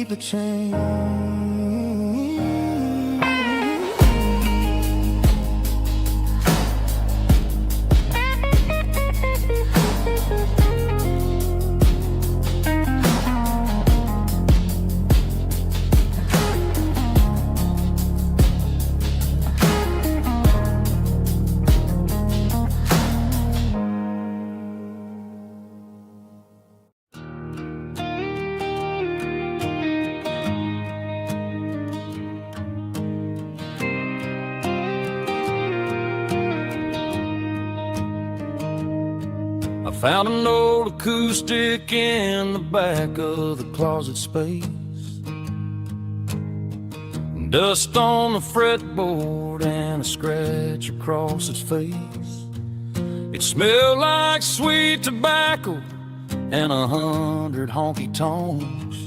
keep the change. Found an old acoustic in the back of the closet space. Dust on the fretboard and a scratch across its face. It smelled like sweet tobacco and 100 honky-tonks.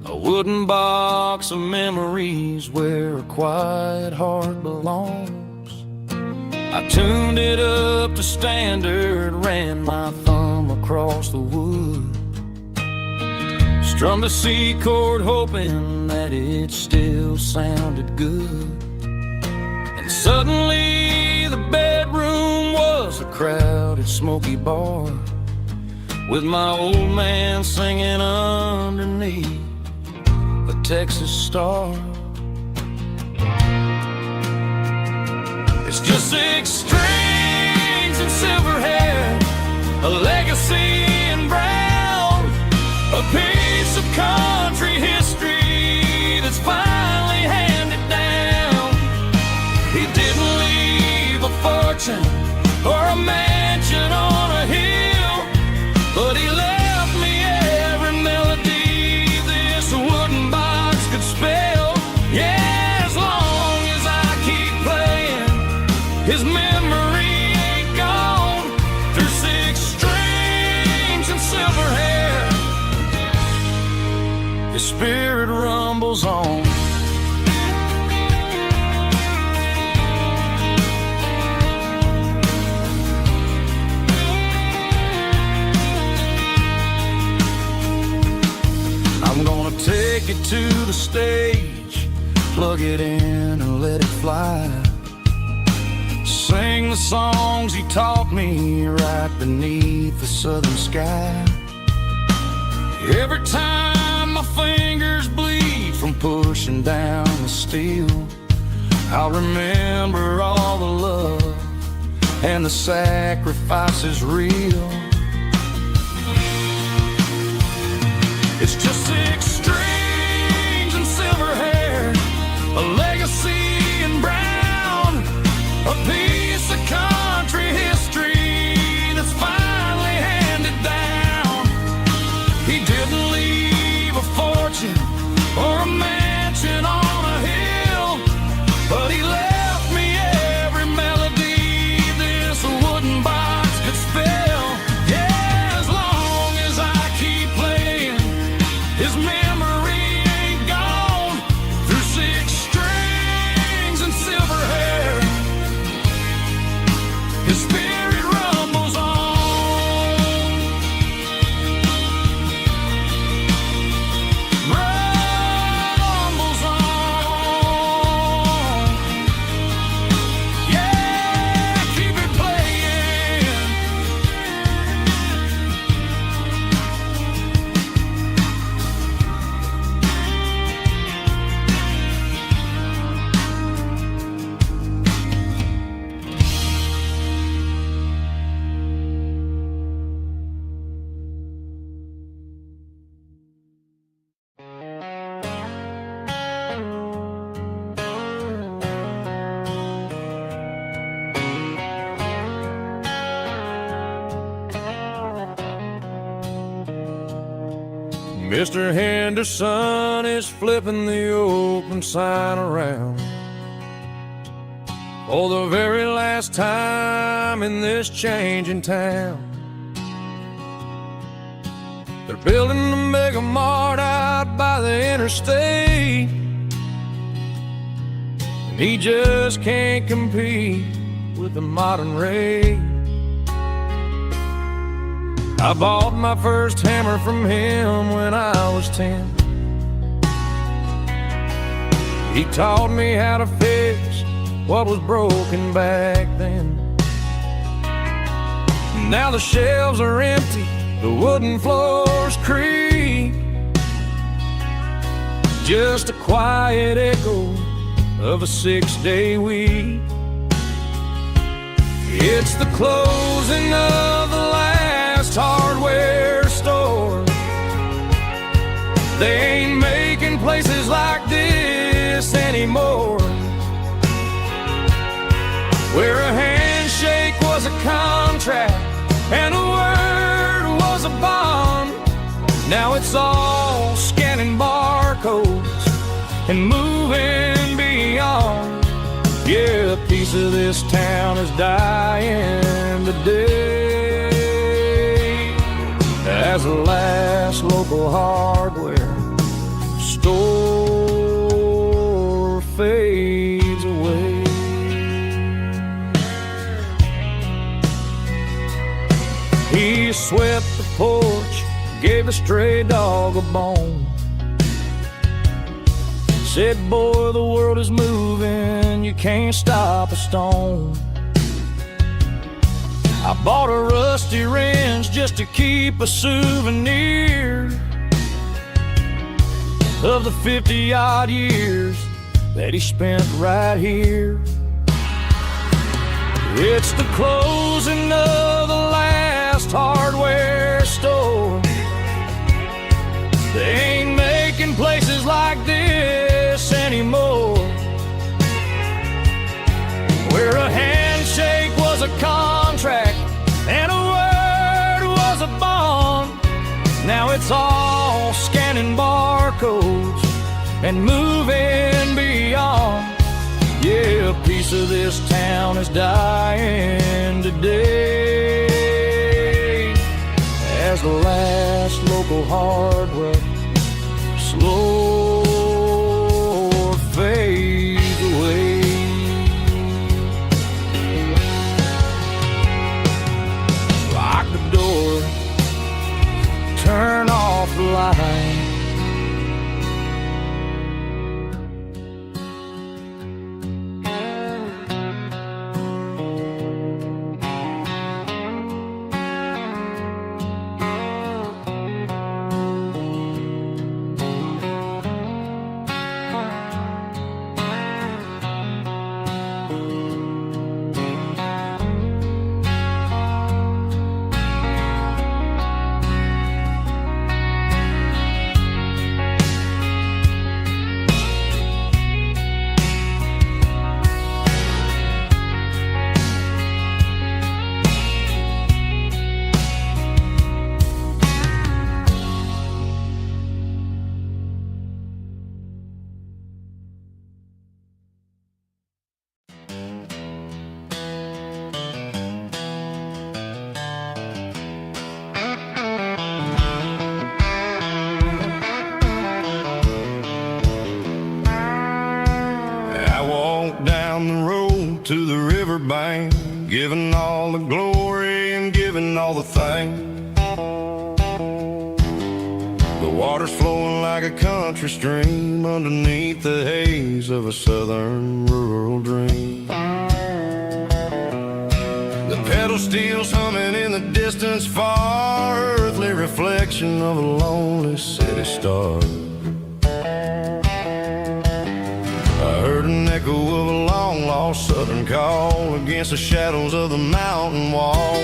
A wooden box of memories where a quiet heart belongs. I tuned it up to standard, ran my thumb across the wood, strummed a C chord hoping that it still sounded good. And suddenly the bedroom was a crowded smoky bar, with my old man singing underneath a Texas star. It's just 6 strings and silver hair, a legacy in brown, a piece of country history that's finally handed down. He didn't leave a fortune or a mansion on a hill, but he left me every melody this wooden box could spell. Yeah. His memory ain't gone through 6 strings and silver hair. His spirit rumbles on. I'm gonna take it to the stage, plug it in and let it fly. Sing the songs he taught me right beneath the southern sky. Every time my fingers bleed from pushing down the steel, I'll remember all the love and the sacrifices real. It's just 6 strings and silver hair, a legacy in brown, a piece of country history that's finally handed down. He didn't leave a fortune or a mansion on a hill, but he left me every melody this wooden box could spell. Yeah, as long as I keep playing, his memory ain't gone through 6 strings and silver hair. His spirit rumbles on. Rumbles on. Yeah, keep it playing. Mr. Henderson is flipping the open sign around for the very last time in this changing town. They're building a mega mart out by the interstate, and he just can't compete with the modern rate. I bought my first hammer from him when I was 10. He taught me how to fix what was broken back then. Now the shelves are empty, the wooden floors creak, just a quiet echo of a 6-day week. It's the closing of the last hardware store. They ain't making places like this anymore, where a handshake was a contract and a word was a bond. Now it's all scanning barcodes and moving beyond. Yeah, a piece of this town is dying today as the last local hardware store fades away. He swept the porch, gave the stray dog a bone, said, boy, the world is moving, you can't stop a stone. I bought a rusty wrench just to keep a souvenir of the 50-odd years that he spent right here. It's the closing of the last hardware store. They ain't making places like this anymore, where a handshake was a contract and a word was a bond. Now it's all scanning barcodes and moving beyond. Yeah, a piece of this town is dying today as the last local hardware slow fades away. Lock the door, turn off the light. To the riverbank, giving all the glory and giving all the thanks. The water's flowing like a country stream underneath the haze of a southern rural dream. The pedal steel's humming in the distance far, earthly reflection of a lonely city star. I heard an echo of a long-lost southern call against the shadows of the mountain wall,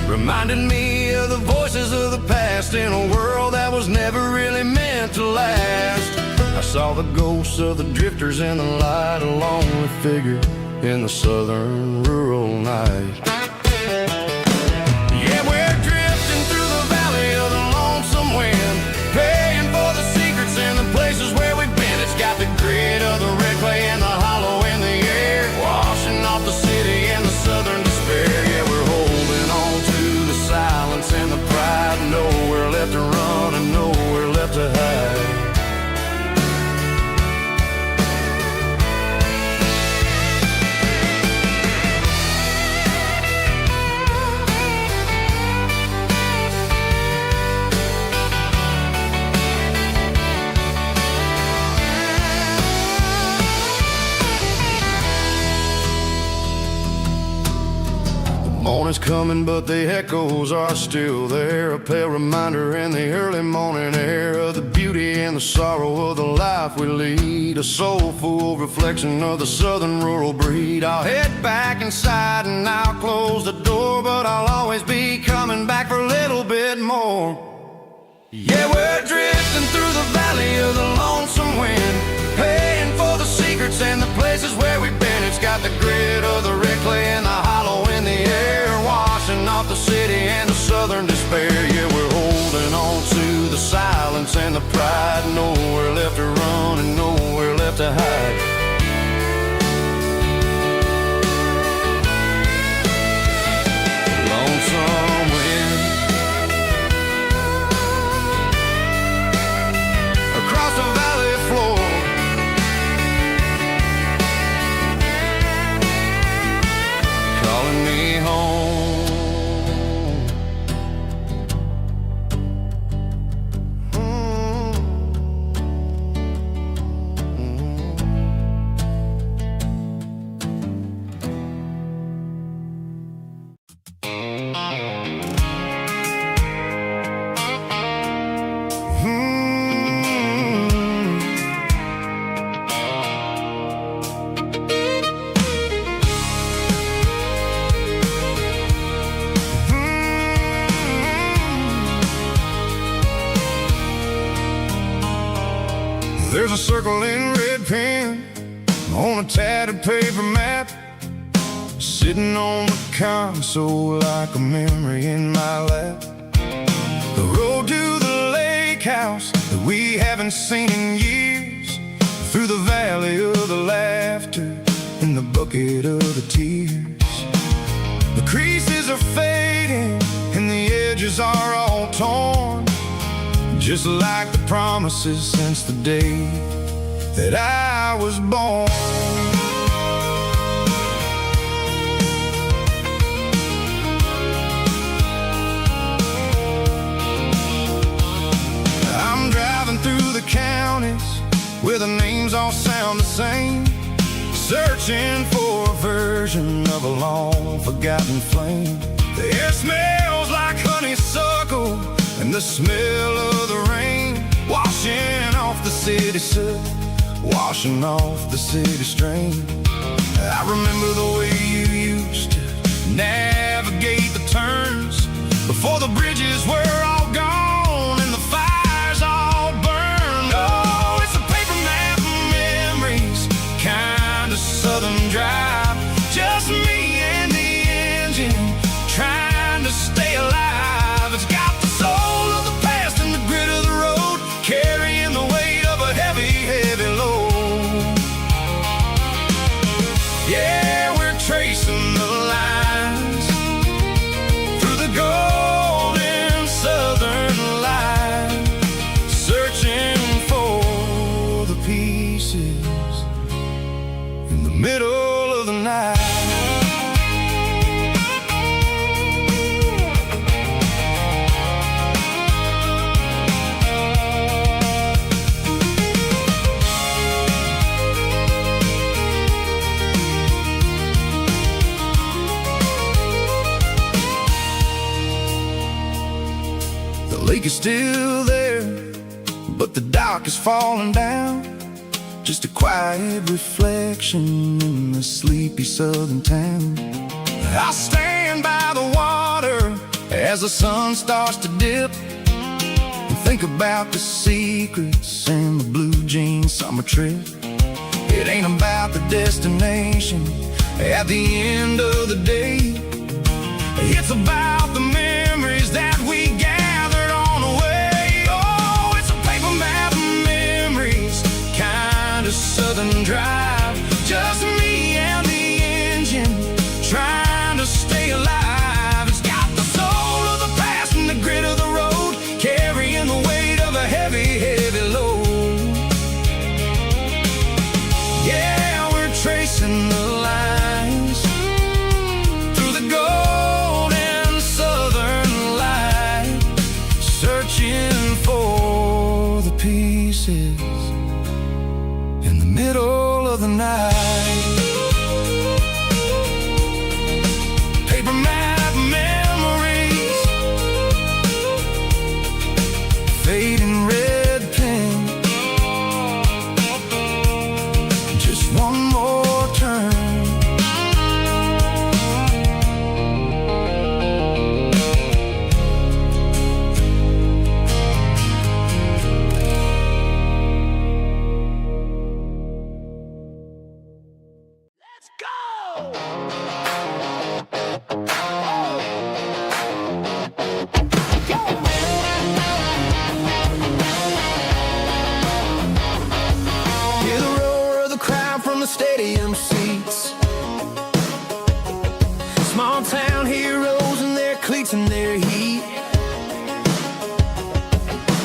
reminded me of the voices of the past in a world that was never really meant to last. I saw the ghosts of the drifters in the light, a lonely figure in the southern rural night. Yeah, we're drifting through the valley of the lonesome wind, paying for the secrets and the places where we've been. It's got the grit of the red clay and the hollow in the air, washing off the city and the southern despair. Yeah, we're holding on to the silence and the pride, nowhere left to run and nowhere left to hide. Morning's coming, but the echoes are still there. A pale reminder in the early morning air of the beauty and the sorrow of the life we lead. A soulful reflection of the southern rural breed. I'll head back inside and I'll close the door, but I'll always be coming back for a little bit more. Yeah, we're drifting through the valley of the lonesome wind, paying for the secrets and the places where we've been. It's got the grit of the red clay and the hollow in the air, washing off the city and the southern despair. Yeah, we're holding on to the silence and the pride. Nowhere left to run and nowhere left to hide. Lonesome wind across the valley floor, calling me home. There's a circle in red pen on a tattered paper map, sitting on the console like a memory in my lap. The road to the lake house that we haven't seen in years, through the valley of the laughter and the bucket of the tears. The creases are fading and the edges are all torn, just like the promises since the day that I was born. I'm driving through the counties where the names all sound the same, searching for a version of a long forgotten flame. The air smells like honeysuckle and the smell of the rain, washing off the city soot, washing off the city strain. I remember the way you used to navigate the turns before the bridges were all gone and the fires all burned. Oh, it's a paper map of memories, kind of southern drive, just me and the engine trying to stay alive. It's got the soul of the past and the grit of the road, carrying the weight of a heavy, heavy load. Yeah, we're tracing the lines through the golden southern light, searching for the pieces in the middle of the night. The lake is still there, but the dock is falling down, just a quiet reflection in the sleepy southern town. I stand by the water as the sun starts to dip and think about the secrets and the blue jean summer trip. It ain't about the destination at the end of the day, it's about the memories that we gathered on the way. Oh, it's a paper map of memories, kind of southern drive, just me and the engine trying to stay alive. It's got the soul of the past and the grit of the road, carrying the weight of a heavy, heavy load. Yeah, we're tracing the lines through the golden southern light, searching for the pieces in the middle of the night. Paper map Hear the roar of the crowd from the stadium seats. Small town heroes in their cleats and their heat.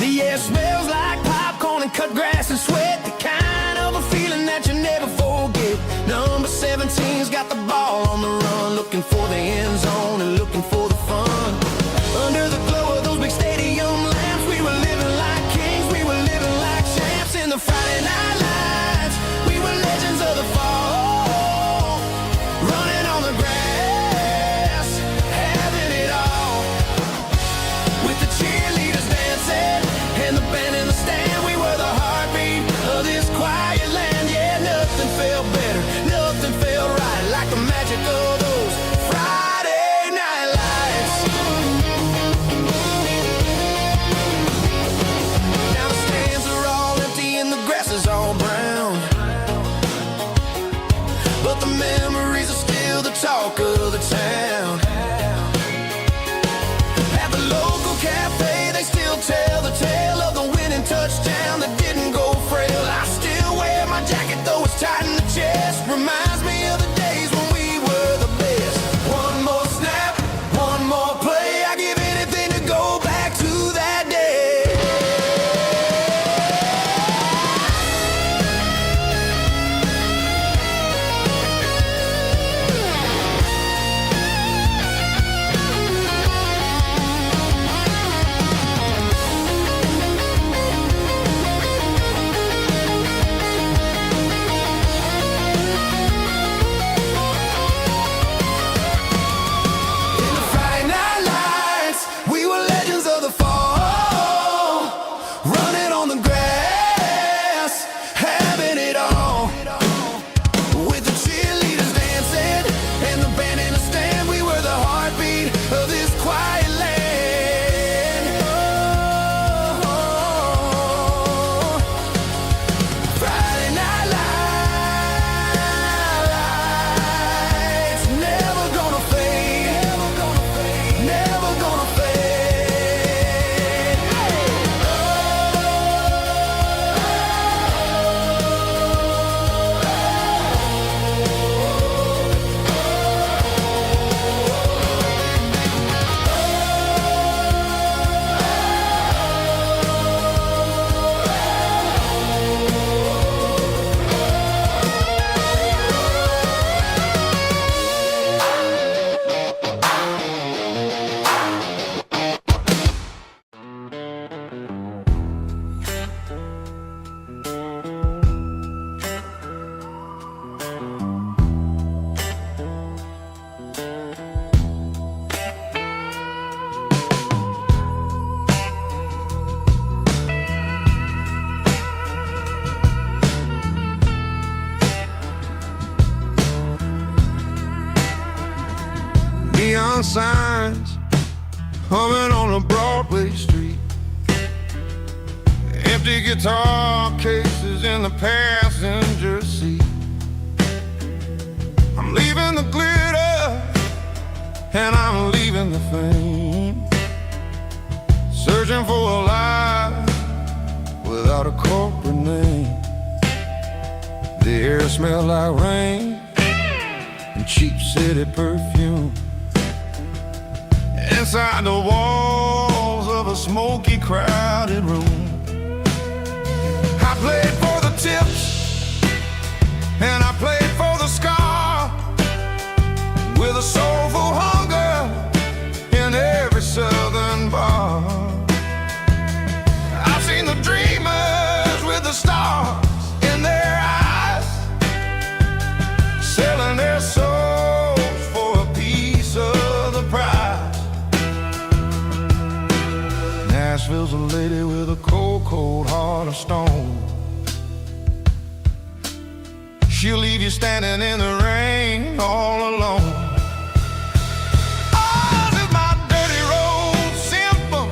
The air smells like popcorn and cut grass and sweat. The kind of a feeling that you never forget. Number 17's got the ball on the run, looking for the end zone and looking for the fun. Under the glow of those big stadium lamps, we were living like kings, we were living like champs in the Friday night lights. We were legends of the fall, running on the grass, having it all. With the cheerleaders dancing and the band in the stand, we were the heartbeat of this quiet land. Yeah, nothing felt better, nothing felt right like the magic of those Friday night lights. Now the stands are all empty and the grass is all brown, but the memories are still the talk of the town. At the local cafe, they still tell the tale of the winning touchdown that didn't go frail. I still wear my jacket though it's tight in the chest. Reminds me of the days when we were the best. One more snap, one more play. I give anything to go back to that day. In the Friday night lights, we were legends of the fall, running on the grass, having it all. With the cheerleaders dancing and the band in the stand, we were the heartbeat of this quiet land. Oh, Friday night lights, never gonna fade, never gonna fade. Neon signs humming on a Broadway street. Empty guitar cases in the passenger seat. I'm leaving the glitter and I'm leaving the fame. Searching for a life without a corporate name. The air smelled like rain and cheap city perfume. Inside the walls of a smoky, crowded room, I played for the tips and I played for the scar, with a soulful hunger in every southern bar. I've seen the dreamers with the stars in their eyes, selling their souls for a piece of the prize. Nashville's a lady with a cold, cold heart of stone. She'll leave you standing in the rain all alone. Ours is my dirty road simple,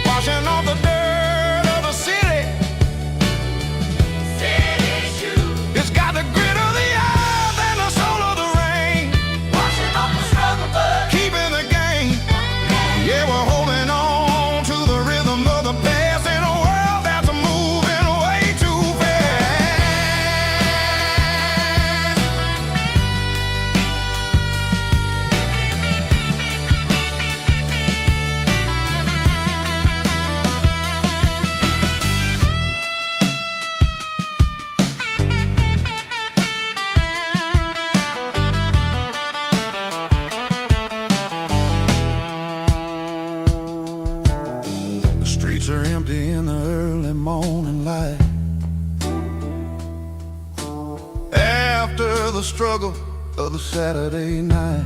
washing off the dirt of the city. after the struggle of the Saturday night.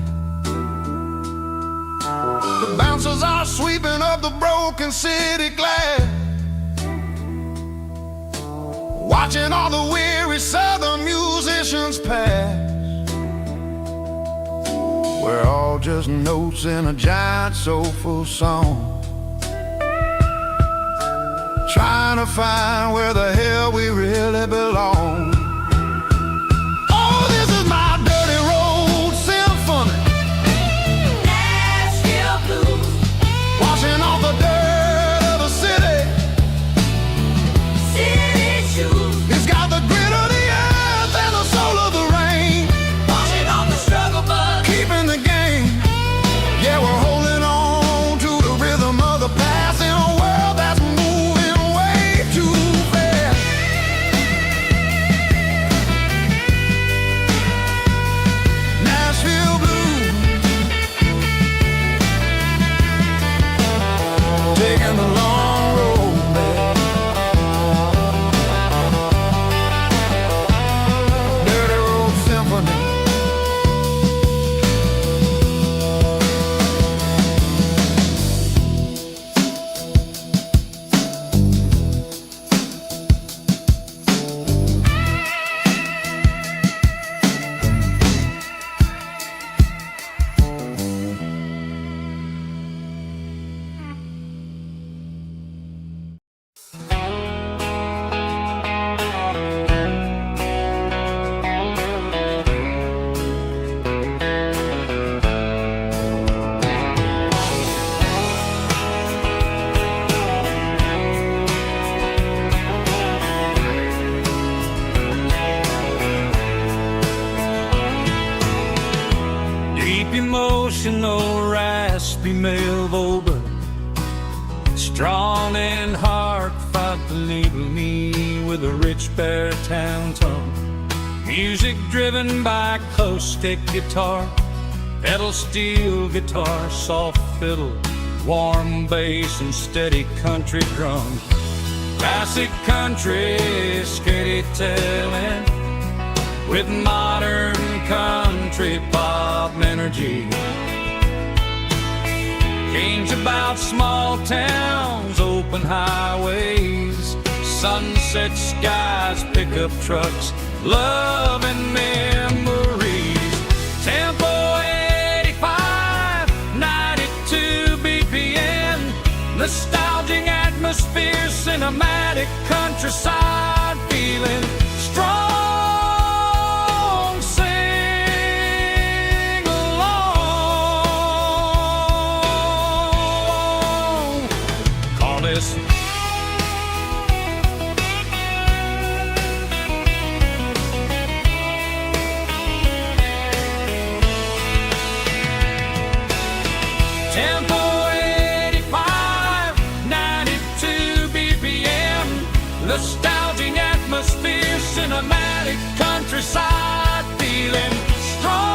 The bouncers are sweeping up the broken city glass, watching all the weary southern musicians pass. We're all just notes in a giant soulful song, trying to find where the hell we really belong. Oh, this is my dirty road symphony, Nashville blues, washing off the dirt of the city, city shoes. It's got the grit of the earth and the soul of the rain, washing off the struggle bug, keeping the game. Yeah, we're holding on to the rhythm of the past in a world that's moving way too fast. Nashville blues, taking the long road back. Dirty road symphony. Deep emotional, raspy male vocal, strong in heart, fight to lead me with a rich baritone tone. Music driven by acoustic guitar, pedal steel guitar, soft fiddle, warm bass and steady country drums. Classic country storytelling with modern country pop energy. Games about small towns, open highways, sunset skies, pickup trucks, love and memories. Tempo 85, 92 BPM, nostalgic atmosphere, cinematic countryside feeling, strong. Tempo 85, 92 BPM, nostalgic atmosphere, cinematic countryside feeling, strong,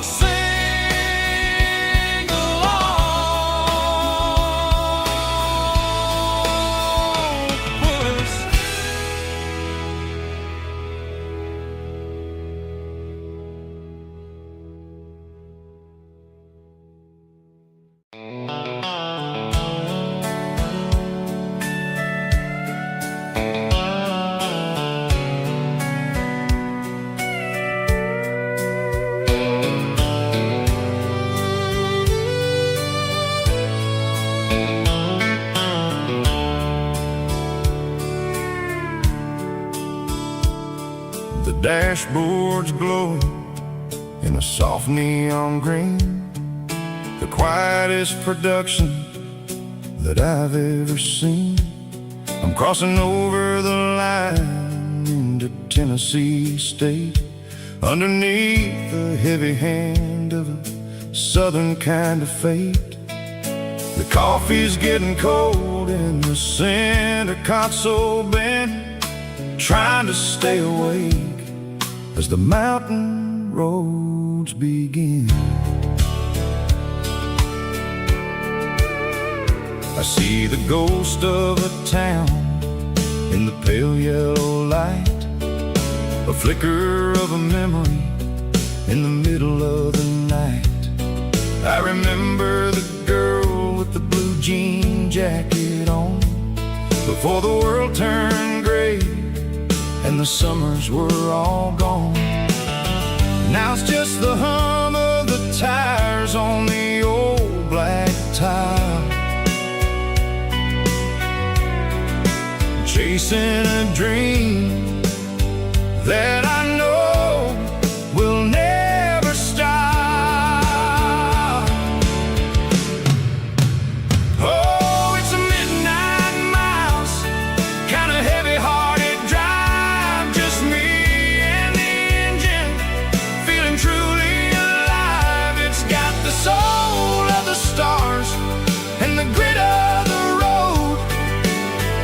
sing along with us. The dashboard's glowing in a soft neon green, the quietest production that I've ever seen. I'm crossing over the line into Tennessee State, underneath the heavy hand of a southern kind of fate. The coffee's getting cold in the center console bin, trying to stay awake as the mountain roads begin. I see the ghost of a town in the pale yellow light, a flicker of a memory in the middle of the night. I remember the girl with the blue jean jacket on, before the world turned gray and the summers were all gone. Now it's just the hum of the tires on the old black tile, chasing a dream that I know will never stop. Oh, it's a midnight miles, kind of heavy-hearted drive, just me and the engine, feeling truly alive. It's got the soul of the stars and the grit of the road,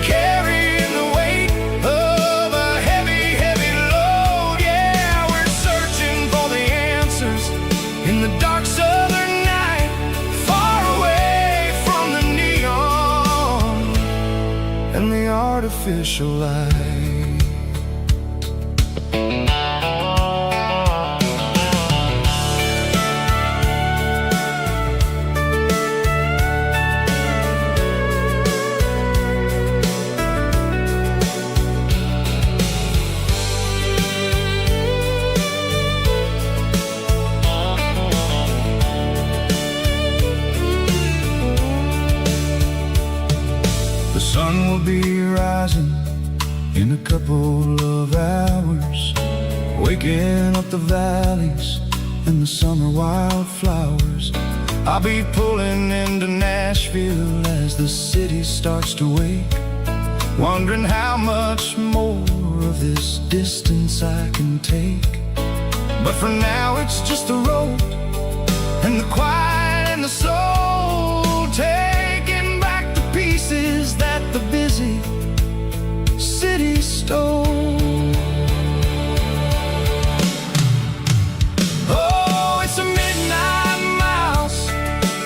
carrying the weight of a heavy, heavy load. Yeah, we're searching for the answers in the dark southern night, far away from the neon and the artificial light. The sun will be rising in a couple of hours, waking up the valleys and the summer wildflowers. I'll be pulling into Nashville as the city starts to wake, wondering how much more of this distance I can take. But for now it's just the road and the quiet and the soul, taking back the pieces that the busy city stole. Oh, it's a midnight miles,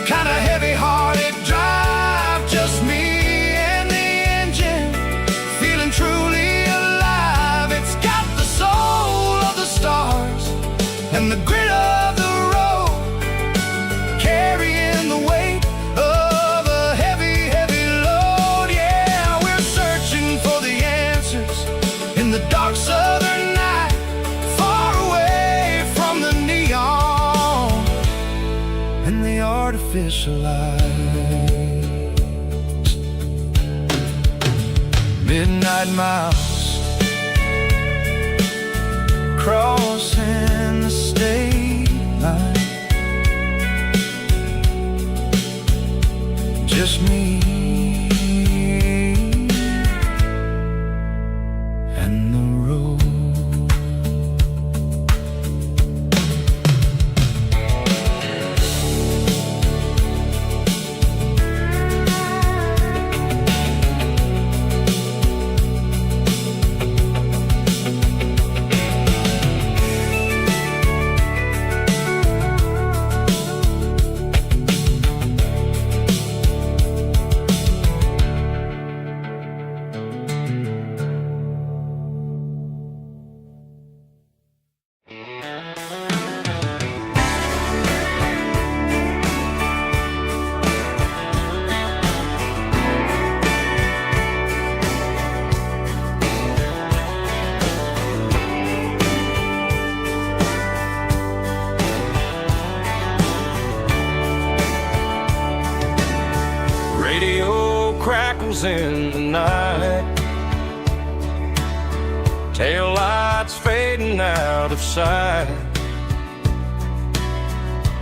kind of heavy-hearted drive, just me and the engine, feeling truly alive. It's got the soul of the stars and the grit of the road, carrying the weight of a heavy, heavy load. Yeah, we're searching for the answers in the dark southern night, far away from the neon and the artificial lights. Midnight miles, crossing the state line, just me and the road. Radio crackles in the night, tail lights fading out of sight,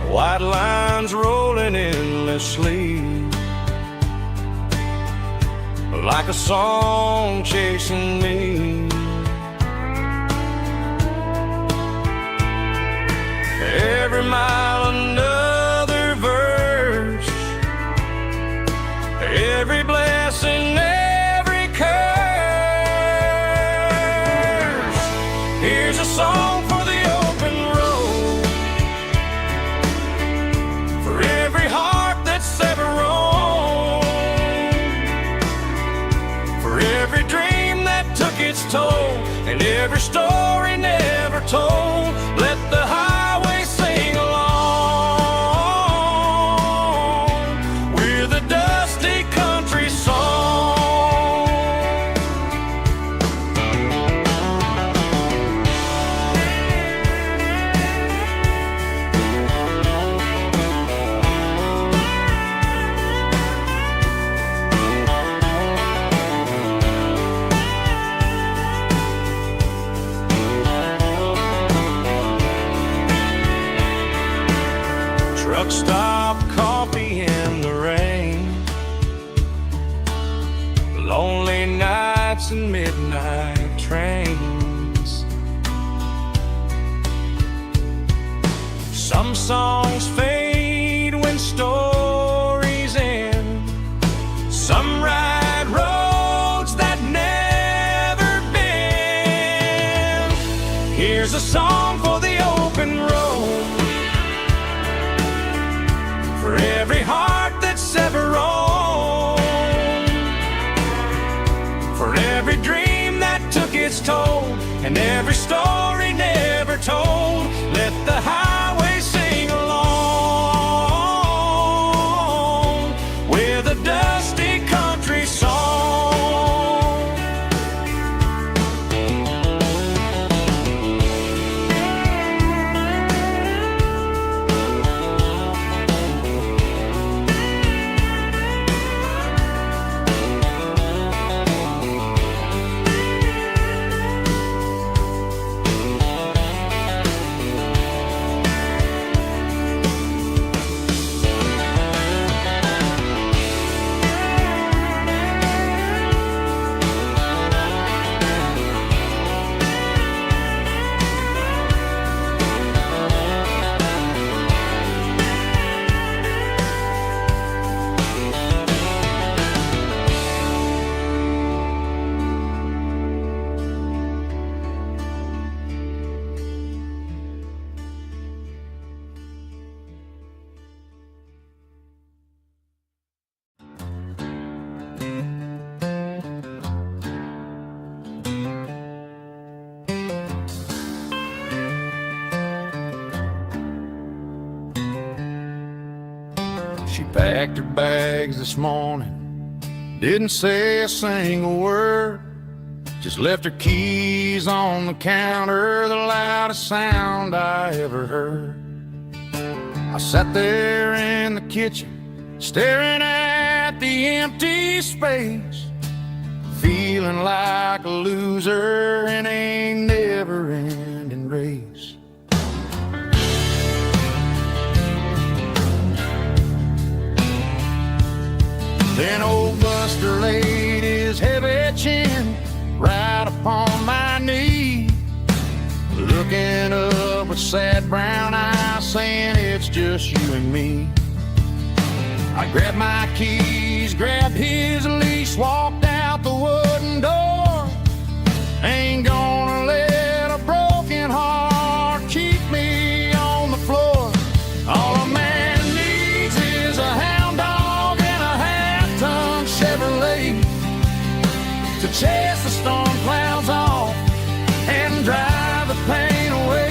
white lines rolling endlessly, like a song chasing me. Every mile another verse, every blessing, every curse. Here's a song for the open road, for every heart that's ever roamed, for every dream that took its toll, and every story never told. Let the highway sing along with a dusty country song. Truck stop coffee in the rain, lonely nights and midnight trains. Some songs fade when stories end. Some ride roads that never bend. Here's a song for the open road, for every heart that's ever roamed, for every dream that took its toll, and every story never told. Let the highway sing along with a dusty country song. She packed her bags this morning, didn't say a single word, just left her keys on the counter, the loudest sound I ever heard. I sat there in the kitchen, staring at the empty space, feeling like a loser in a never-ending race. Then old Buster laid his heavy chin right upon my knee, looking up with sad brown eyes, saying it's just you and me. I grabbed my keys, grabbed his leash, walked out the wooden door. Ain't gonna let a broken heart keep me on the floor. All a man needs is a hound dog and a half-ton Chevrolet to chase the storm clouds off and drive the pain away.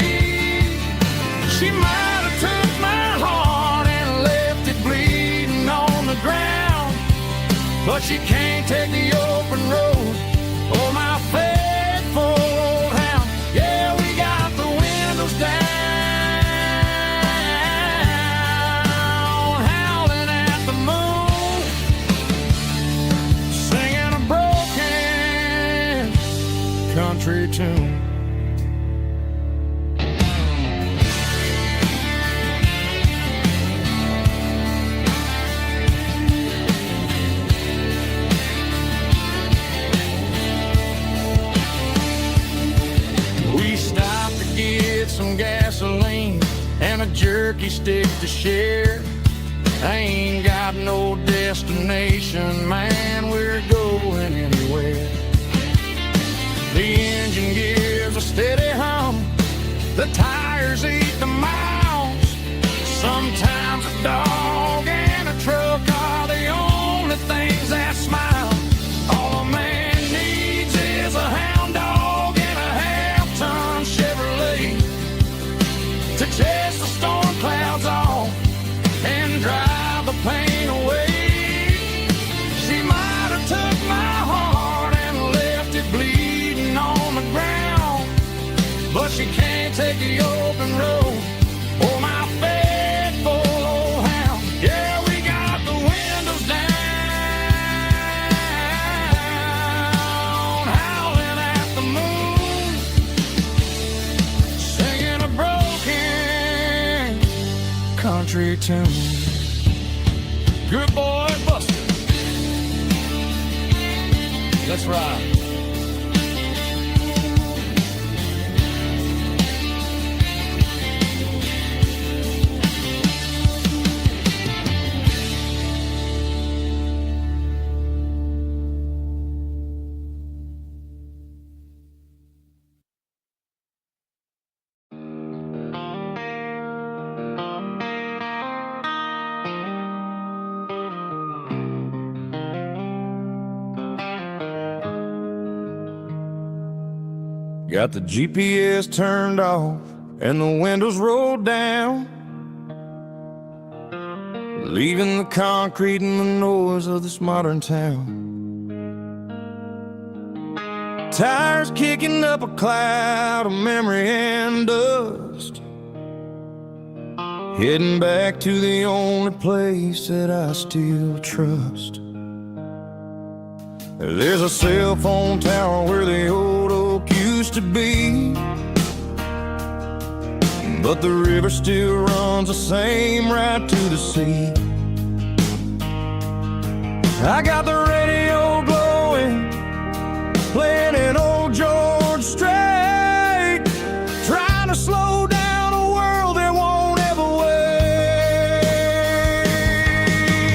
She might have took my heart and left it bleeding on the ground, but she can't take the open road or my faithful old hound. Yeah, we got the windows down, howling at the moon, singing a broken country tune. Some gasoline and a jerky stick to share. I ain't got no destination, man, we're going anywhere. The engine gives a steady hum, the tires eat the miles. Sometimes a dog and a truck are the only things that smile. All a man needs is a hound dog and a but she can't take the open road. Oh, my faithful old hound. Yeah, we got the windows down, howling at the moon, singing a broken country tune. Good boy, Buster. Let's ride. Got the GPS turned off and the windows rolled down, leaving the concrete and the noise of this modern town. Tires kicking up a cloud of memory and dust, heading back to the only place that I still trust. There's a cell phone tower where the old oak used to be, but the river still runs the same right to the sea. I got the radio glowing, playing an old George Strait, trying to slow down a world that won't ever wait.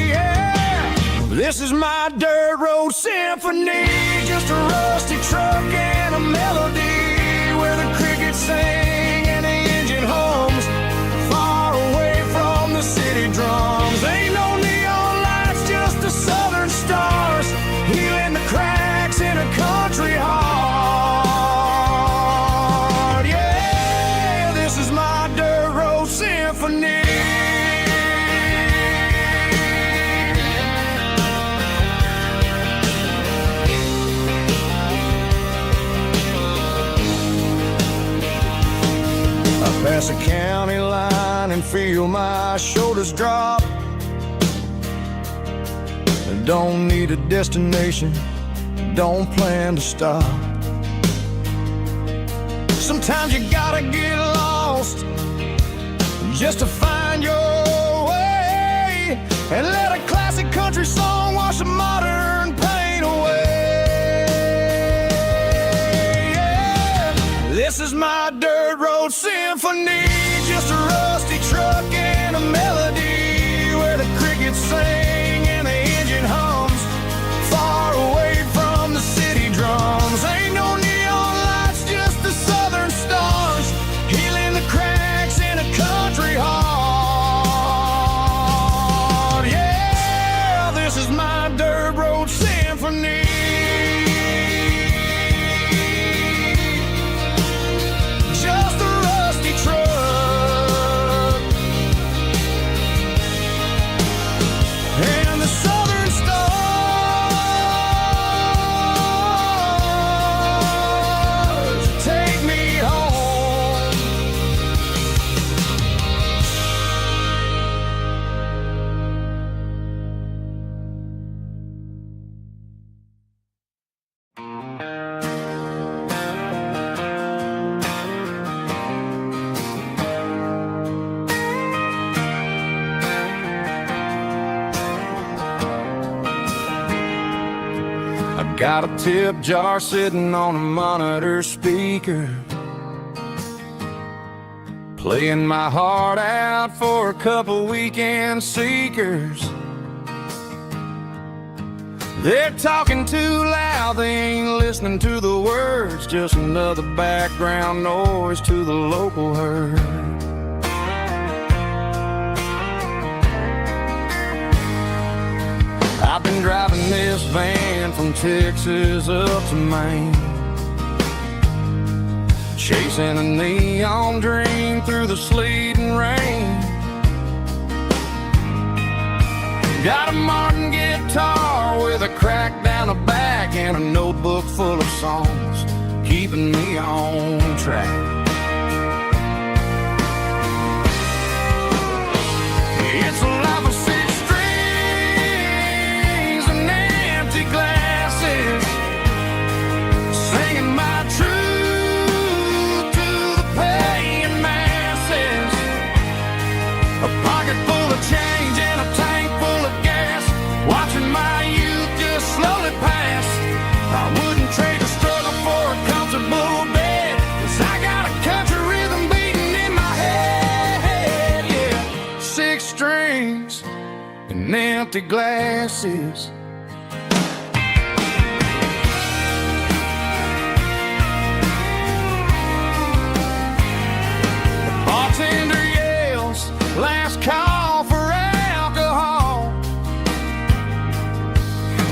Yeah. This is my dirt road symphony, just a rusty truck and a melody where the crickets sing and the engine hums, far away from the city drums. Ain't no neon lights, just the southern stars, healing the cracks in a country heart. Yeah, this is my dirt road symphony. Pass a county line and feel my shoulders drop. Don't need a destination, don't plan to stop. Sometimes you gotta get lost just to find your way, and let a classic country song wash a modern pain away. Yeah. This is my dirt road symphony, just a rusty truck and a melody where the crickets sing and the engine hums, far away from the city drums. Ain't no neon lights, just the southern stars, healing the cracks in a country heart. Yeah, this is my dirt road symphony. Just a rusty truck and the southern stars take me home. I got a tip jar sitting on a monitor speaker, playing my heart out for a couple weekend seekers. They're talking too loud, they ain't listening to the words, just another background noise to the local herd. I've been driving this van from Texas up to Maine, chasing a neon dream through the sleet and rain. Got a Martin guitar with a crack down the back and a notebook full of songs, keeping me on track. empty glasses. The bartender yells, last call for alcohol.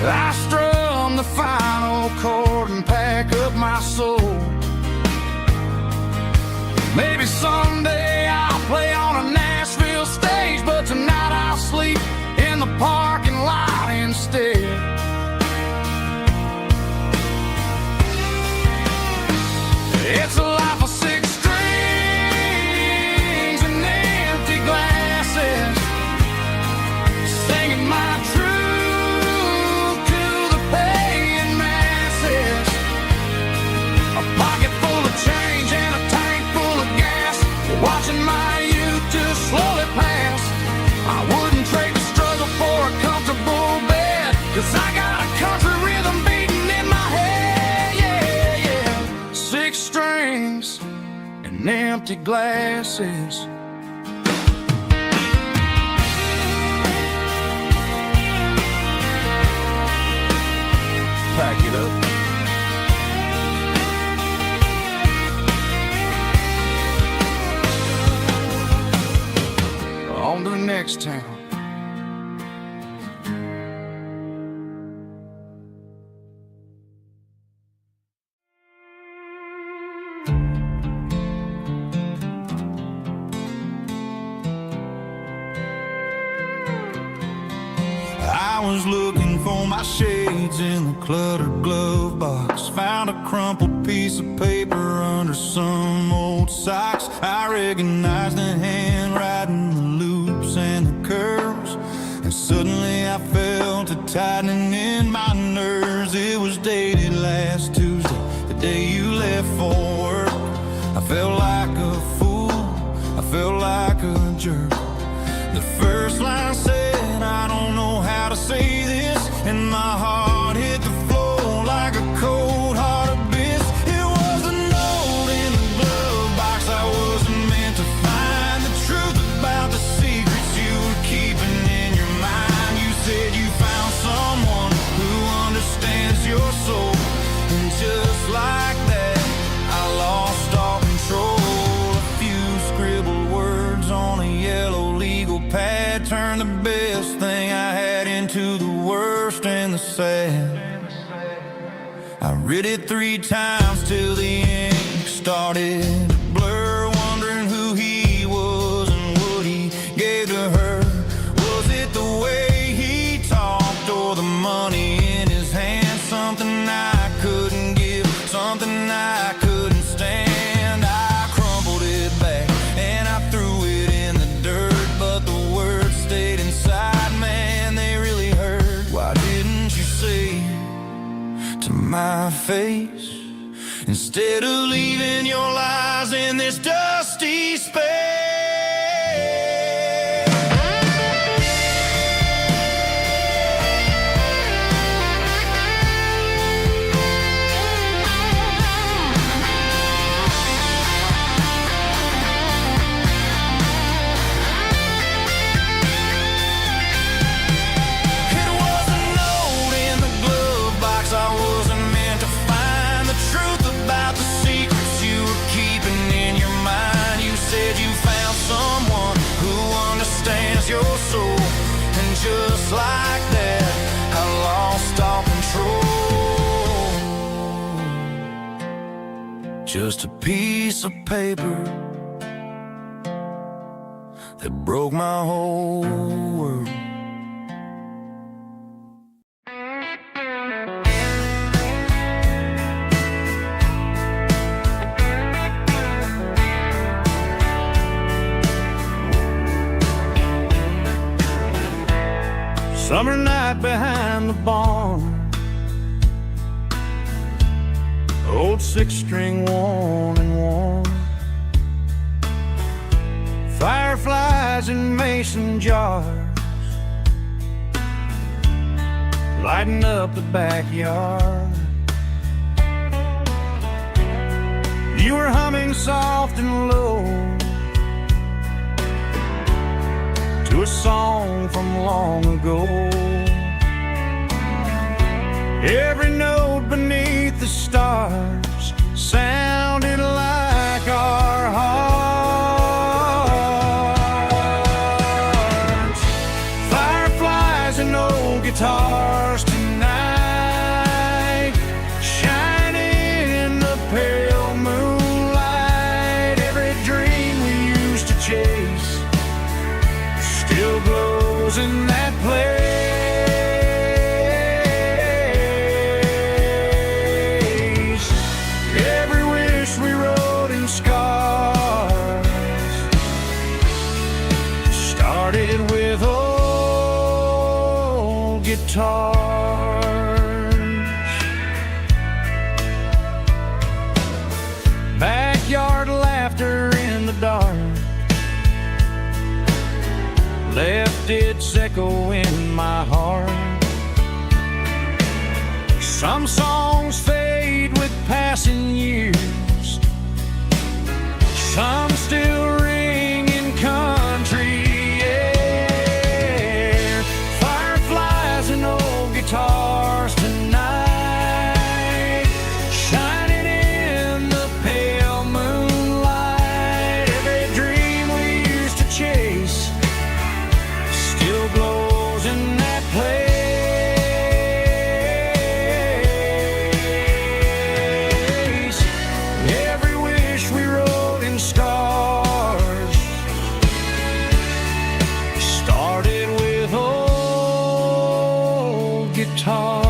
I strum the final chord and pack up my soul. Maybe someday I'll play on a Nashville stage, but tonight I'll sleep in the parking lot instead. It's a life of six strings and empty glasses, singing my truth to the paying masses. A pocket full of change and a tank full of gas, watching my youth just slowly pass. I wouldn't trade the struggle for a comfortable bed, 'cause I got a country rhythm beating in my head, yeah, yeah. Six strings and empty glasses. Pack it up. On to the next town. I was looking for my shades in the cluttered glove box. Found a crumpled piece of paper under some old socks. I recognized the handwriting, the loops and the curves, and suddenly I felt a tightening in my nerves. It was dated last Tuesday, the day you left for work. I felt like a fool, I felt like a jerk. The first line said, I don't know how to say this, and my heart hit the floor like a cold heart abyss. It was a note in the glove box. I wasn't meant to find the truth about the secrets you were keeping in your mind. You said you found someone who understands your soul, and just like that, I lost all control. A few scribbled words on a yellow legal pad turned the best thing I had into the worst and the sad. I read it 3 times till the ink started to blur, wondering who he was and what he gave to her. Was it the way he talked or the money in his hand? Something I couldn't give, something I couldn't stand. I crumpled it back and I threw it in the dirt, but the words stayed inside, man, they really hurt. Why didn't you say to my face, instead of leaving your lies in this dusty space? It was a note in the glove box. I wasn't meant to find the truth about the secrets you were keeping in your mind. You said you found someone who understands your soul, and just like that, I lost all control. Just a piece of paper that broke my whole world. Summer night behind the barn, old 6-string worn and worn, fireflies in mason jars, lighting up the backyard. You were humming soft and low to a song from long ago. Every note beneath the stars sounded like our hearts. Fireflies and old guitars tonight, shining in the pale moonlight. Every dream we used to chase still glows in that place. Every wish we wrote in scars started with old guitars. Backyard laughter in the dark left its echo in my heart. Some songs fade with passing years, some still ring in country air. Fireflies and old guitars tonight, shining in the pale moonlight. Every dream we used to chase still glows in that place. Every wish we wrote in scars started with old guitars.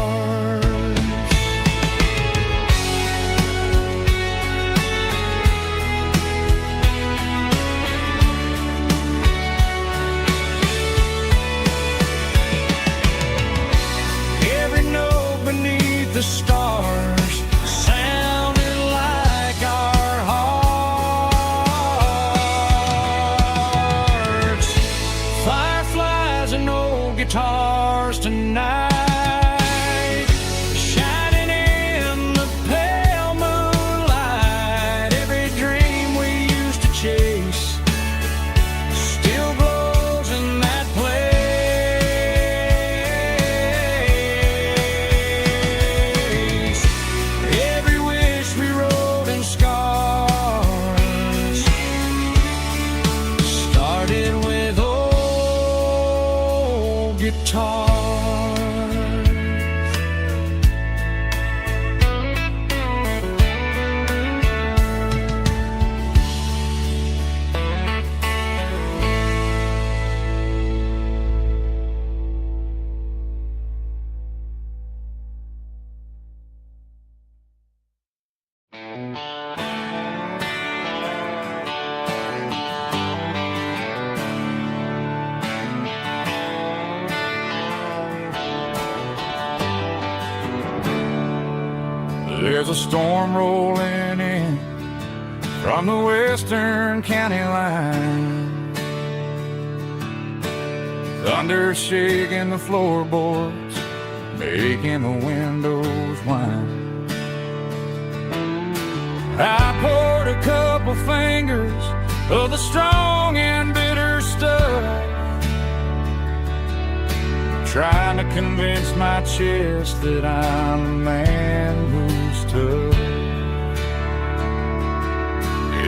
Every note beneath the stars sounded like our hearts. Fireflies and old guitars tonight, shining in the pale moonlight. Every dream we used to chase still glows in that place. Every wish we wrote in scars started with old guitars. There's a storm rolling in from the western county line. Thunder shaking the floorboards, making the windows whine. I poured a couple fingers of the strong and bitter stuff, trying to convince my chest that I'm a man who's tough.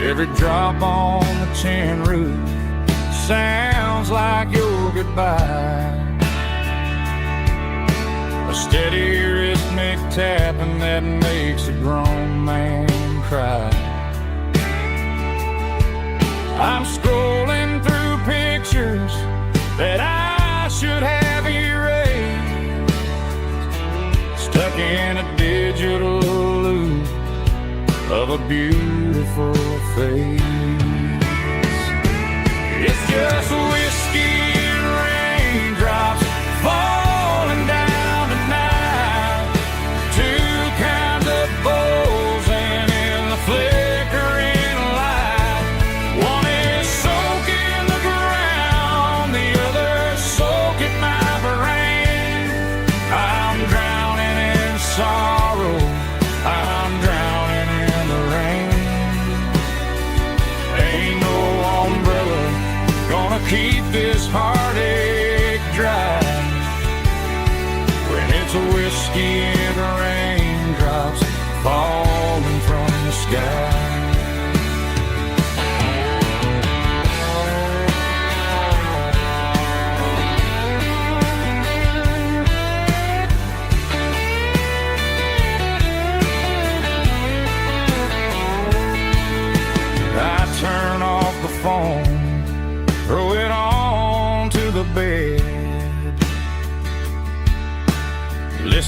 Every drop on the tin roof sounds like your goodbye, a steady rhythmic tapping that makes a grown man cry. I'm scrolling through pictures that I should have erased, stuck in a digital loop of a beautiful face. It's just whiskey and raindrops falling down tonight, two kinds of bowls and in the flickering light. One is soaking the ground, the other soaking my brain. I'm drowning in sorrow, I'm drowning in the rain. Ain't no umbrella gonna keep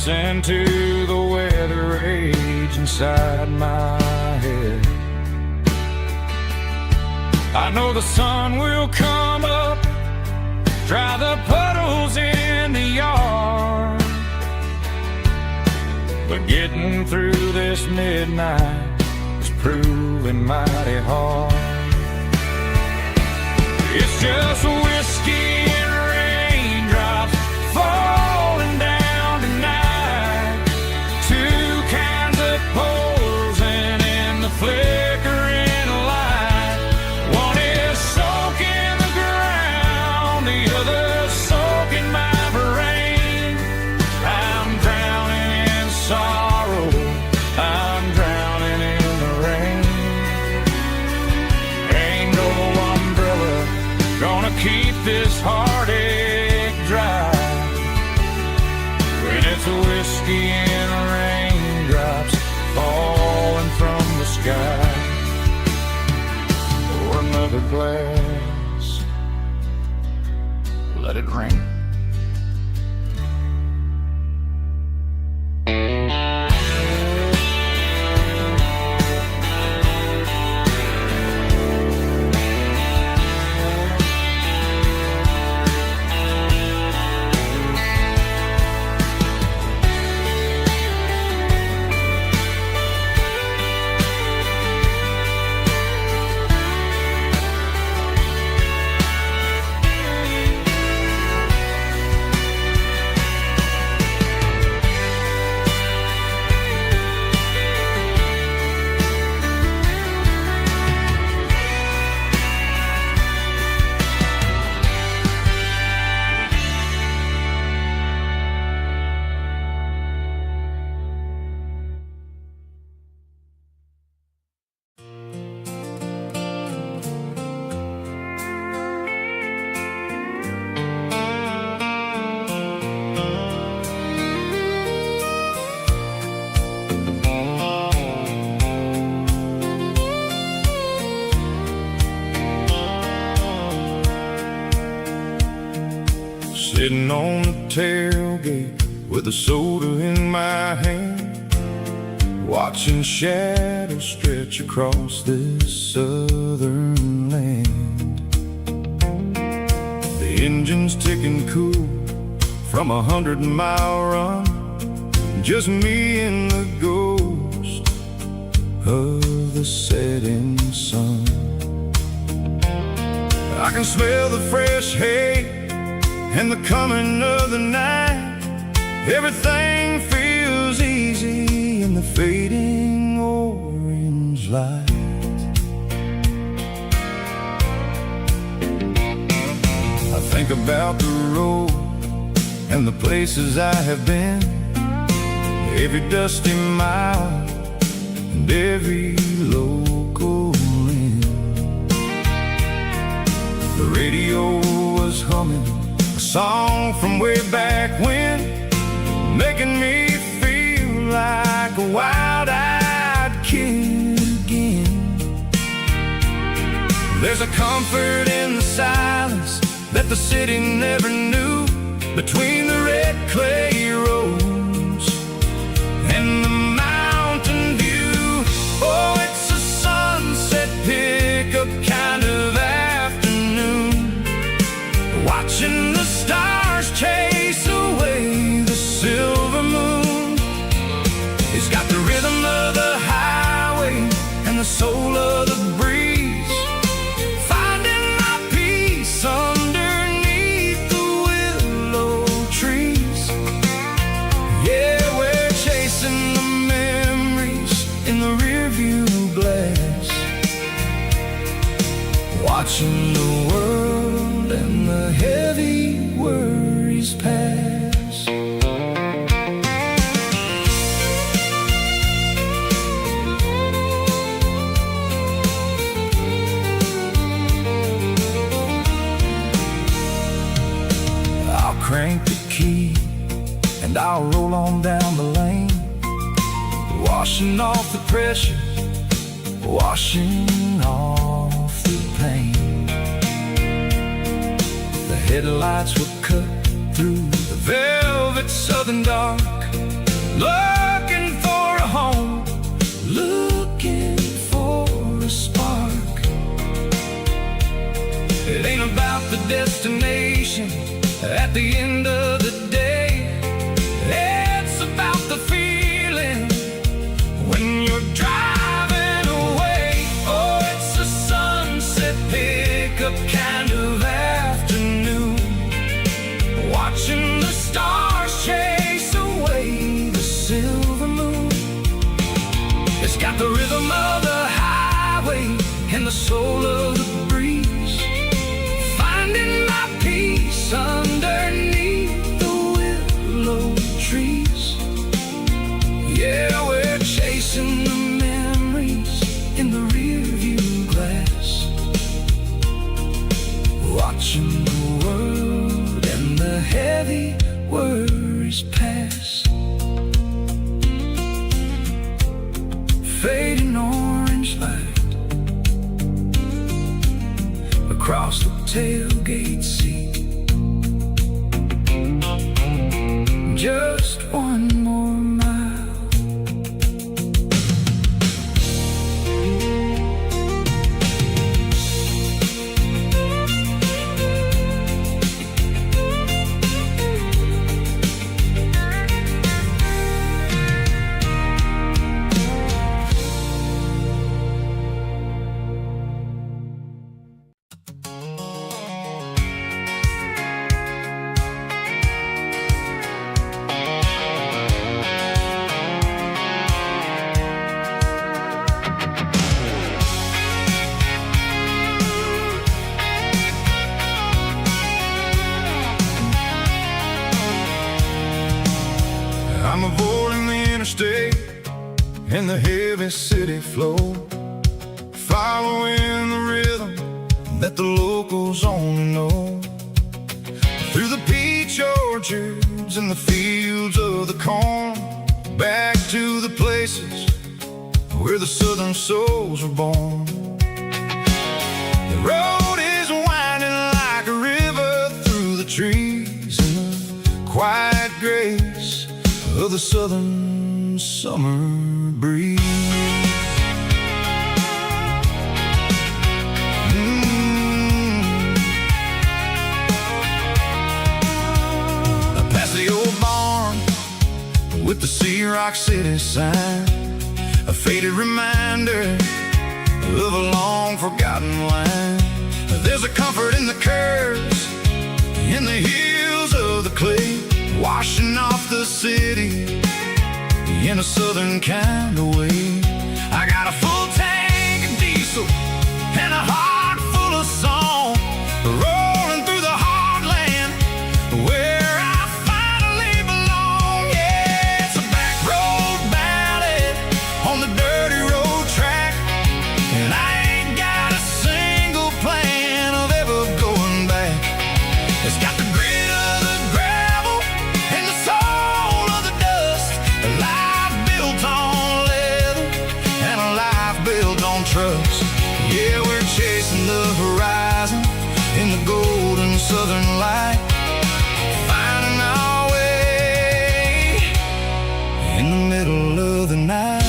listen to the weather rage inside my head. I know the sun will come up, dry the puddles in the yard, but getting through this midnight is proving mighty hard. It's just whiskey and raindrops falling down tonight, two kinds of posing in the flickering light. One is soaking the ground, the other soaking my brain. I'm drowning in sorrow, I'm drowning in the rain. Ain't no umbrella gonna keep this heartache dry when it's whiskey and raindrops falling from the sky. Pour another glass, let it rain. Sitting on the tailgate with a soda in my hand, watching shadows stretch across this southern land. The engine's ticking cool from 100-mile run, just me and the ghost of the setting sun. I can smell the fresh hay and the coming of the night. Everything feels easy in the fading orange light. I think about the road and the places I have been, every dusty mile and every local inn. The radio was humming a song from way back when, making me feel like a wild-eyed kid again. There's a comfort in the silence that the city never knew, between the red clay roads and the mountain view. Oh, it's a sunset pickup kind of afternoon, watching the stars chase away the silver moon. It's got the rhythm of the highway and the soul of the breeze, finding my peace underneath the willow trees. Yeah, we're chasing the memories in the rearview glass, watching the world and the heavy worries pass. I'll crank the key and I'll roll on down the lane, washing off the pressure, washing off the pain. The headlights were cut through the velvet southern dark, looking for a home, looking for a spark. It ain't about the destination at the end of the day. It's about the feeling when you're driving away. Oh, it's a sunset pickup kind of afternoon, watching the stars chase away the silver moon. It's got the rhythm of the highway and the soul of the breeze, finding my peace underneath the willow trees. Yeah, we're chasing the memories in the rearview glass, watching the world and the heavy worries pass. Fading orange light across the tailgate seat. Just one more mile. I'm avoiding the interstate and the heavy city flow, following the rhythm that the locals only know. Through the peach orchards and the fields of the corn, back to the places where the southern souls were born. The road is winding like a river through the trees in the quiet grace of the southern summer breeze. Past the old barn with the Sea Rock City sign, a faded reminder of a long forgotten line. There's a comfort in the curves, in the hills of the clay, washing off the city in a southern kind of way. I got a full tank of diesel and a heart full of song, rolling through the heartland where I finally belong. Yeah, it's a back road ballad on the dirty road track, and I ain't got a single plan of ever going back. It's got the grit of the gravel and the soul of the dust, a life built on leather and a life built on trust. Yeah, we're chasing the horizon in the golden southern light, finding our way in the middle of the night.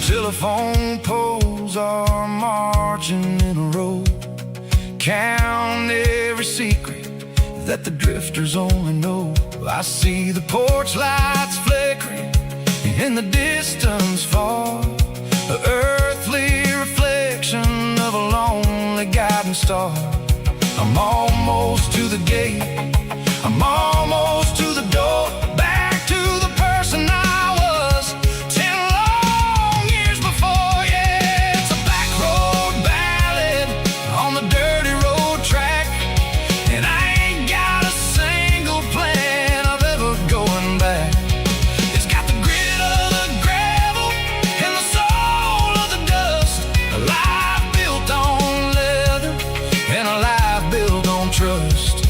Telephone poles are marching in a row, count every secret that the drifters only know. I see the porch lights flickering in the distance far, the earthly reflection of a lonely guiding star. I'm almost to the gate, I'm almost to the door, back to the person I was 10 long years before. Yeah, it's a back road ballad on the dirty road track, and I ain't got a single plan of ever going back. It's got the grit of the gravel and the soul of the dust, a life built on leather and a life built on trust.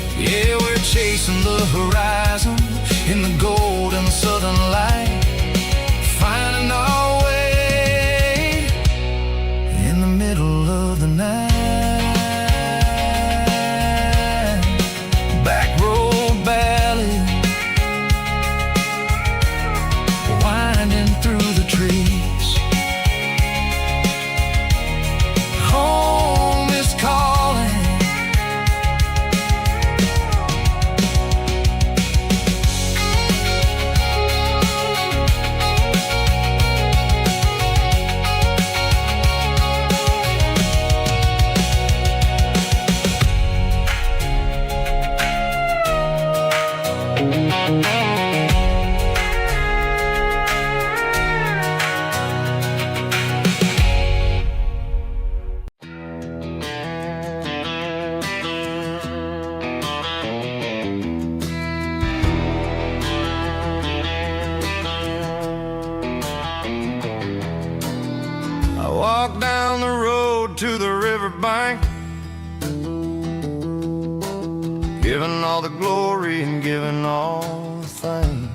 all the glory and giving all the thanks.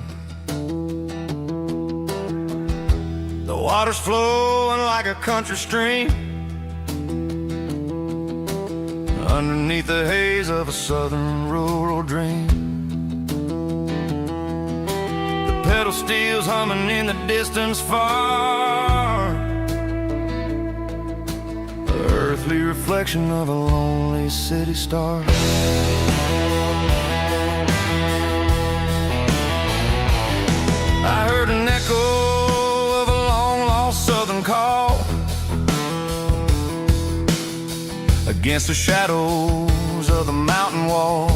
The water's flowing like a country stream underneath the haze of a southern rural dream. The pedal steel's humming in the distance far, the earthly reflection of a lonely city star. I heard an echo of a long-lost southern call against the shadows of the mountain wall,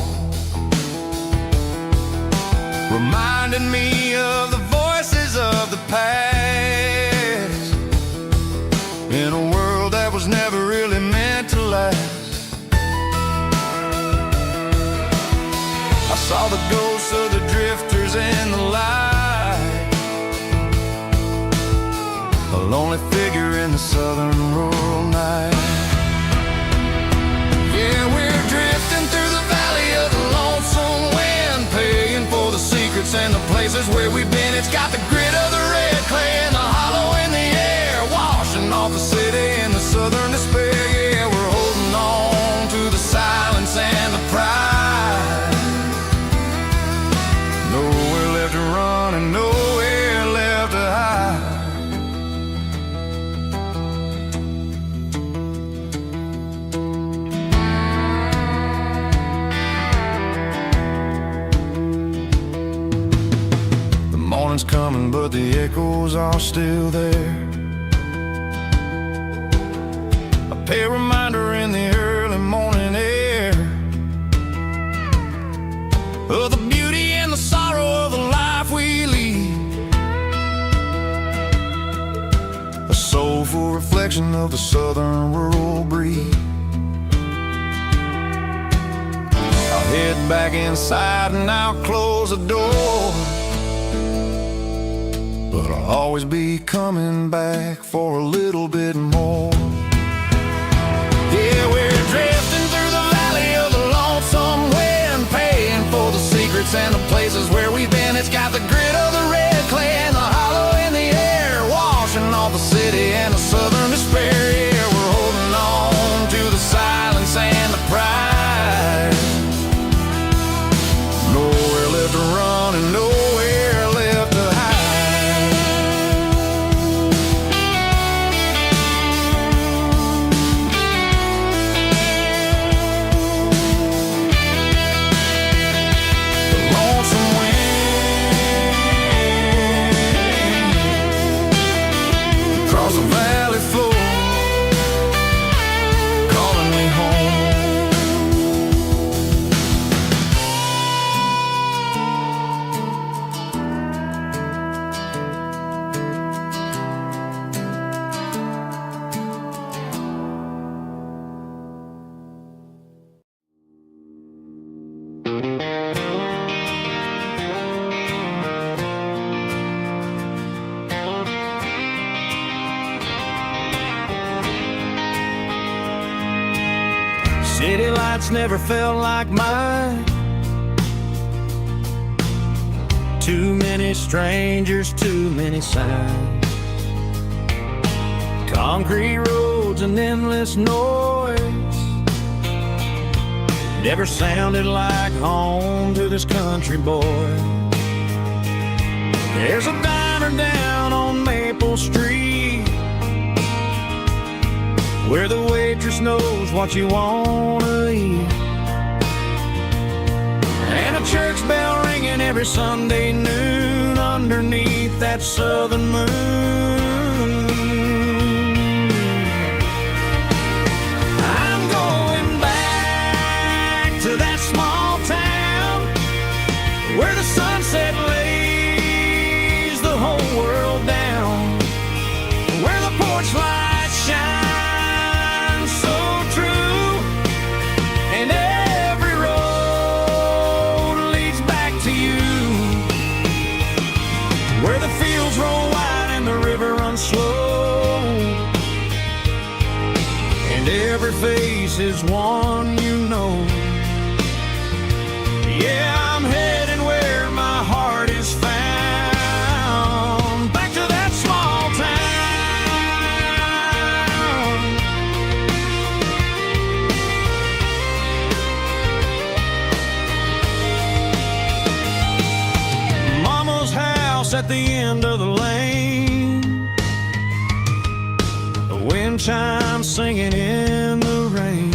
reminding me of the voices of the past in a world that was never really meant to last. I saw the ghosts of the drifters in the light, a lonely figure in the southern rural night. Yeah, we're drifting through the valley of the lonesome wind, paying for the secrets and the places where we've been. It's got the grit of the red clay and the hollow in the air, washing off the city and the southern despair. Yeah, we're holding on to the silence and the pride. Nowhere left to run and nowhere left to hide. Morning's coming, but the echoes are still there. A pale reminder in the early morning air of the beauty and the sorrow of the life we lead, a soulful reflection of the southern rural breed. I'll head back inside and I'll close the door, but I'll always be coming back for a little bit more. Yeah, we're drifting through the valley of the lonesome wind, paying for the secrets and the places where we've been. It's got the grit of the red clay and the hollow in the air, washing off the city and the southern despair. Yeah, we're holding on to the silence and the pride. Nowhere left to run and nowhere left to hide. Across the valley floor, calling me home. City lights never felt like mine. Too many strangers, too many signs. Concrete roads and endless noise never sounded like home to this country boy. There's a diner down on Maple Street where the waitress knows what you wanna eat, and a church bell ringing every Sunday noon underneath that southern moon. I'm going back to that small town where the sunset lays the whole world down, where the porch lights shine slow, and every face is one you know. Yeah, I'm heading where my heart is found, back to that small town. Mama's house at the end of the lane, the wind chimes singing in the rain,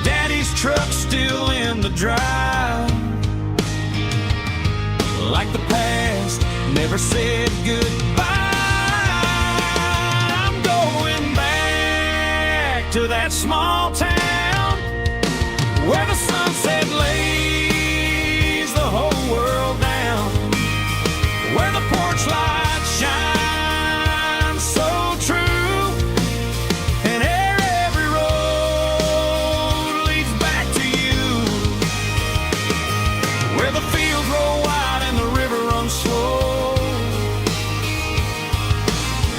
Daddy's truck still in the drive, like the past never said goodbye. I'm going back to that small town where the sunset lays the whole world down, where the porch lights shine so true, and every road leads back to you, where the fields roll wide and the river runs slow,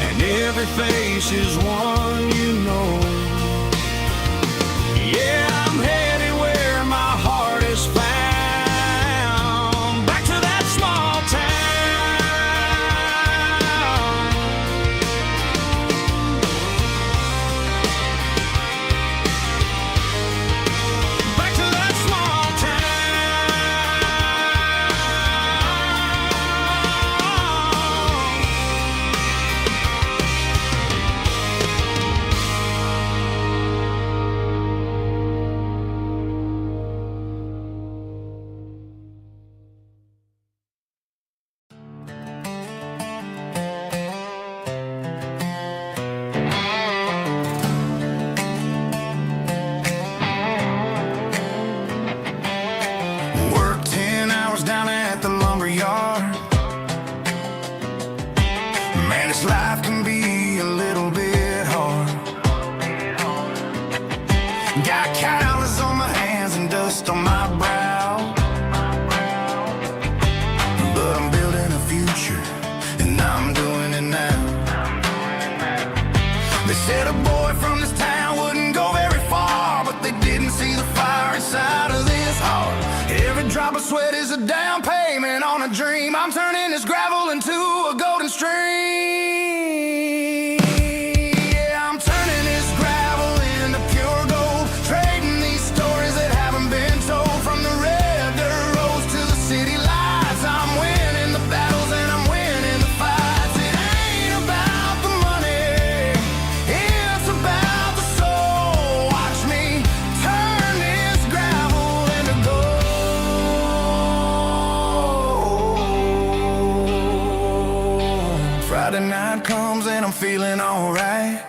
and every face is one you know. Yeah, I'm headed where my heart is found, back to that small town. Back to that small Work 10 hours down at the lumber yard. Man, this life can be a little bit hard. Got calluses on my hands and dust on my brow, but I'm building a future and I'm doing it now. They said a boy from this town wouldn't go very far, but they didn't see the fire inside of this heart. Every drop of sweat is a down payment on a dream. I'm turning this gravel into a golden stream. Yeah, I'm turning this gravel into pure gold, trading these stories that haven't been told, from the red dirt roads to the city lights. I'm winning the battles and I'm winning the fights. It ain't about the money, it's about the soul. Watch me turn this gravel into gold. Friday night comes and I'm feeling alright.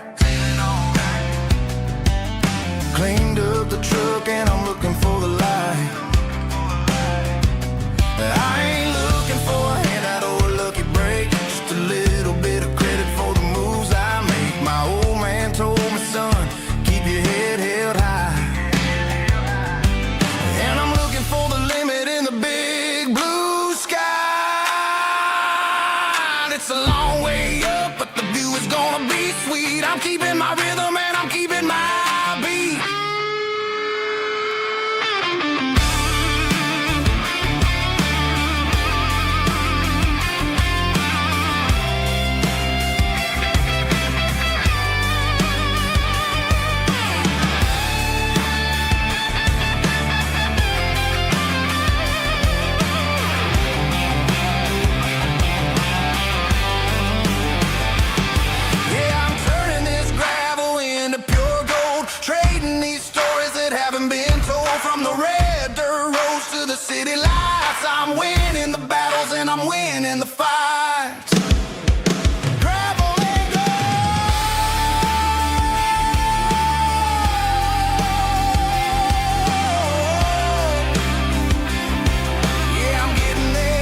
Cleaned up the truck and I'm looking for the light. I ain't looking for a handout or a lucky break, just a little bit of credit for the moves I make. My old man told me, son, keep your head held high. And I'm looking for the limit in the big blue sky. It's a long way up, but the view is gonna be sweet. I'm keeping my rhythm and I'm keeping my beat. Yeah, I'm turning this gravel into pure gold, trading these stories that haven't been told, from the red dirt roads to the city lights. I'm winning the battles and I'm winning the fights. Gravel and gold. Yeah, I'm getting there.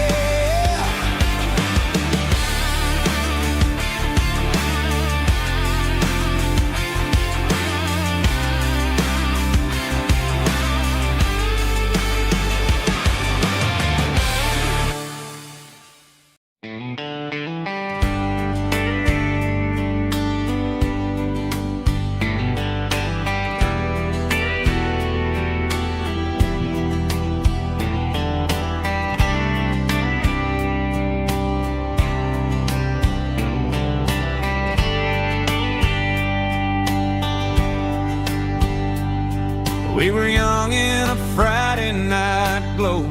We were young in a Friday night glow,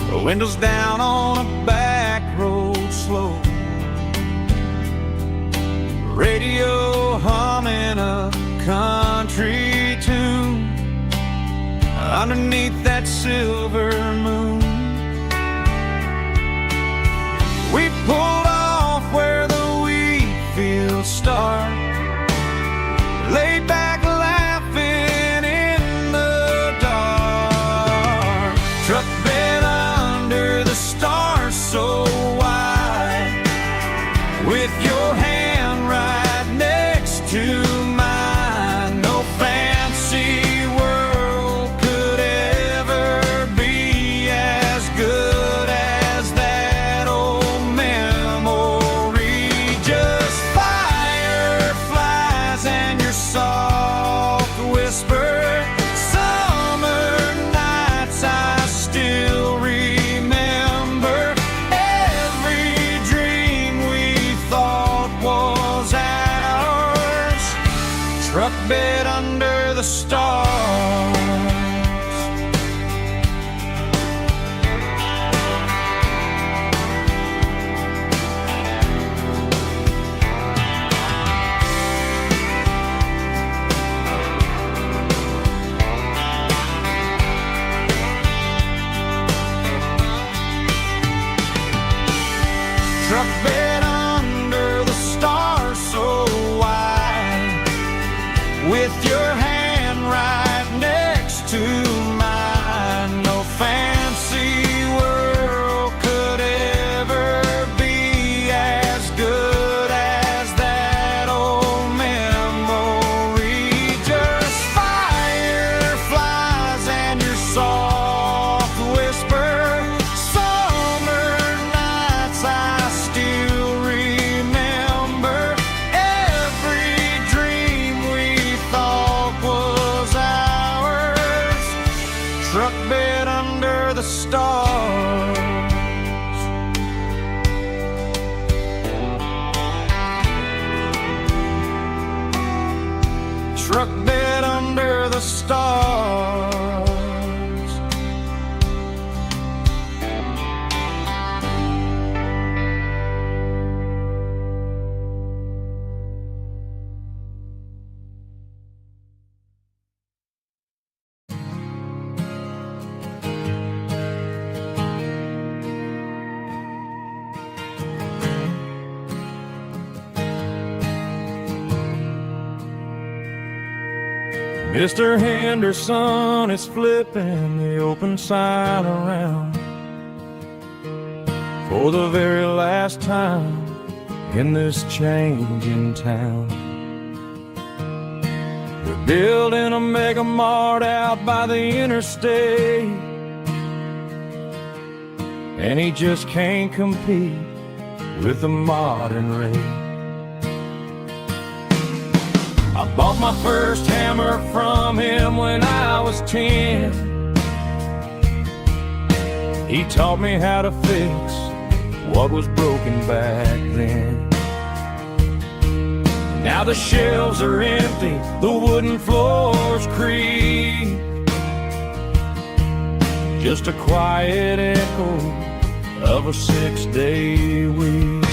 the windows down on a back road slow, radio humming a country tune underneath that silver moon. We pulled off where the wheat fields start, laid back laughing in the dark. Truck bed under the stars so wide, with your hand right next to mine. No fancy world could ever be as good as that old memory. Just fireflies and your soft whisper. Summer nights I still remember. Every dream we thought was ours. Truck bed under the stars. Truck bed under the stars so wide, with your hand right next to mine. No fancy world could ever be as good as that old memory. Just fireflies and your soft whisper. Summer nights I still remember. Every dream we thought was ours. Truck bed under the stars. Truck bed under the stars. Mr. Henderson is flipping the open sign around for the very last time in this changing town. They're building a mega mart out by the interstate, and he just can't compete with the modern rate. I bought my first hammer from him when I was 10. He taught me how to fix what was broken back then. Now the shelves are empty, the wooden floors creak, just a quiet echo of a 6-day week.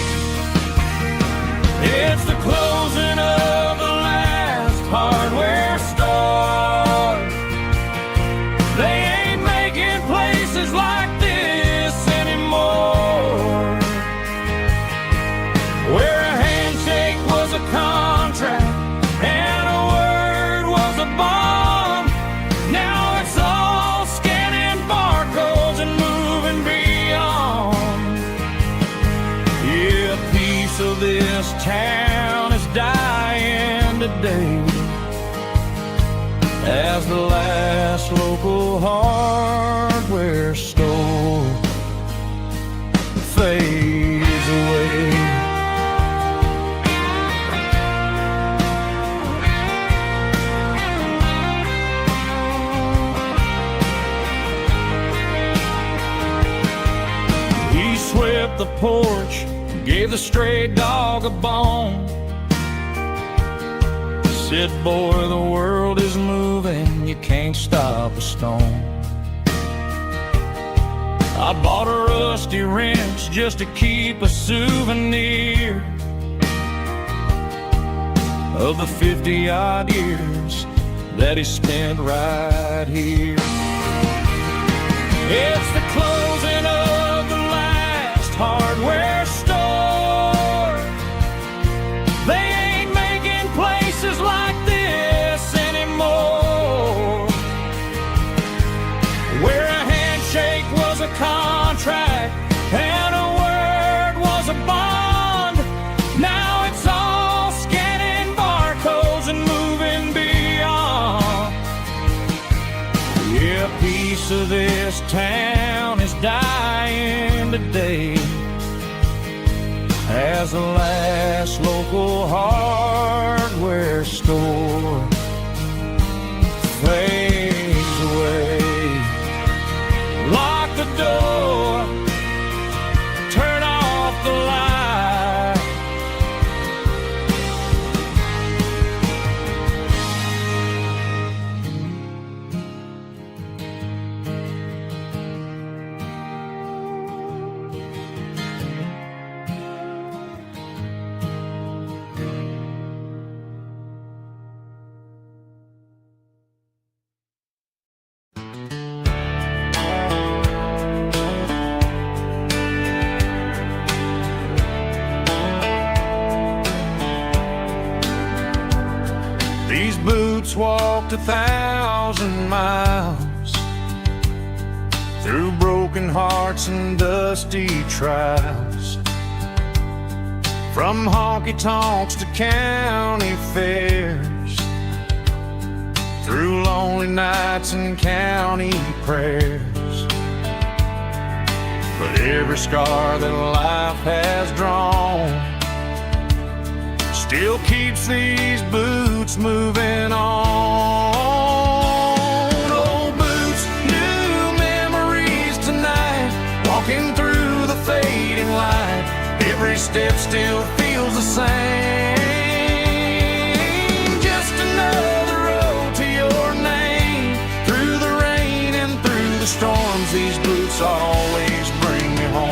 It's the closing of the hardware store. They ain't making places like this anymore, where a handshake was a contract and a word was a bond. Now it's all scanning barcodes and moving beyond. Yeah, a piece of this town is dying today, as the last local hardware store fades away. He swept the porch, gave the stray dog a bone, Said, boy, the world is moving, you can't stop a stone. I bought a rusty wrench just to keep a souvenir of the 50-odd years that he spent right here. It's the closing of the last hardware store. They ain't making places like this anymore, where a handshake was a contract and a word was a bond. Now it's all scanning barcodes and moving beyond. Yeah, a piece of this town is dying today as the last local hardware store fades away. Lock the door, turn off the light. These boots walked 1,000 miles through broken hearts and dusty trials, from honky-tonks to county fairs, through lonely nights and county prayers. But every scar that life has drawn still keeps these boots moving on. Old boots, new memories tonight, walking through the fading light. Every step still feels the same. Just another road to your name. Through the rain and through the storms, these boots always bring me home.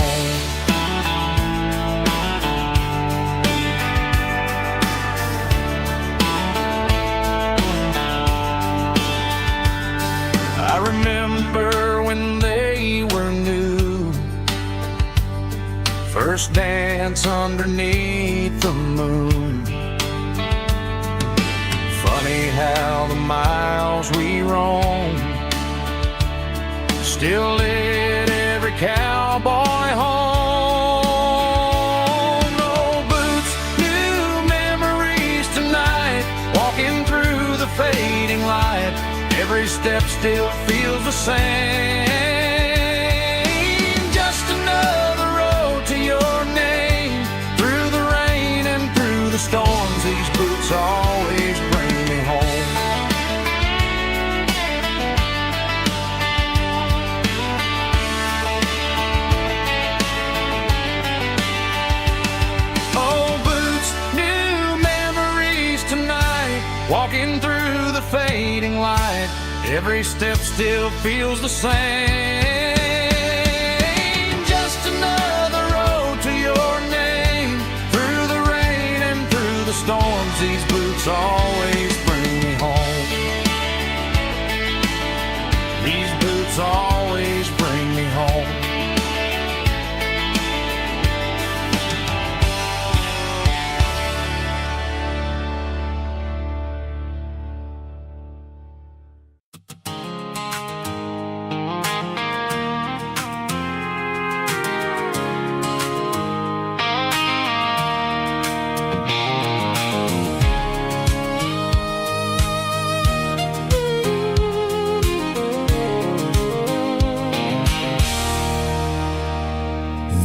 I remember when they were new, first dance underneath the moon. Funny how the miles we roam still lit every cowboy home. Old boots, new memories tonight, walking through the fading light. Every step still feels the same. Just another road to your name. Through the rain and through the storms, these boots always bring me home. Old boots, new memories tonight, walking through the fading light. Every step still feels the same. Just another road to your name. Through the rain and through the storms, these boots always bring me home. These boots always bring me home.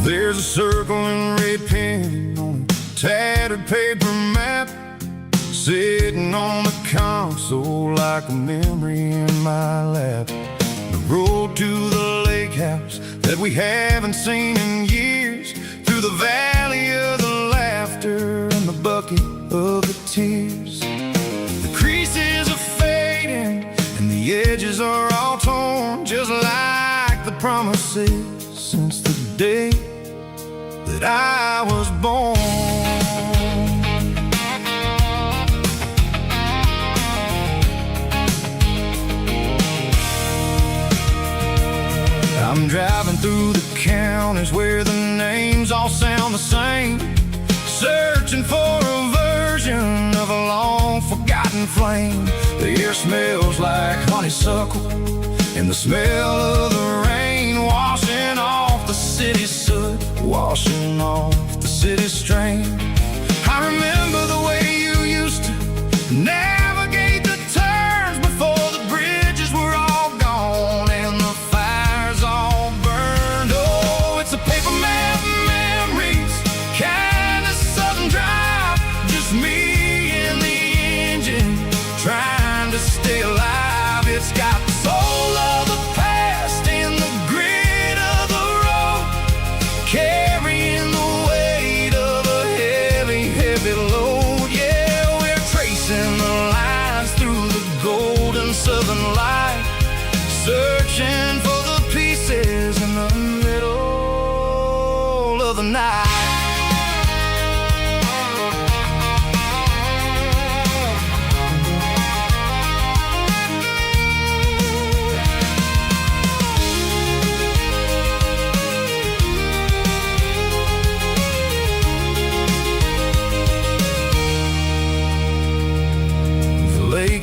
There's a circle and red pen on a tattered paper map, sitting on the console like a memory in my lap. The road to the lake house that we haven't seen in years, through the valley of the laughter and the bucket of the tears. The edges are all torn, just like the promises since the day that I was born. I'm driving through the counties where the names all sound the same, searching for a version of a long forgotten flame. The air smells like honeysuckle, and the smell of the rain washing off the city's soot, washing off the city's strain. I remember the way you used to navigate the turns before the bridges were all gone and the fires all burned. Oh, it's a paper map memories, kind of southern drive, just me and the engine trying to stay alive. It's got the soul of the past and the grit of the road, carrying the weight of a heavy, heavy load. Yeah, we're tracing the lines through the golden southern light, searching for the pieces in the middle of the night.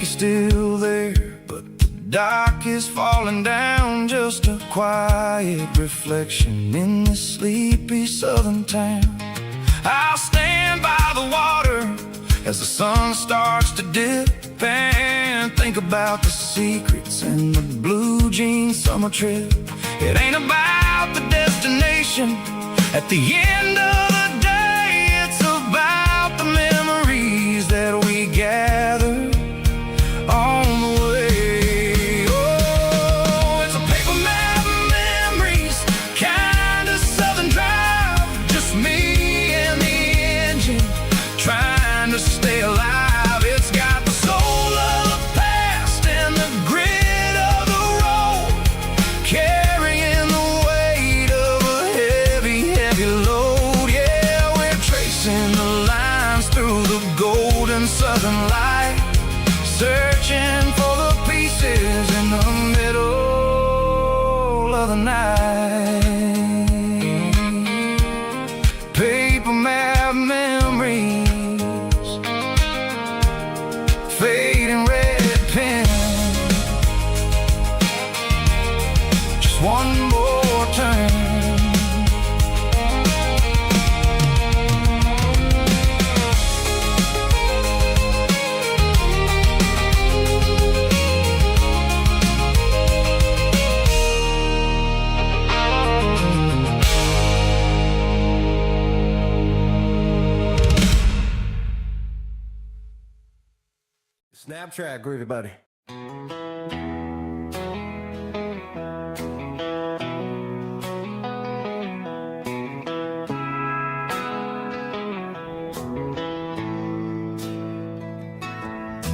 Still there, but the dock is falling down, just a quiet reflection in this sleepy southern town. I'll stand by the water as the sun starts to dip and think about the secrets and the blue jean summer trip. It ain't about the destination at the end of the day, it's about the memories that we gather on the way. Oh, it's a paper map memories, kind of southern drive, just me and the engine trying to stay alive. It's got the soul of the past and the grit of the road, carrying the weight of a heavy, heavy load. Yeah, we're tracing the lines through the golden southern light, searching for the pieces in the middle of the night. Paper map memories, fading red pen, just one more turn. Snap track, groovy buddy.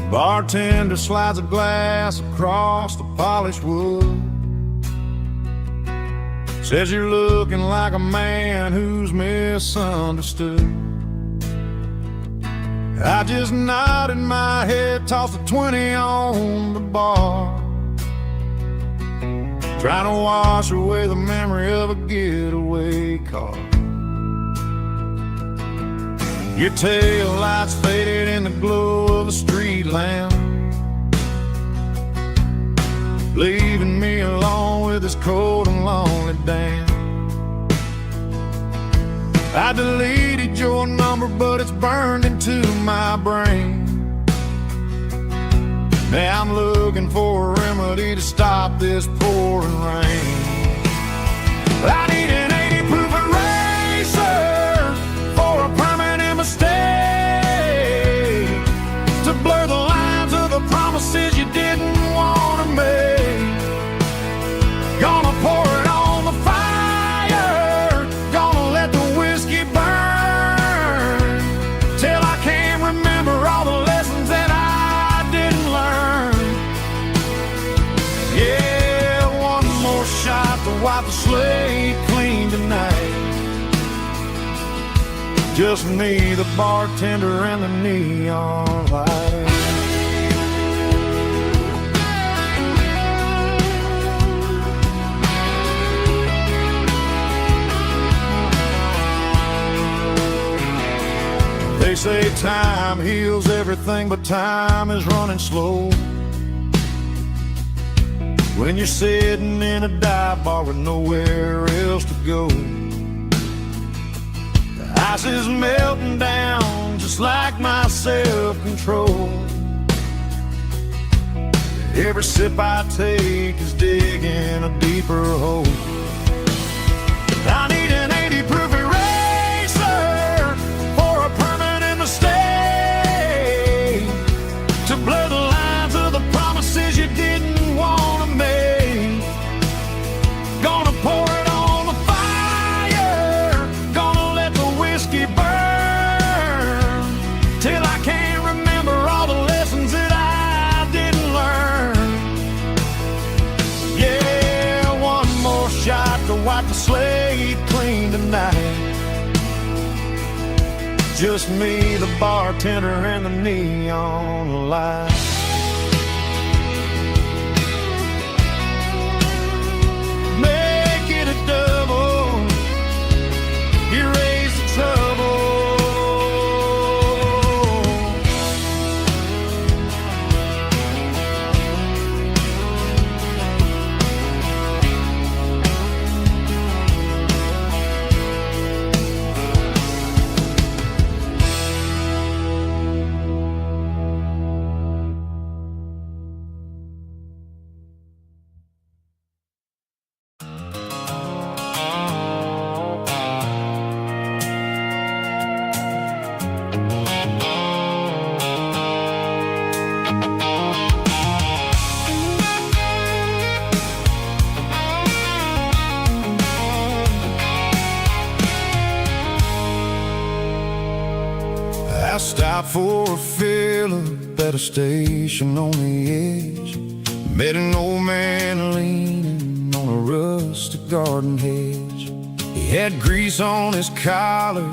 Bartender slides a glass across the polished wood, says you're looking like a man who's misunderstood. I just nodded my head, tossed a 20 on the bar, trying to wash away the memory of a getaway car. Your tail lights faded in the glow of a street lamp, leaving me alone with this cold and lonely damn. I deleted your number, but it's burned into my brain. Now I'm looking for a remedy to stop this pouring rain. I need an 80 proof eraser for a permanent mistake, to blur the lines of the promises you didn't want to make. Gonna pour it on the fire, gonna let the whiskey burn, till I can't remember all the lessons that I didn't learn. just me, the bartender, and the neon light. They say time heals everything, but time is running slow when you're sitting in a dive bar with nowhere else to go. The ice is melting down just like my self-control. Every sip I take is digging a deeper hole. I need an 80 proof eraser for a permanent mistake, to blur the lines of the promises you didn't want to make. Gonna pour it on the fire, gonna let the whiskey burn till I can't remember all the lessons that I didn't learn. Yeah, one more shot to wipe the slate clean tonight. Just me, the bartender, and the neon light. Make it a double, erase the trouble. I stopped for a fill-up at a station on the edge. Met an old man leaning on a rustic garden hedge. He had grease on his collar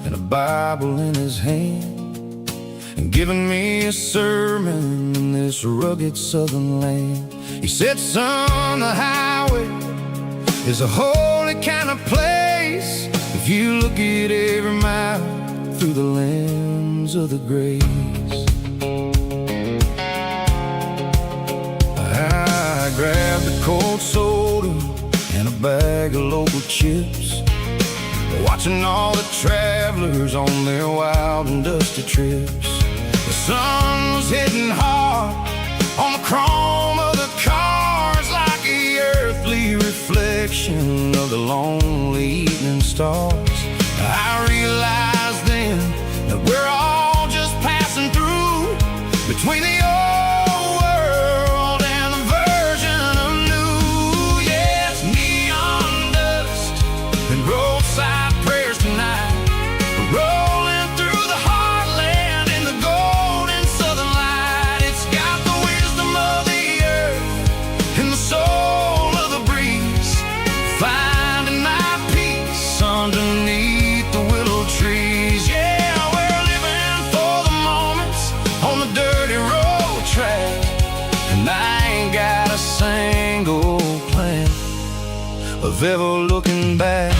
and a Bible in his hand, and giving me a sermon in this rugged southern land. He said, son, the highway is a holy kind of place if you look at every mile through the lens of the grace. I grabbed a cold soda and a bag of local chips, watching all the travelers on their wild and dusty trips. The sun was hitting hard on the chrome of the cars, like the earthly reflection of the lonely evening stars. I realized then that we're all just passing through between the old world and the version of new. Yes, neon dust and roadside prayers tonight, rolling through the heartland in the golden southern light. It's got the wisdom of the earth and the soul of the breeze, finding my peace underneath the willow trees. Yeah, we're living for the moments on the dirty road track, and I ain't got a single plan of ever looking back.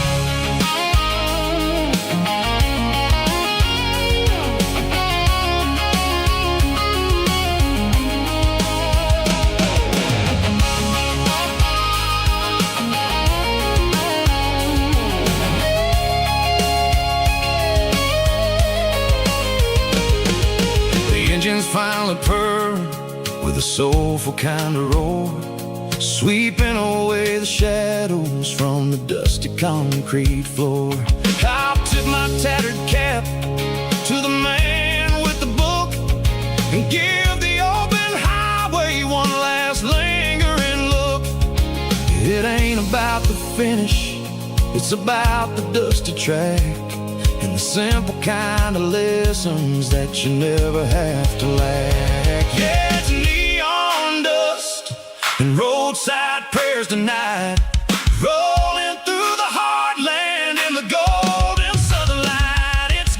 Engines finally purr with a soulful kind of roar, sweeping away the shadows from the dusty concrete floor. I'll tip my tattered cap to the man with the book and give the open highway one last lingering look. It ain't about the finish, it's about the dusty track and the simple kind of lessons that you never have to lack. Yeah, it's neon dust and roadside prayers tonight, rolling through the heartland in the golden southern light. It's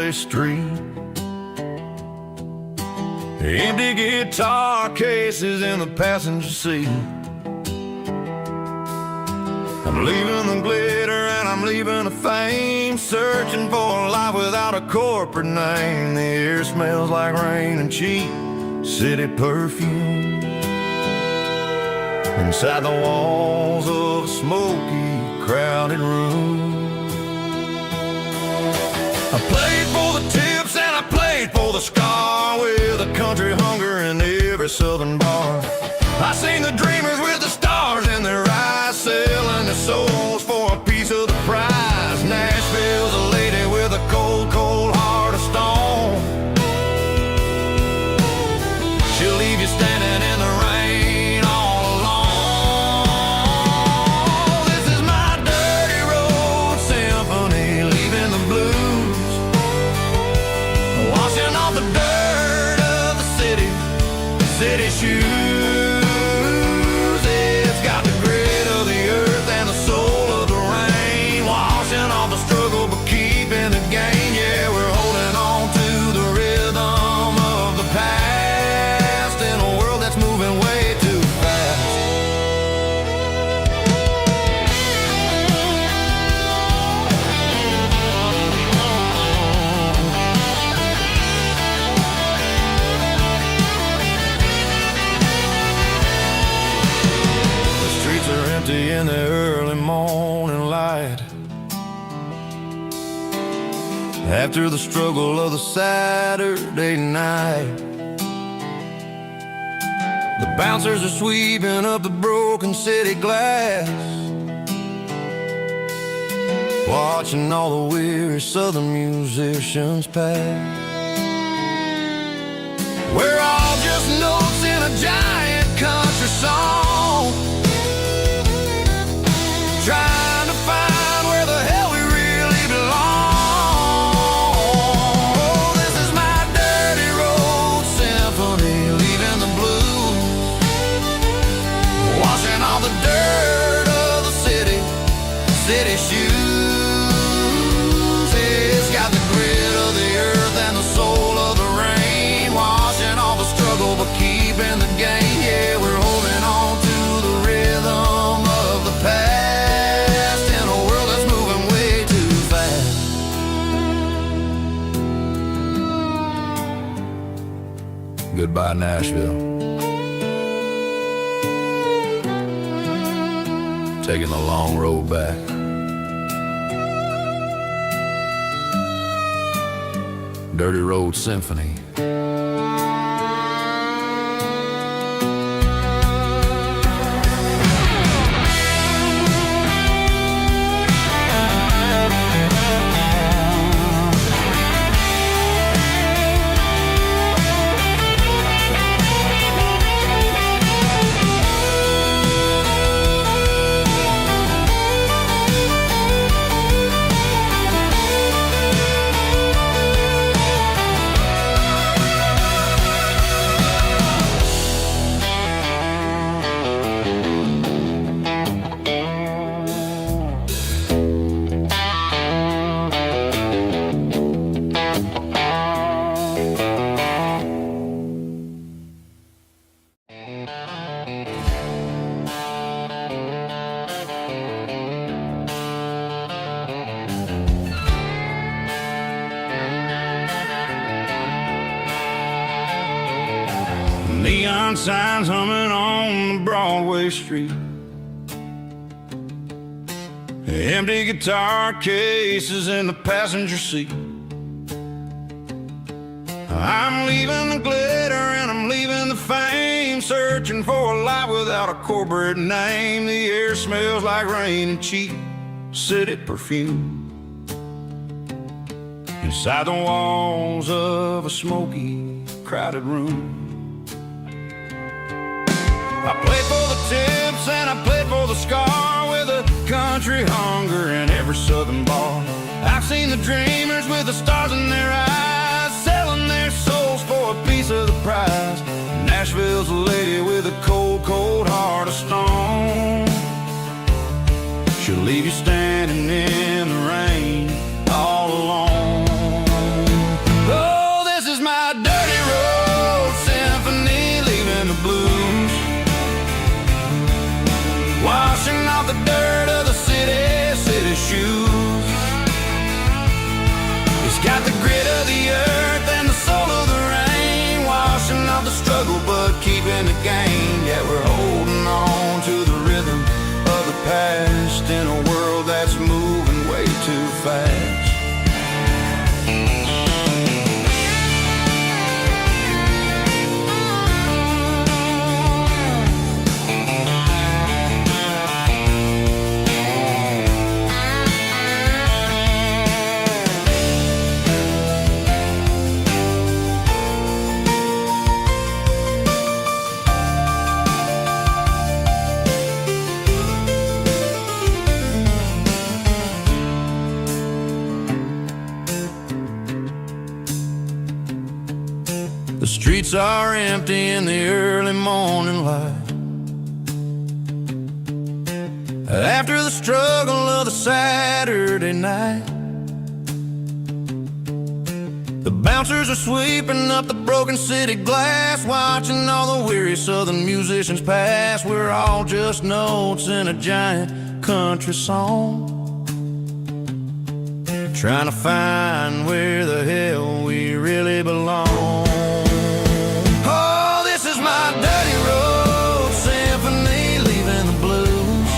Broadway street. Empty guitar cases in the passenger seat. I'm leaving the glitter and I'm leaving the fame, searching for a life without a corporate name. The air smells like rain and cheap city perfume. Inside the walls of a smoky, crowded room. I played for the tips and I played for the scar, with a country hunger in every southern bar. I seen the dreamers with the stars in their eyes, selling their souls for a piece of the prize. Nashville's a lady with a cold, cold heart of stone. She'll leave you standing in the rain all alone. This is my dirty road symphony, leaving the blues, washing off the dirt of the city shoes. In the early morning light, after the struggle of the Saturday night, the bouncers are sweeping up the broken city glass, watching all the weary southern musicians pass. We're all just notes in a giant country song, trying to find where the hell we really belong. Oh, this is my dirty road symphony, leaving the blues, washing all the dirt of the city shoes. It's got the grit of the earth and the soul of the rain, washing all the struggle but keeping the game. Yeah, we're holding on to the rhythm of the past. Goodbye, Nashville. Taking the long road back. Dirty Road Symphony. Neon signs humming on the Broadway street, empty guitar cases in the passenger seat. I'm leaving the glitter and I'm leaving the fame, searching for a life without a corporate name. The air smells like rain and cheap city perfume. Inside the walls of a smoky, crowded room. I played for the tips and I played for the scar, with a country hunger in every southern bar. I've seen the dreamers with the stars in their eyes, selling their souls for a piece of the prize. Nashville's a lady with a cold, cold heart of stone. She'll leave you standing in the rain all alone. The streets are empty in the early morning light. After the struggle of the Saturday night, the bouncers are sweeping up the broken city glass, watching all the weary southern musicians pass. We're all just notes in a giant country song, trying to find where the hell we really belong. Oh, this is my dirty road symphony, leaving the blues,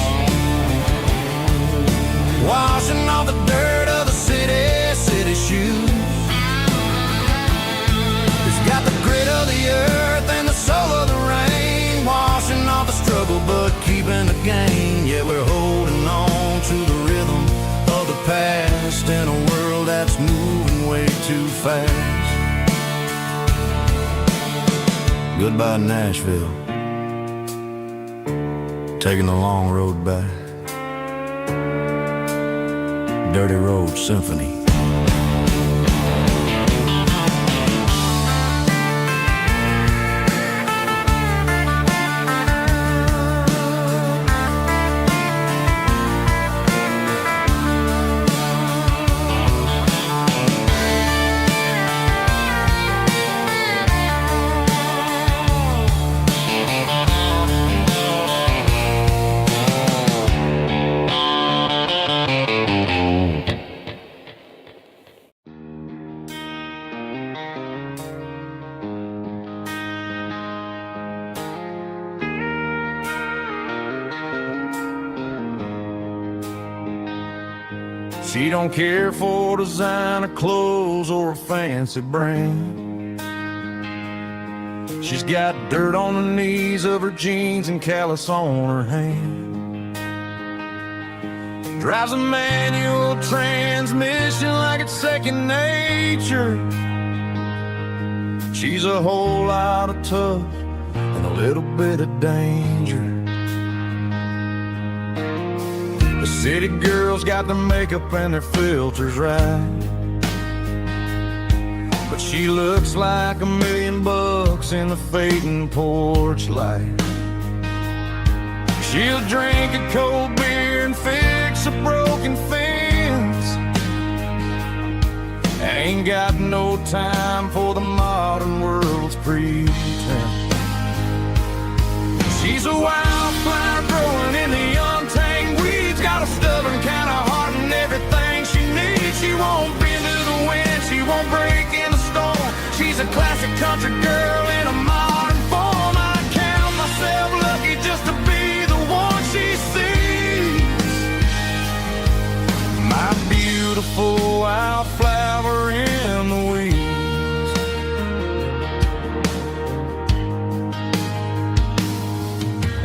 washing off the dirt of the city shoes. It's got the grit of the earth and the soul of the rain, washing off the struggle but keeping the gain. Yeah, we're holding on to the rhythm of the past in a world that's moving way too fast. Goodbye Nashville, taking the long road back. Dirty Road Symphony. She don't care for designer clothes or a fancy brand. She's got dirt on the knees of her jeans and callus on her hand. Drives a manual transmission like it's second nature. She's a whole lot of tough and a little bit of danger. The city girls got their makeup and their filters right, but she looks like $1 million in the fading porch light. She'll drink a cold beer and fix a broken fence. Ain't got no time for the modern world's pretense. She's a wildflower growing in the untamed weeds, got a stubborn kind of heart and everything she needs. She won't bend to the wind, she won't break in the storm. She's a classic country girl in a modern form. I count myself lucky just to be the one she sees. My beautiful wildflower in the weeds.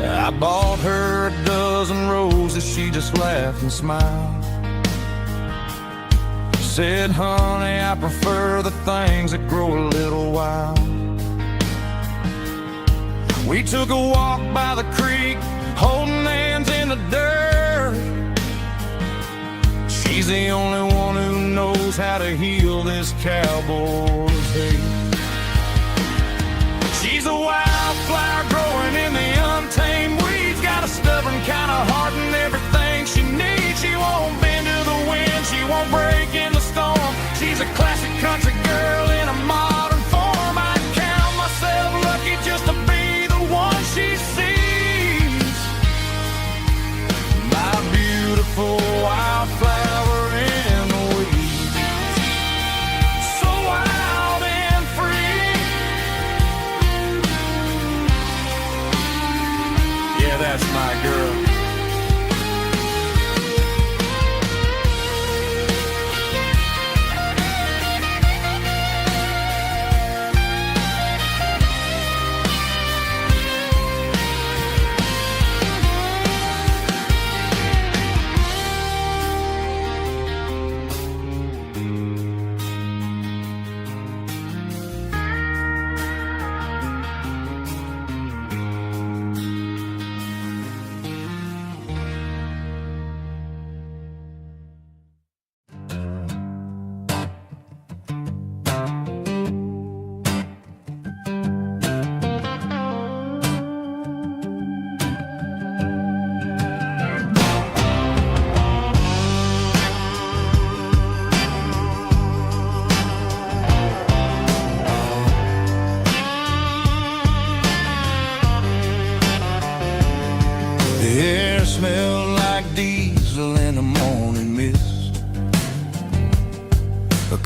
I bought her a dozen roses, she just laughed and smiled. She said, honey, I prefer the things that grow a little wild. We took a walk by the creek, holding hands in the dirt. She's the only one who knows how to heal this cowboy's hate. She's a wildflower growing in the untamed weeds, got a stubborn kind of heart and everything she needs. She won't bend to the wind, she won't break in the storm. She's a classic country girl in a modern form. I count myself lucky just to be the one she sees. My beautiful wildflower in the weeds, so wild and free. Yeah, that's my girl.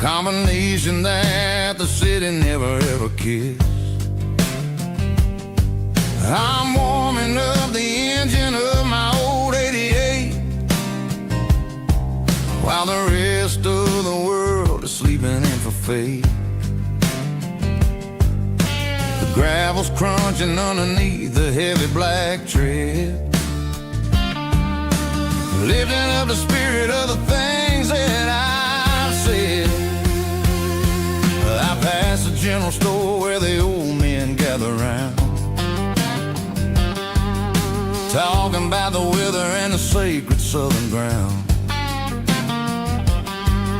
combination that the city never ever kissed. I'm warming up the engine of my old 88, while the rest of the world is sleeping in for fate. The gravel's crunching underneath the heavy black tread, lifting up the spirit of the things that I've said. I pass the general store where the old men gather round, talking about the weather and the sacred southern ground.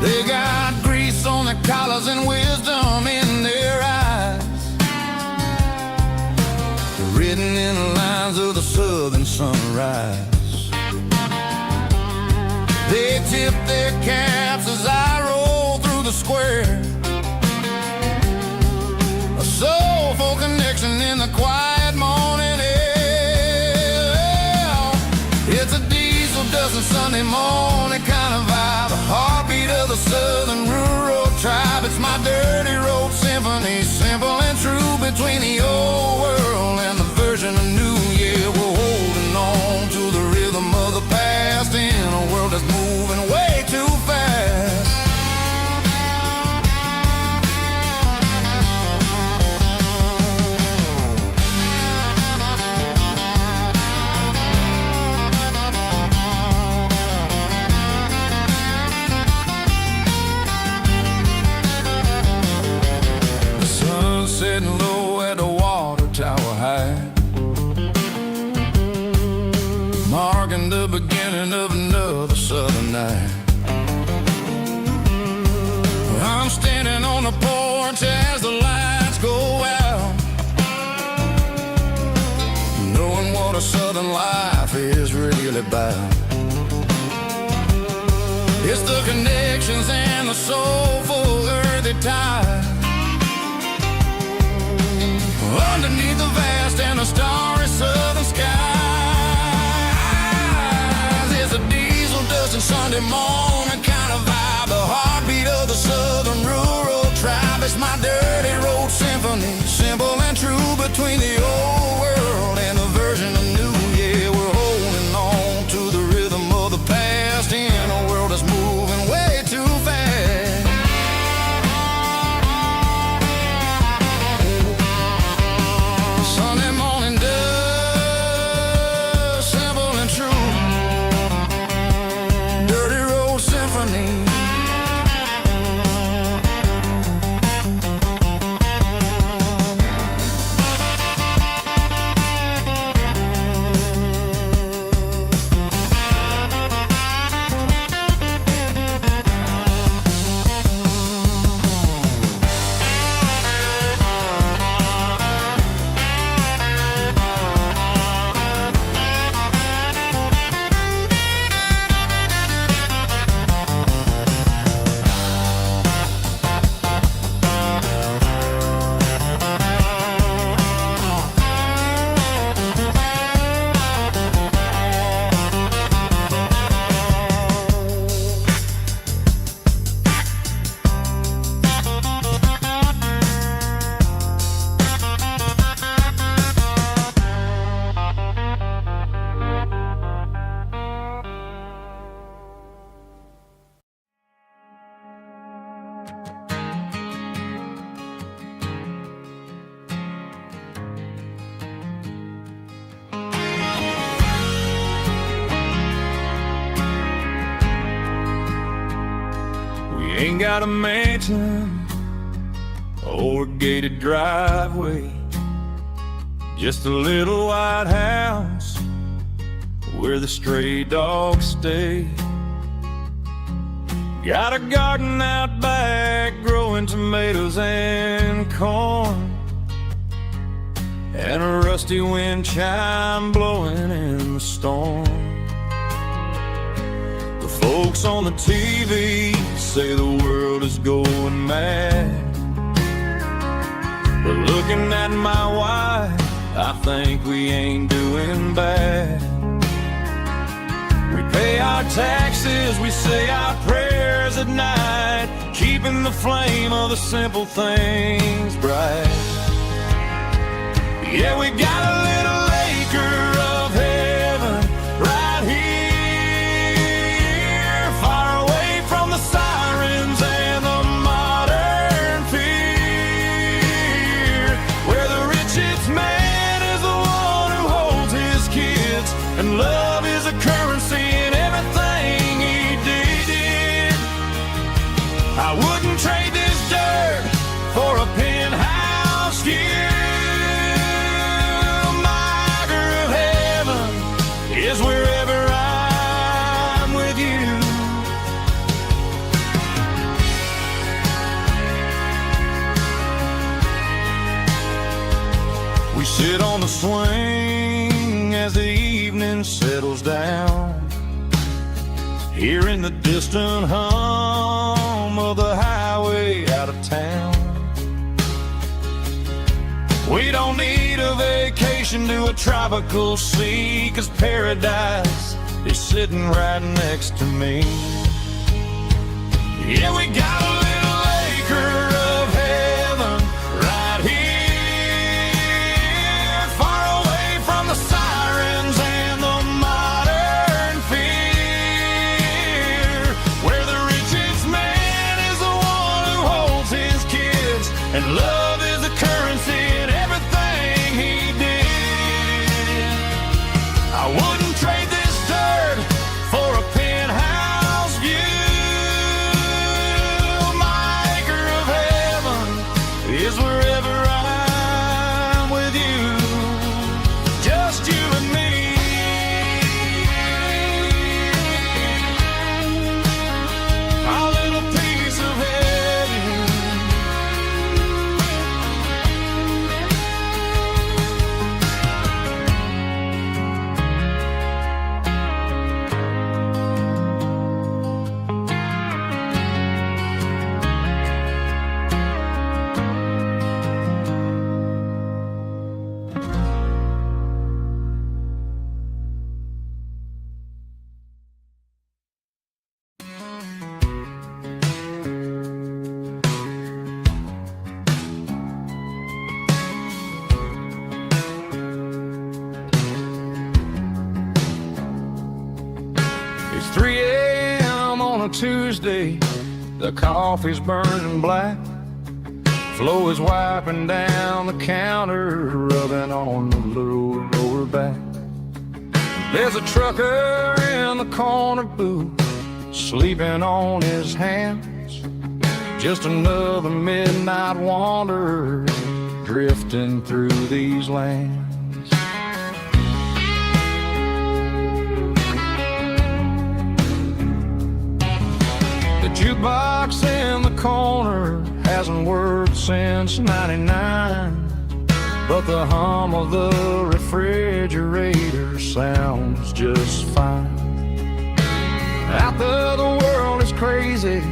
They got grease on their collars and wisdom in their eyes, written in the lines of the southern sunrise. They tip their caps as I roll through the square, a soulful connection in the quiet morning air. It's a diesel dusting Sunday morning kind of vibe, a heartbeat of the southern rural tribe. It's my dirty road symphony, simple and true, between the old world and the version of new. Yeah, we're holding on to the rhythm of the past in a world that's moving way too fast. Sitting low at the water tower high, marking the beginning of another southern night. I'm standing on the porch as the lights go out, knowing what a southern life is really about. It's the connections and the soulful earthy ties, underneath the vast and the starry southern skies. It's a diesel dusting Sunday morning kind of vibe, the heartbeat of the southern rural tribe. It's my dirty road symphony, simple and true, between the old world and the version of new. Yeah, we're holding on to the rhythm of the past in a world that's moving way too fast. Sunday morning dust, simple and true, dirty road symphony. Ain't got a mansion or a gated driveway, just a little white house where the stray dogs stay. Got a garden out back growing tomatoes and corn, and a rusty wind chime blowing in the storm. The folks on the TV say the world is going mad, but looking at my wife, I think we ain't doing bad. We pay our taxes, we say our prayers at night, keeping the flame of the simple things bright. Yeah, we got a little acre of heaven right here, far away from the sirens and the modern fear, where the richest man is the one who holds his kids, and love is a currency in everything he did. I wouldn't trade this dirt for a penthouse view. Is wherever I'm with you. We sit on the swing as the evening settles down, hearing the distant hum of the highway out of town. We don't need a vacation to a tropical sea, 'cause paradise is sitting right next to me. Yeah, we got a little acre of heaven right here, far away from the sirens and the modern fear, where the richest man is the one who holds his kids, and love is a currency in everything he did. I wouldn't trade this dirt for a penthouse view. My acre of heaven is wherever I'm with you, just you and me. Our little piece of heaven. It's 3 a.m. on a Tuesday, the coffee's burning black. Flo is wiping down the counter, rubbing on the little lower back. There's a trucker in the corner booth, sleeping on his hands. Just another midnight wanderer, drifting through these lands. The jukebox in the corner hasn't worked since '99, but the hum of the refrigerator sounds just fine. Out there the world is crazy,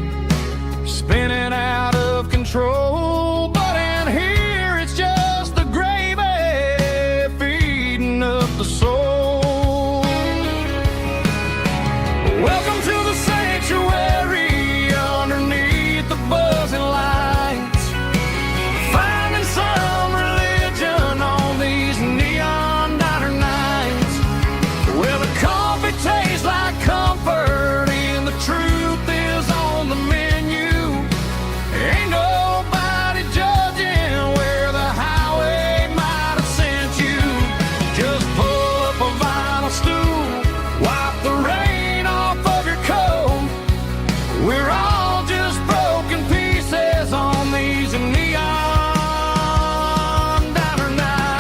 spinning out of control, but in here it's just the gravy feeding up the soul. Welcome to the sanctuary underneath the buzzing lights, finding some religion on these neon diner nights, where the coffee tastes like comfort and the truth is on the menu. Ain't nobody judging where the highway might have sent you. Just pull up a vinyl stool, wipe the rain off of your coat. We're all just broken pieces on these neon diner nights.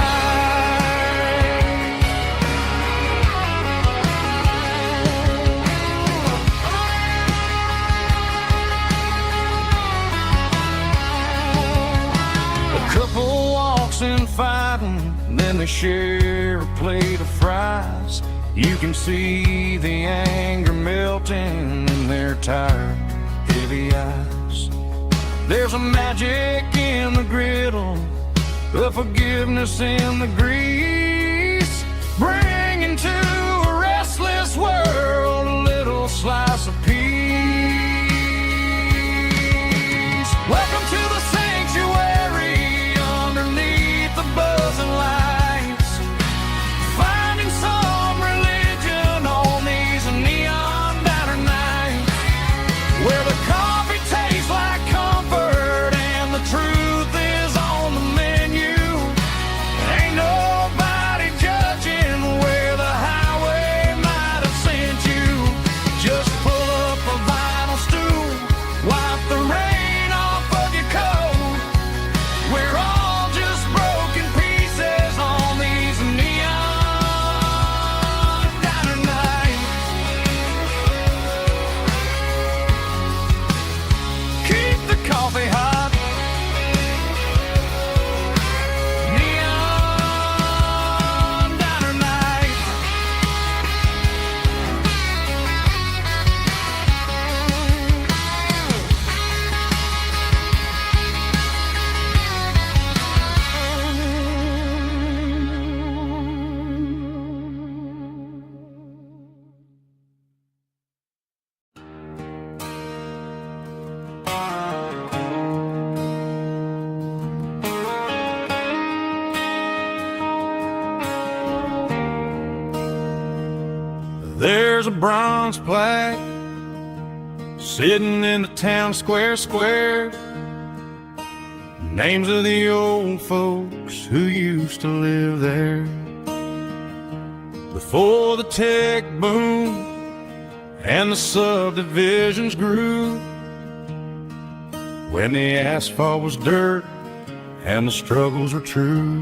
A couple walks in fighting, then they share a plate of fries. You can see the anger melting in their tired, heavy eyes. There's a magic in the griddle, a forgiveness in the grease, bringing to a restless world a little slice of peace. there's a bronze plaque sitting in the town square. Names of the old folks who used to live there before the tech boom and the subdivisions grew, when the asphalt was dirt and the struggles were true.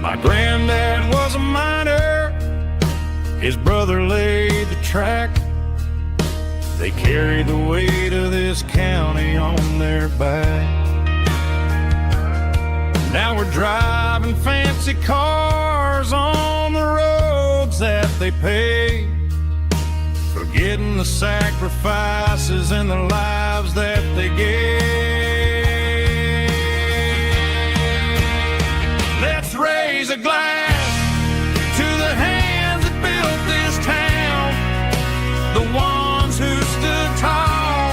My granddad was a miner, his brother laid the track. They carried the weight of this county on their back. Now we're driving fancy cars on the roads that they paved, forgetting the sacrifices and the lives that they gave. Let's raise a glass to the hands that built this town, the ones who stood tall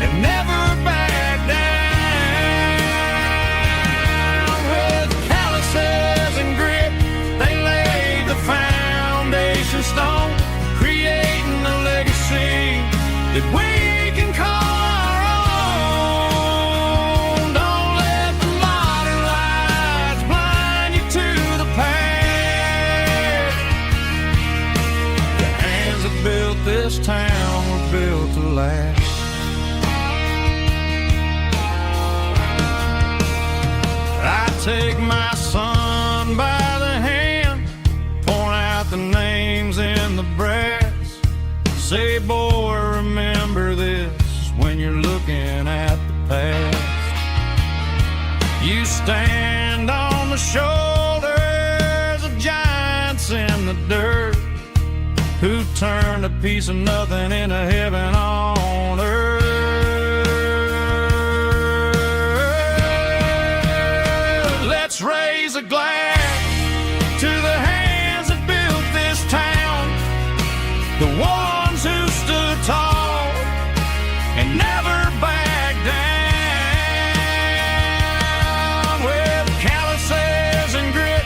and never backed down. With calluses and grit, they laid the foundation stone, creating a legacy that we can call our own. Don't let the modern lights blind you to the past. The hands that built this town were built to last. I take my son by the hand, point out the names in the brass. Say, boy, remember this when you're looking at the past. You stand on the shoulders of giants in the dirt, who turned a piece of nothing into heaven on earth. Let's raise a glass to the hands that built this town, the ones who stood tall and never backed down. With calluses and grit,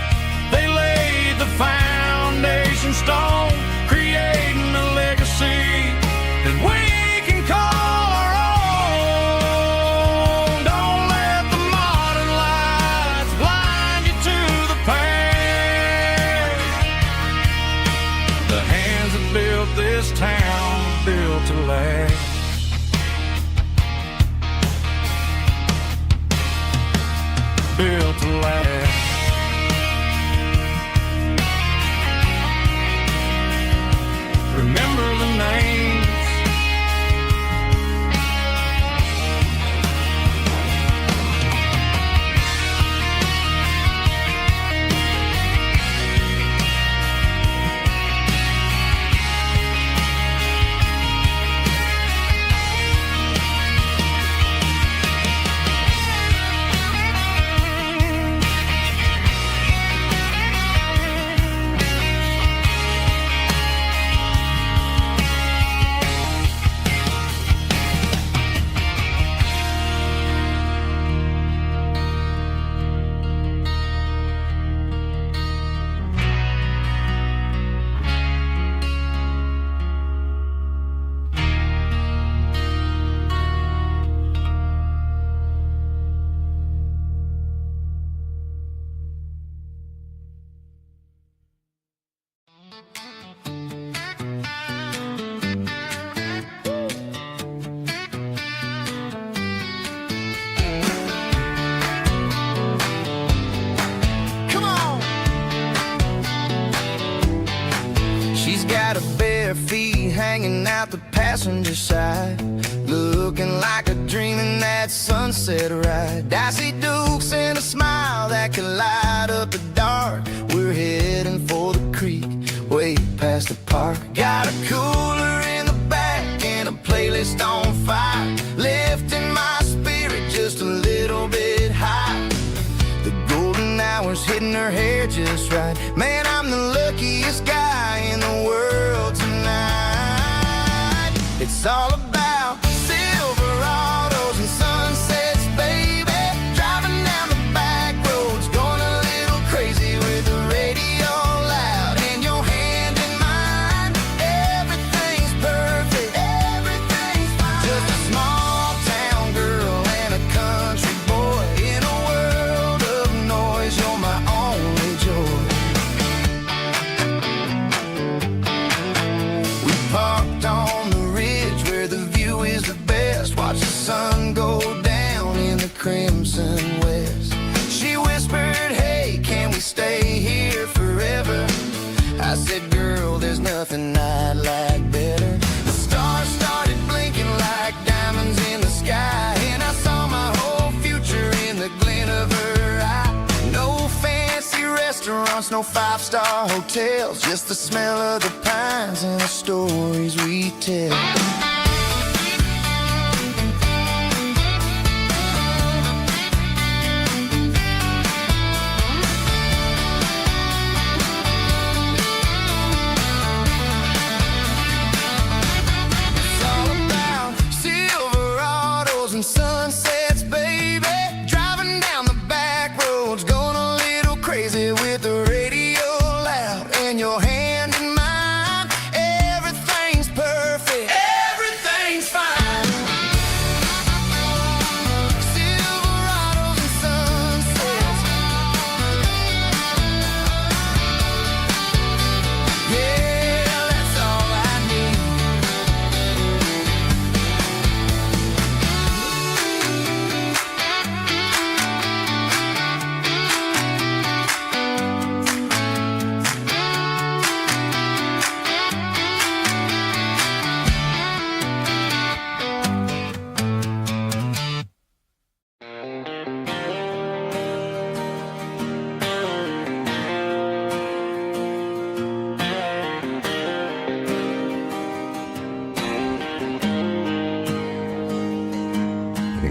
they laid the foundation stone, creating a legacy that we can call our own. Don't let the modern lights blind you to the past. The hands that built this town built to last. Built to last. Remember the names. Come on. She's got her bare feet hanging out the passenger side, looking like a dream in that sunset ride. I see Dukes and a smile that can light up the dark. We're heading for the creek, way past the park. Got a cooler in the back and a playlist on fire, lifting my spirit just a little bit high. The golden hours hitting her hair just right. Man, I'm the luckiest guy in the world tonight. It's all about Silverados and sunsets, baby. Driving down the back roads, going a little crazy with the radio loud. And your I said, girl, there's nothing I'd like better. The stars started blinking like diamonds in the sky, and I saw my whole future in the glint of her eye. No fancy restaurants, no five-star hotels, just the smell of the pines and the stories we tell. Sunsets, baby, driving down the back roads, going a little crazy with the radio loud, and your hand in mine. Everything's perfect, everything's fine. Silverados and sunsets, yeah, that's all I need.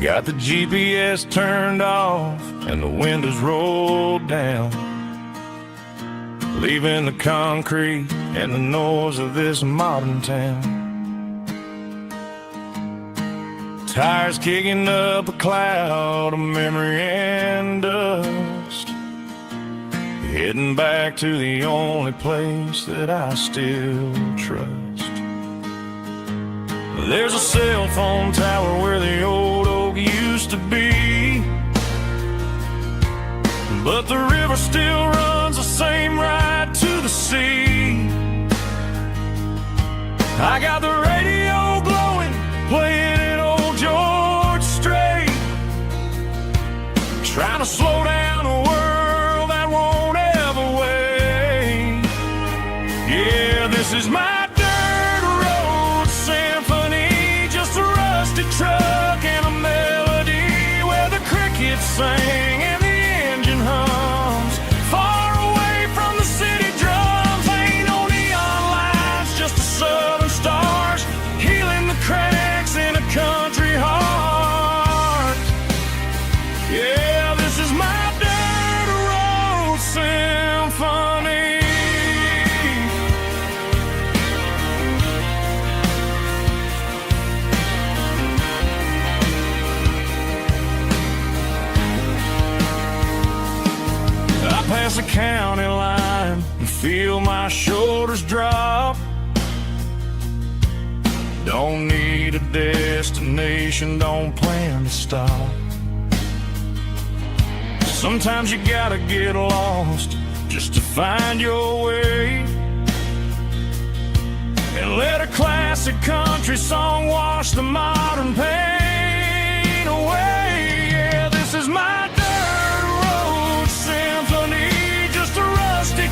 Got the GPS turned off and the windows rolled down, leaving the concrete and the noise of this modern town. Tires kicking up a cloud of memory and dust, heading back to the only place that I still trust. There's a cell phone tower where the old oak used to be, but the river still runs the same right to the sea. I got the radio glowing, playing an old George Strait, trying to slow down a world that won't ever wait. Yeah, this is my truck and a melody where the crickets sing and the engine hums, far away from the city drums. Ain't no neon lights, just the southern stars healing the cracks in a country heart. Yeah, this is my dirt road symphony. Past the county line and feel my shoulders drop. Don't need a destination, don't plan to stop. Sometimes you gotta get lost just to find your way, and let a classic country song wash the modern pain away. Yeah, this is my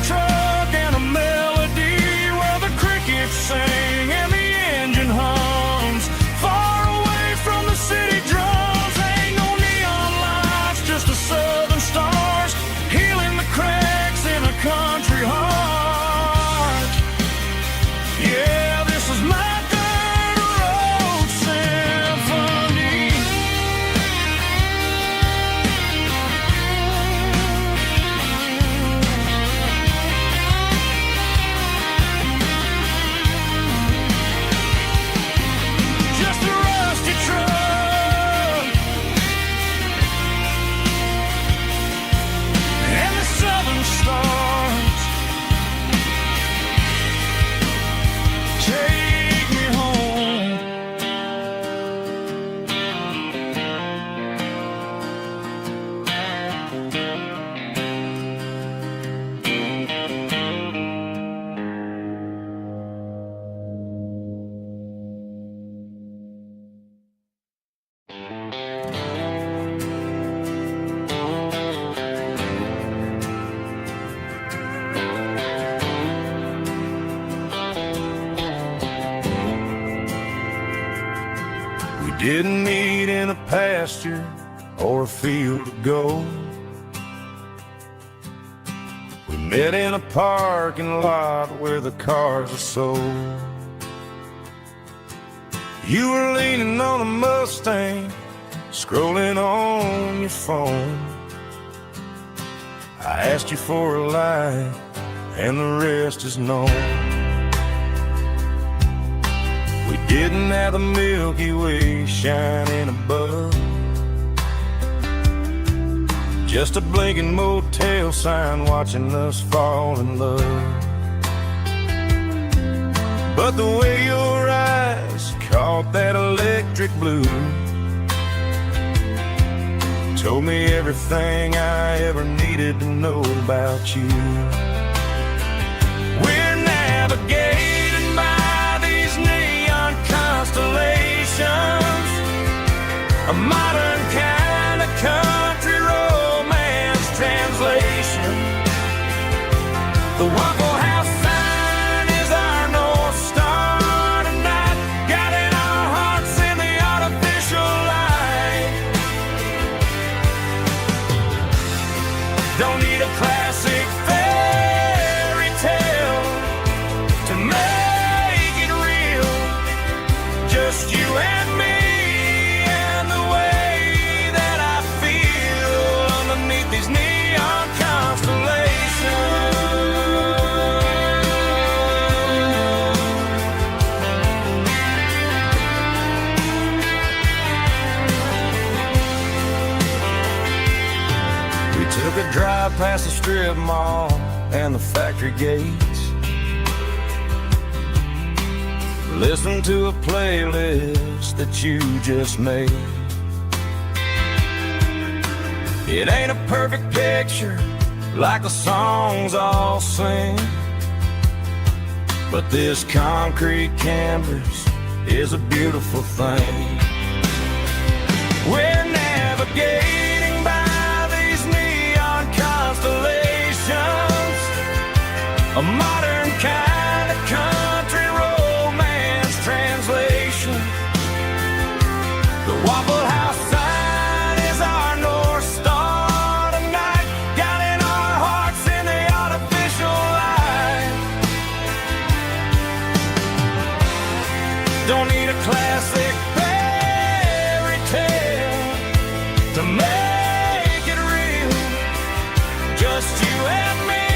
truck and a melody where the crickets sing and the engine hums, far away from the city drums. Ain't no neon lights, just the southern stars healing the cracks in a country heart. Yeah, this is my dirt road symphony. didn't meet in a pasture or a field of gold. We met in a parking lot where the cars are sold. You were leaning on a Mustang, scrolling on your phone. I asked you for a light, and the rest is known. We didn't have the Milky Way shining above, just a blinking motel sign watching us fall in love. But the way your eyes caught that electric blue told me everything I ever needed to know about you. We're navigating by these neon constellations, a modern kind of country romance translation. The Waffle House sign is our North Star tonight, guiding our hearts in the artificial light. Don't need a classic fairy tale to make it real. Just you and me and the way that I feel underneath these neon constellations. We took a drive past the strip mall and the factory gates, listened to a playlist that you just made. It ain't a perfect picture like the songs all sing, but this concrete canvas is a beautiful thing. We're navigating by these neon constellations, a modern kind of country romance translation. The Waffle House sign is our North Star tonight, guiding our hearts in the artificial light. Don't need a classic fairy tale to make it real. Just you and me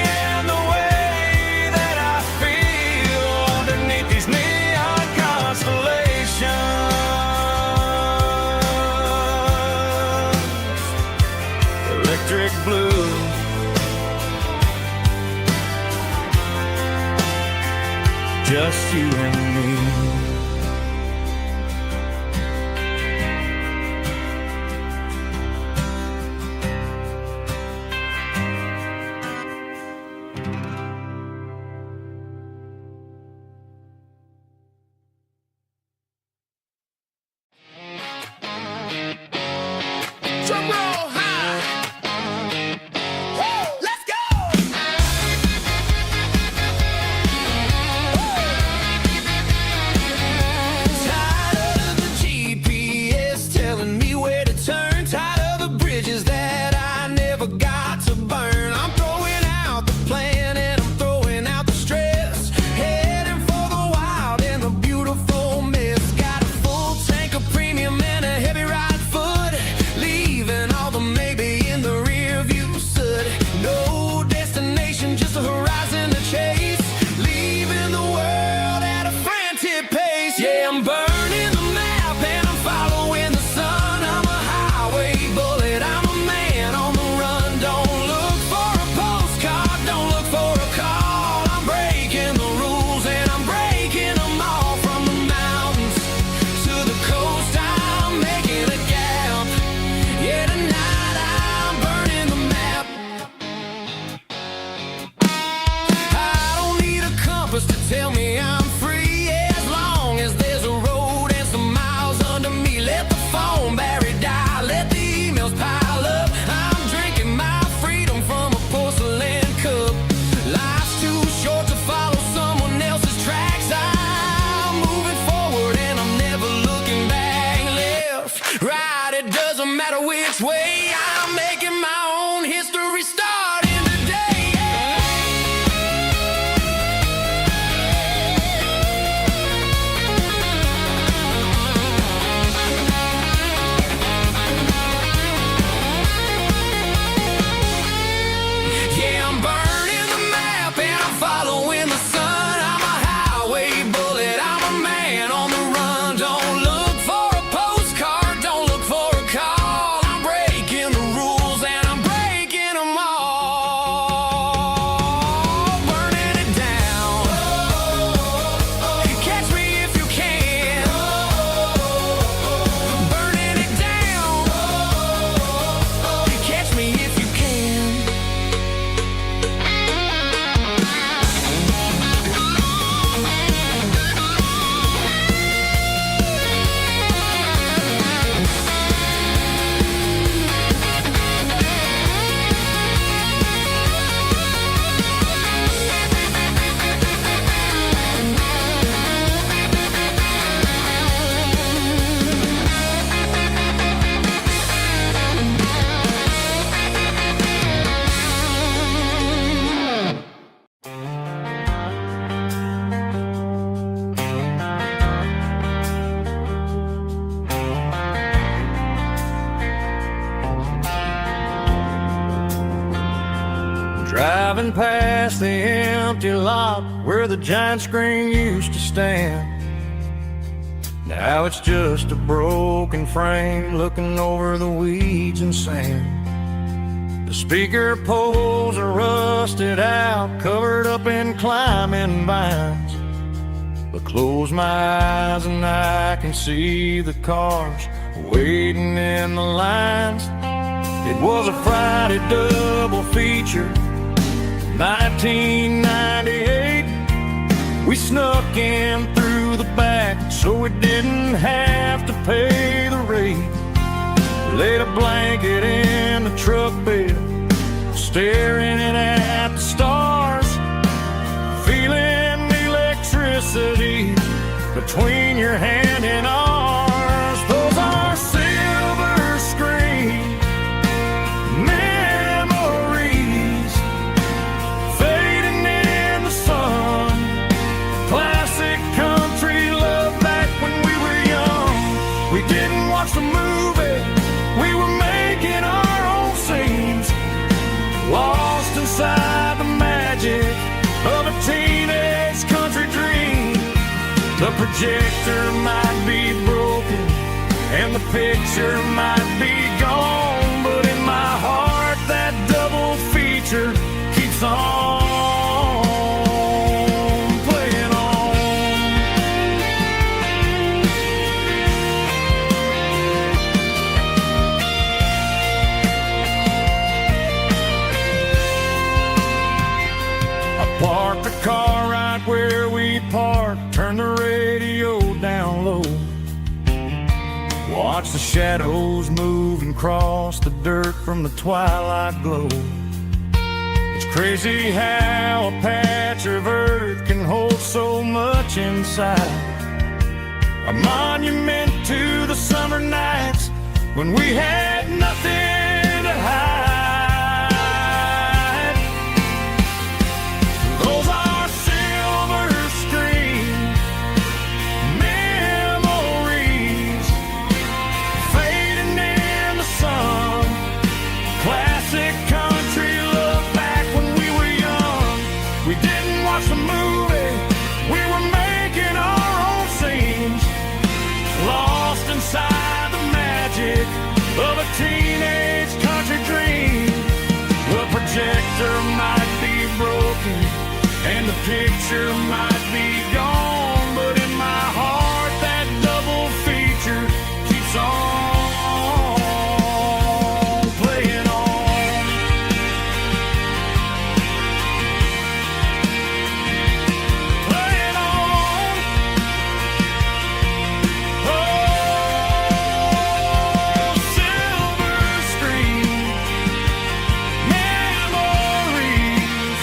and the way that I feel underneath these neon constellations. Electric blue, just you and me. Drum roll high. Woo, let's go. Woo. Driving past the empty lot where the giant screen used to stand. Now it's just a broken frame looking over the weeds and sand. The speaker poles are rusted out, covered up in climbing vines. But close my eyes and I can see the cars waiting in the lines. It was a Friday double feature, 1998. We snuck in through the back so we didn't have to pay the rate. Laid a blanket in the truck bed, staring at the stars, feeling the electricity between your hand and ours. Those are silver screen memories fading in the sun. Classic country love back when we were young. We didn't watch the movie, we were making our own scenes, lost inside the magic of a teenage country dream. The projector might be broken and the picture might be gone, but in my heart that double feature keeps on playing on. I parked the car right where we parked, turned the radio down low, watch the shadows move and cross the dirt from the twilight glow. It's crazy how a patch of earth can hold so much inside. A monument to the summer nights when we had nothing to hide. Those are silver screen memories fading in the sun. Classic country love back when we were young. We didn't watch the movie, we were making our own scenes, lost inside the magic of a teenage country dream. The projector might be broken and the picture might be gone, but in my heart that double feature keeps on playing on. Playing on. Oh, silver screen memories.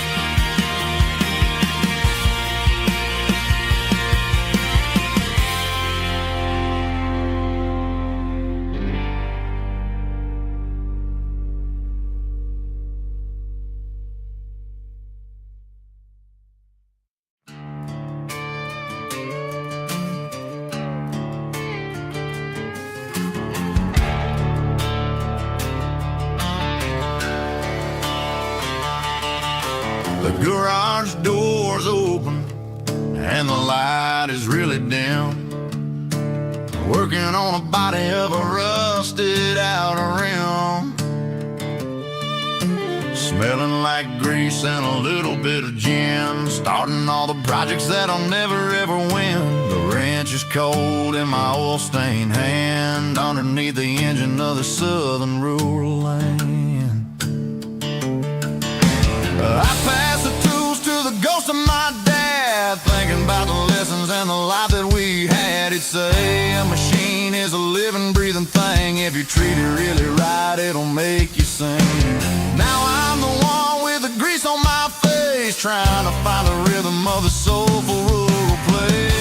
The garage door's open and the light is really dim. Working on a body of a rusted out rim. Smelling like grease and a little bit of gin. Starting all the projects that I'll never ever win. The wrench is cold in my oil-stained hand, underneath the engine of the southern rural land. I pass the tools to the ghost of my dad, thinking about the lessons and the life that we had. He'd say a machine is a living, breathing thing. If you treat it really right, it'll make you sing. Now I'm the one with the grease on my face, trying to find the rhythm of the soulful rural place.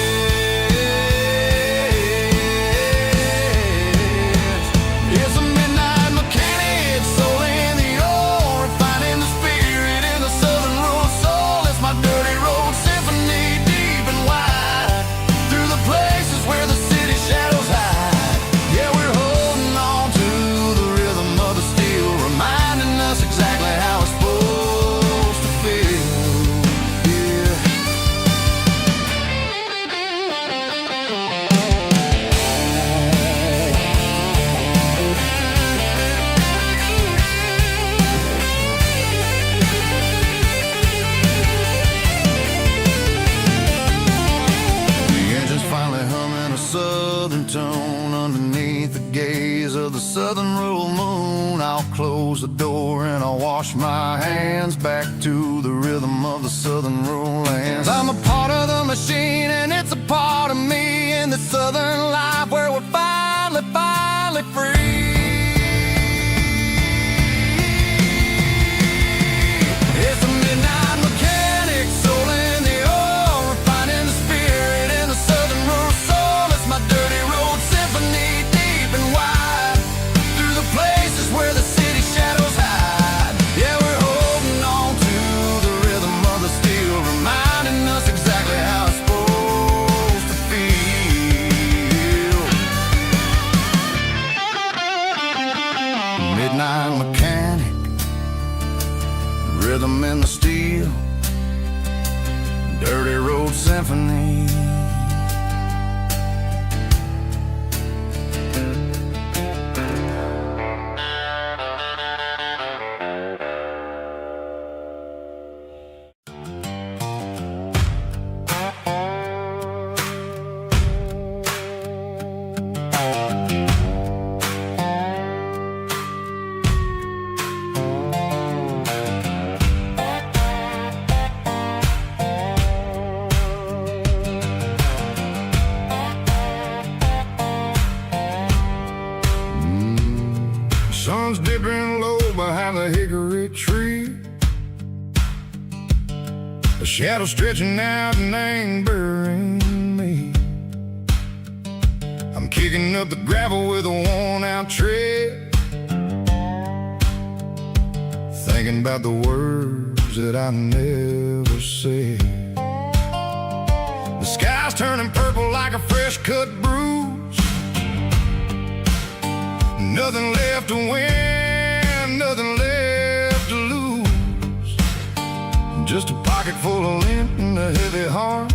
It's a midnight mechanic, soul in the ore, refining the spirit in the southern rural soul. It's my dirty road symphony, deep and wide, through the places where the city shadows hide. Yeah, we're holding on to the rhythm of the steel, reminding us exactly how it's supposed to close the door and I wash my hands back to the rhythm of the southern rural lands. I'm a part of the machine and it's a part of me in the southern life where we're finally free. It's a midnight mechanic, soul in the oil, refining the spirit in the southern rural soul. It's my dirty road symphony, deep and wide, through the places where the city shadows hide. Yeah, we're holding on to the rhythm of the steel, reminding us exactly how it's supposed to feel. Midnight mechanic, rhythm in the steel, dirty road symphony. Sun's dipping low behind the hickory tree, a shadow stretching out and angering me. I'm kicking up the gravel with a worn-out tread, thinking about the words that I never said. The sky's turning purple like a fresh-cut bruise. Nothing left to win, nothing left to lose. Just a pocket full of lint and a heavy heart,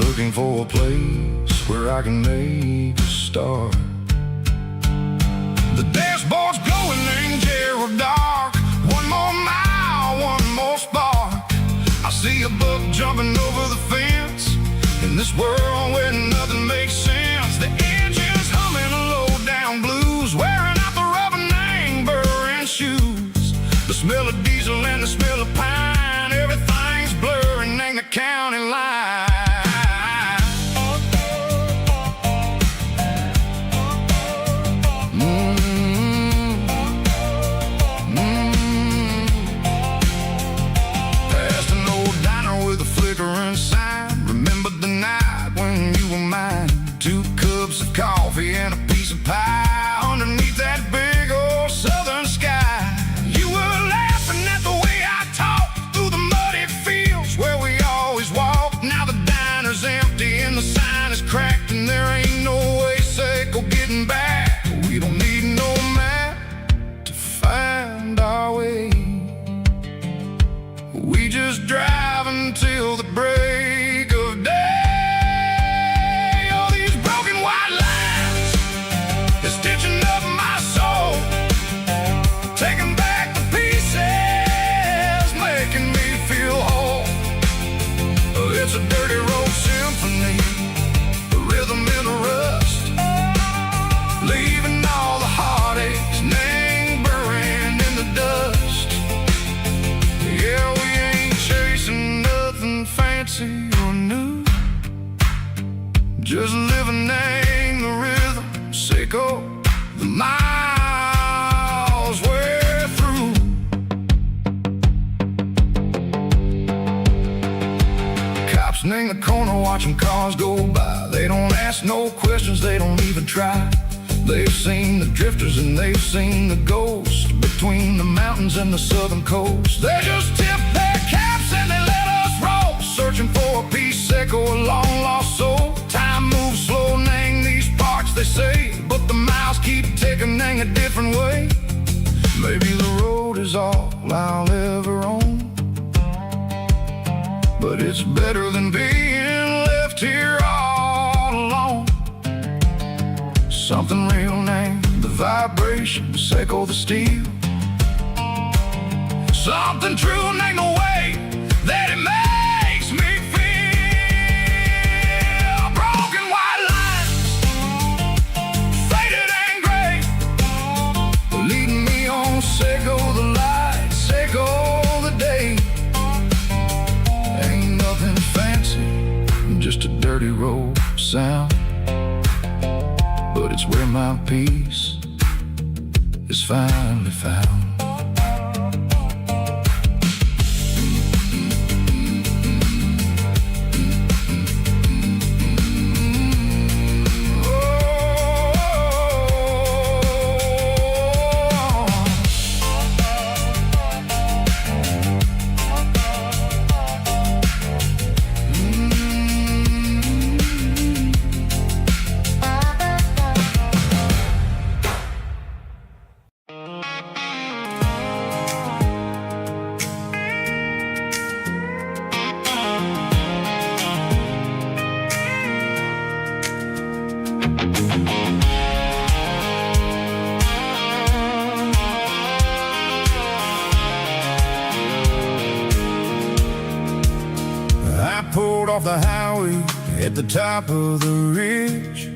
looking for a place where I can make a start. The dashboard's glowing angel dark. One more mile, one more spark. I see a buck jumping over the fence in this world where nothing makes sense. The engine's humming a low-down blues, wearing out the rubber burring shoes. The smell of diesel and the smell of pine, everything's blurring, ain't the county line. Past an old diner with a flickering sign. Remember the night when you were mine. 2 cups of coffee and a piece of pie underneath that big old southern sky. You were laughing at the way I talked through the muddy fields where we always walked. Now the diner's empty and the sign is cracked, and there ain't no way safe or getting back. We don't need no map to find our way. We just drive until the break of day. Stitching up my soul, taking back the pieces, making me feel whole. It's a dirty road symphony, a rhythm in the rust, leaving all the heartaches lingering in the dust. Yeah, we ain't chasing nothing fancy or new, just living in the rhythm, sicko. The miles we're through. Cops in the corner watching cars go by. They don't ask no questions, they don't even try. They've seen the drifters and they've seen the ghosts between the mountains and the southern coast. They just tip their caps and they let us roll, searching for a piece second or a long lost soul. Time moves slow, nang these parts they say, but the miles keep ticking a different way. Maybe the road is all I'll ever own, but it's better than being left here all alone. Something real named the vibrations echo the steel. Something true named the way that it makes me feel. Broken white lines, faded and gray, dirty road sound, but it's where my peace is finally found. Pulled off the highway at the top of the ridge,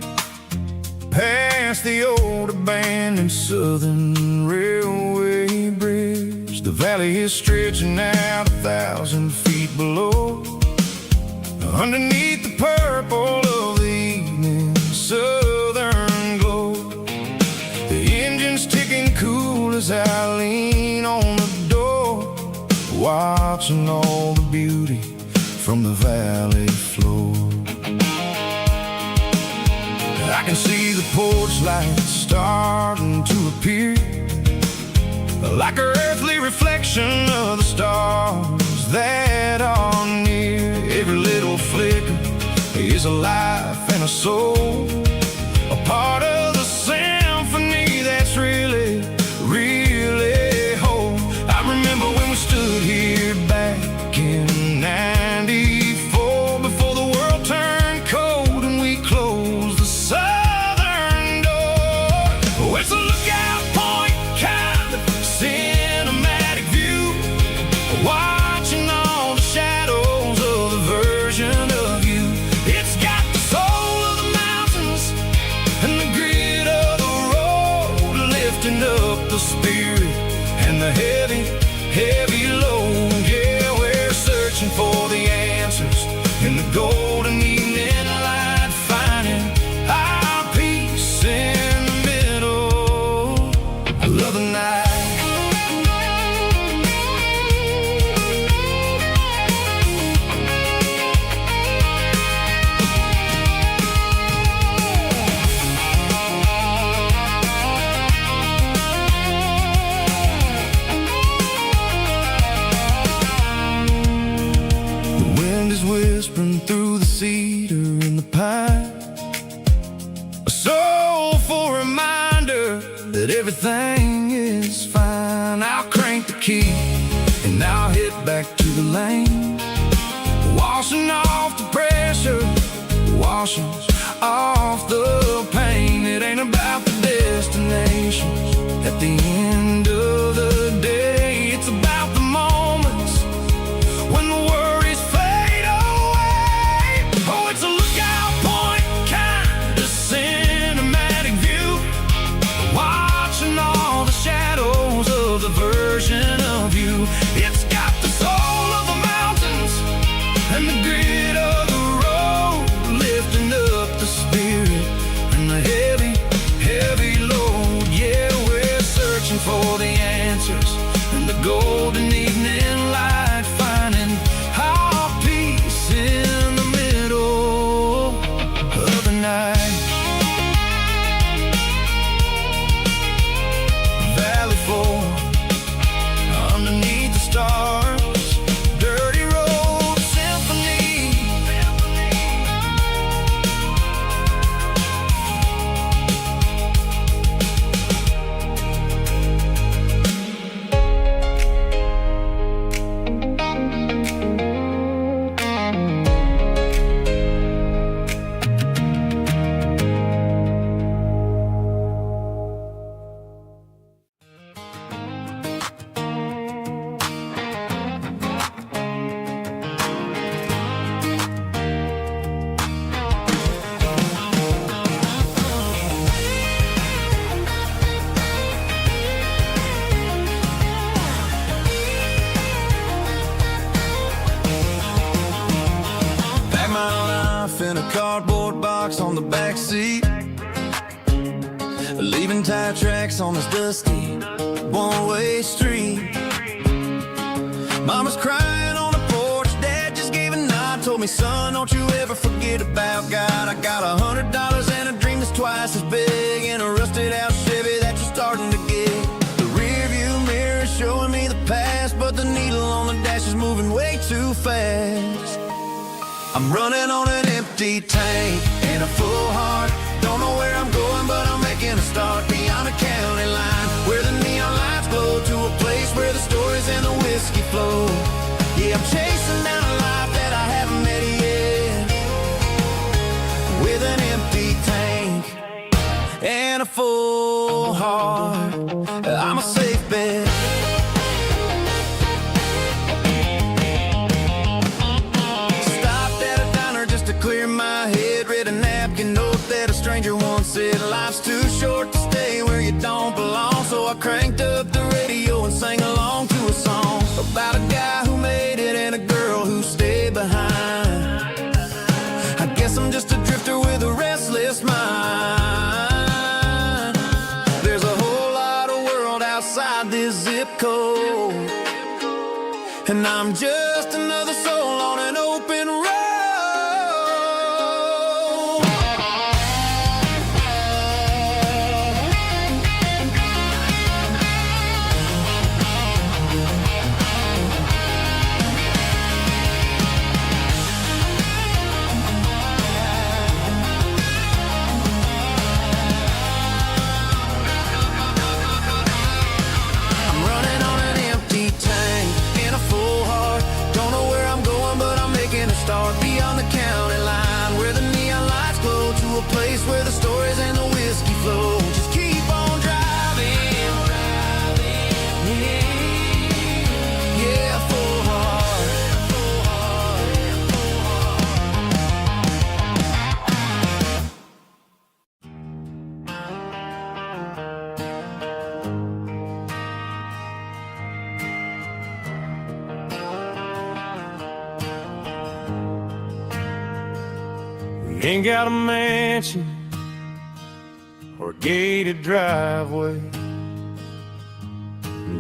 past the old abandoned Southern Railway bridge. The valley is stretching out 1,000 feet below, underneath the purple of the evening southern glow. The engine's ticking cool as I lean on the door, watching all the beauty from the valley floor. I can see the porch lights starting to appear, like an earthly reflection of the stars that are near. Every little flicker is a life and a soul, a part of the symphony that's really, really whole. I remember when we stood here back in '94, before the world turned cold and we closed the southern door. Oh, it's a lookout point, kind of cinematic view, watching all the shadows of the version of you. It's got the soul of the mountains and the grit of the road, lifting up the spirit and the heavy, heavy load. Yeah, we're searching for the answers in the golden evening light, finding our peace in the middle of the night. Whispering through the cedar and the pine, a soulful reminder that everything is fine. I'll crank the key and I'll head back to the lane, washing off the pressure, washing off the pain. It ain't about the destination at the end of the day, it's about the moments when the worries fade away. Oh, it's a lookout point, kind of cinematic view, watching all the shadows of the version of you. It's got the soul of the mountains and the grit of the road, lifting up the spirit and the heavy, heavy load. Yeah, we're searching for the answers in the golden evening light, finding our peace in the middle of the night. Valley floor, underneath the stars, dirty road symphony. backseat, leaving tire tracks on this dusty one-way street. Mama's crying on the porch, Dad just gave a nod, told me, son, don't you ever forget about God. I got $100 and a dream that's twice as big, and a rusted out Chevy that you're starting to get. The rear view mirror is showing me the past, but the needle on the dash is moving way too fast. I'm running on an empty tank and a full heart. Don't know where I'm going, but I'm making a start beyond the county line, where the neon lights glow, to a place where the stories and the whiskey flow. Yeah, I'm chasing down a life that I haven't met yet, with an empty tank and a full heart. I'm a safe bet. Stopped at a diner just to clear my head, read a napkin note that a stranger once said, life's too short to stay where you don't belong. So I cranked up the radio and sang along to a song about a guy who made it and a girl who stayed behind. I guess I'm just a drifter with a restless mind. There's a whole lot of world outside this zip code, and I'm just another soul on an open road. Start beyond the county line, where the neon lights glow, to a place where the stories and the whiskey flow. Just keep on driving, yeah, full heart. Ain't got a mansion or a gated driveway,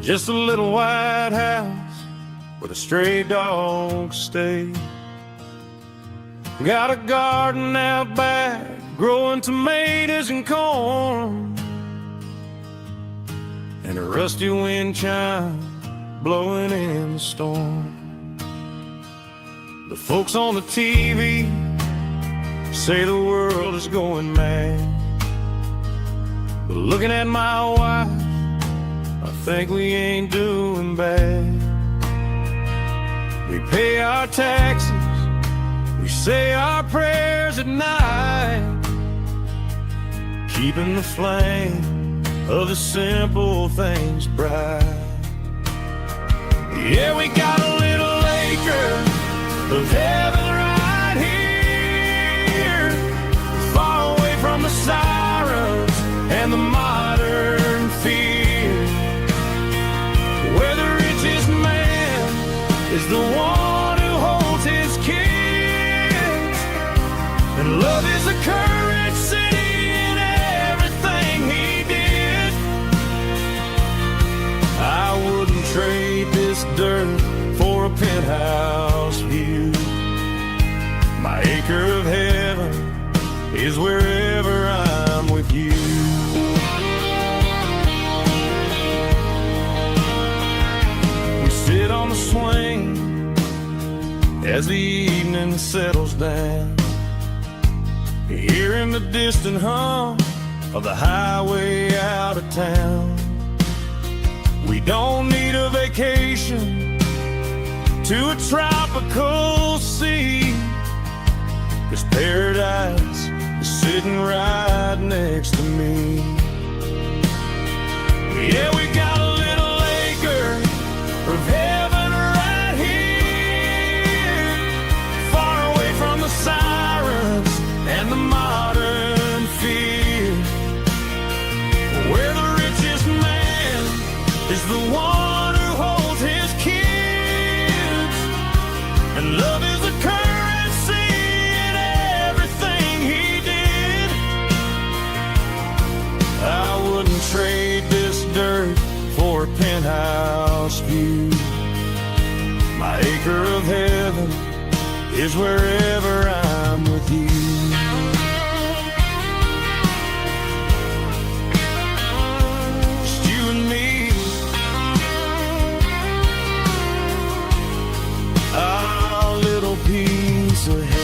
just a little white house where the stray dogs stay. Got a garden out back, growing tomatoes and corn, and a rusty wind chime blowing in the storm. The folks on the TV say the world is going mad, but looking at my wife, I think we ain't doing bad. We pay our taxes, we say our prayers at night, keeping the flame of the simple things bright. Yeah, we got a little acre of heaven right here, far away from the sirens and the modern fear, where the richest man is the one who holds his kids, and love is a currency in everything he did. I wouldn't trade this dirt for a penthouse view. My acre of heaven is wherever I'm with you. We sit on the swing as the evening settles down, hearing the distant hum of the highway out of town. We don't need a vacation to a tropical sea, 'cause paradise is sitting right next to me. Yeah, we got a little acre of heaven right here, far away from the sirens and the modern fear, where the richest man is the one who holds his kids, and love is a currency in everything he did. acre of heaven is wherever I'm with you. Just you and me, our little piece of heaven.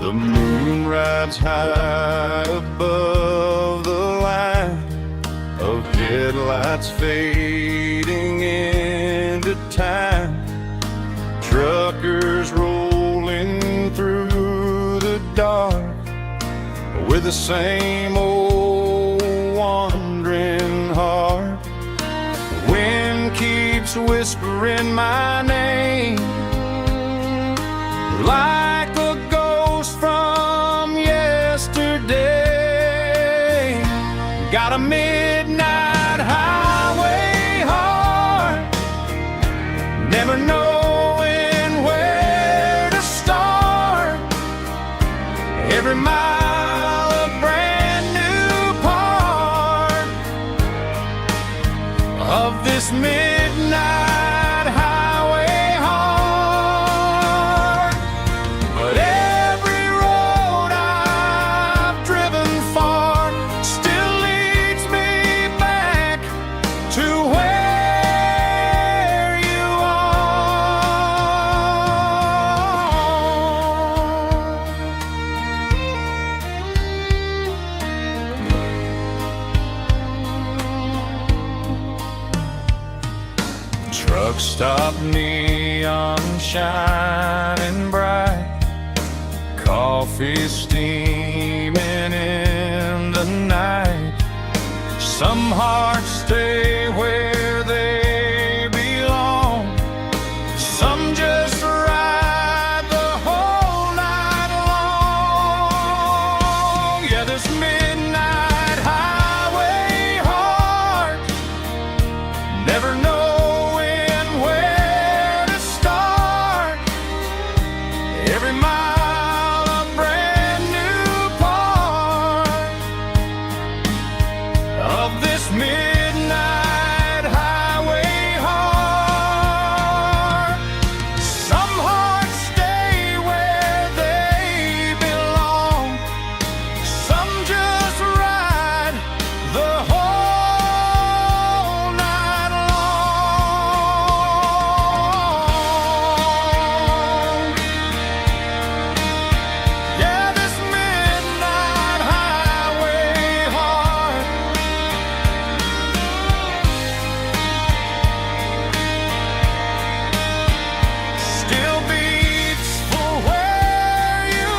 The moon rides high above the line of headlights fading into time. Truckers rolling through the dark with the same old wandering heart. The wind keeps whispering my name like a ghost from yesterday. Got a midnight highway heart, never knowing where to start. Every mile a brand new part of this midnight highway heart. But every road I've driven far still leads me back to where you are. Truck stop, neon shining bright, coffee steaming in the night. Some hearts stay where they belong, some just ride the whole night long. Yeah, this midnight highway heart, never knowing where to start. Every mile a brand new part of this midnight highway heart. Some hearts stay where they belong, some just ride the whole night long. Yeah, this midnight highway heart still beats for where you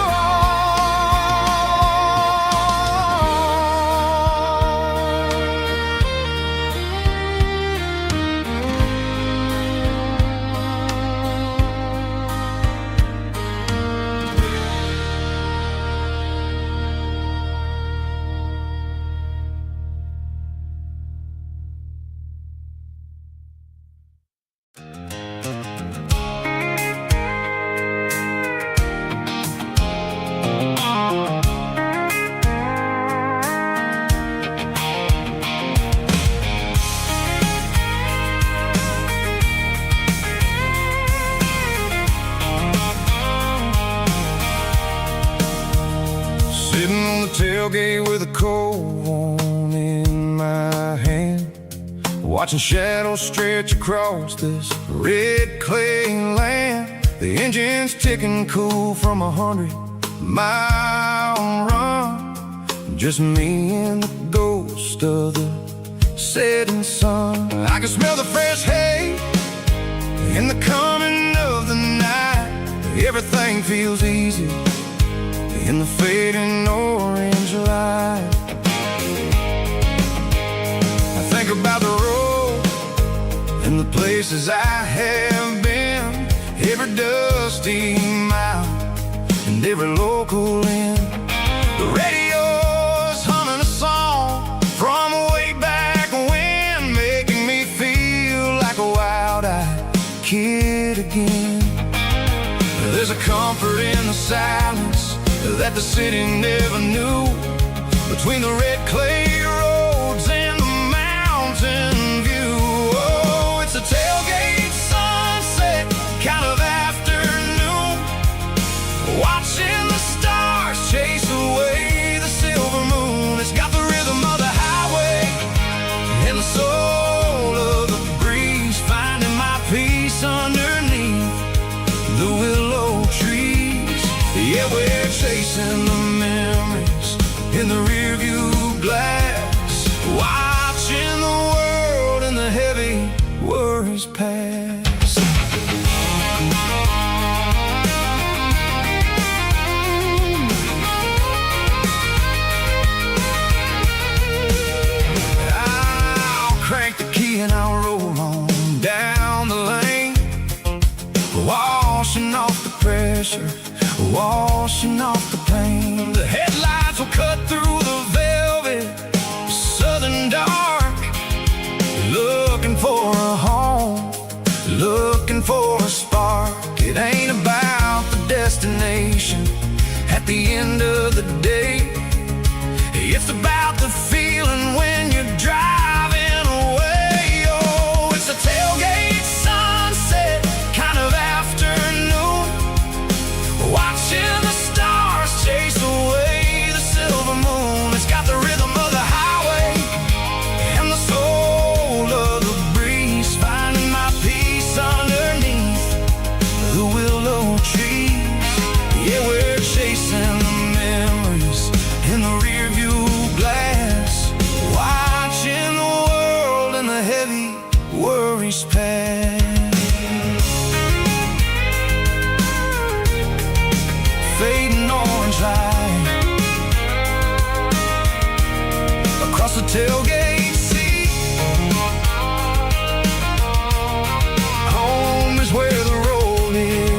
sitting on the tailgate with a cold one in my hand, watching shadows stretch across this red clay land. The engine's ticking cool from 100-mile run. Just me and the ghost of the setting sun. I can smell the fresh hay in the coming of the night. Everything feels easy in the fading orange light. places I have been, every dusty mile and every local inn. The radio's humming a song from way back when, making me feel like a wild-eyed kid again. There's a comfort in the silence that the city never knew, between the red clay roads and the mountain view. Oh, it's a tailgate sunset kind of afternoon, watching the stars chase away the silver moon. It's got the rhythm of the highway and the soul of the breeze, finding my peace underneath the willow trees. Yeah, we're chasing the memories in the rearview glass, watching the world and the heavy worries pass. I'll crank the key and I'll roll on down the lane, washing off the pressure, washing off the pain. The headlights will cut through the velvet southern dark, looking for a home, looking for a spark. It ain't about the destination at the end of the day, it's about the feeling when you're driving away. Oh, it's a tailgate sunset kind of afternoon, watching the stars chase away the silver moon. It's got the rhythm of the highway and the soul of the breeze, finding my peace underneath the willow trees. Yeah, we're chasing the memories in the rearview glass, watching the world and the heavy worries pass. Fading orange light across the tailgate seat. Home is where the road is.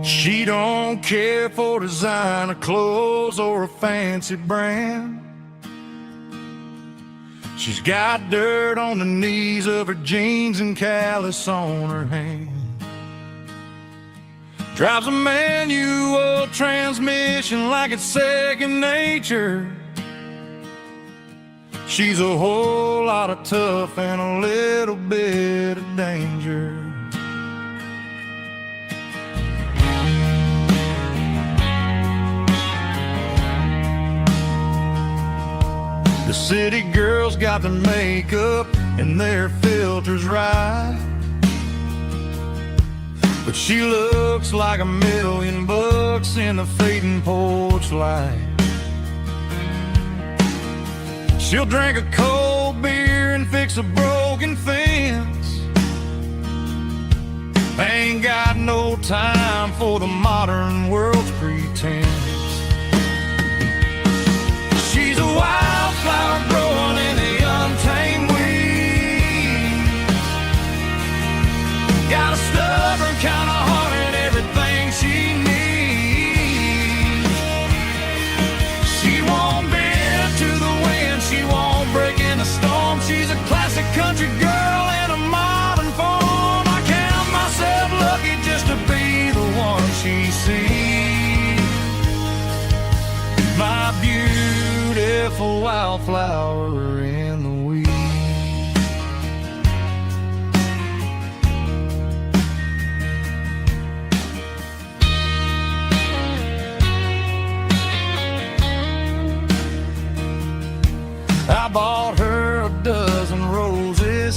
She don't care for designer clothes or a fancy brand. She's got dirt on the knees of her jeans and callus on her hand. Drives a manual transmission like it's second nature. She's a whole lot of tough and a little bit of danger. The city girls got their makeup and their filters right, but she looks like $1,000,000 in the fading porch light. She'll drink a cold beer and fix a broken fence. Ain't got no time for the modern world's pretense. She's a wildflower growing in the untamed weeds. Got a stubborn kind of heart and everything she needs. She won't bend to the wind, she won't break in the storm. She's a classic country girl in a modern form. I count myself lucky just to be the one she sees. My beautiful wildflower in the weeds.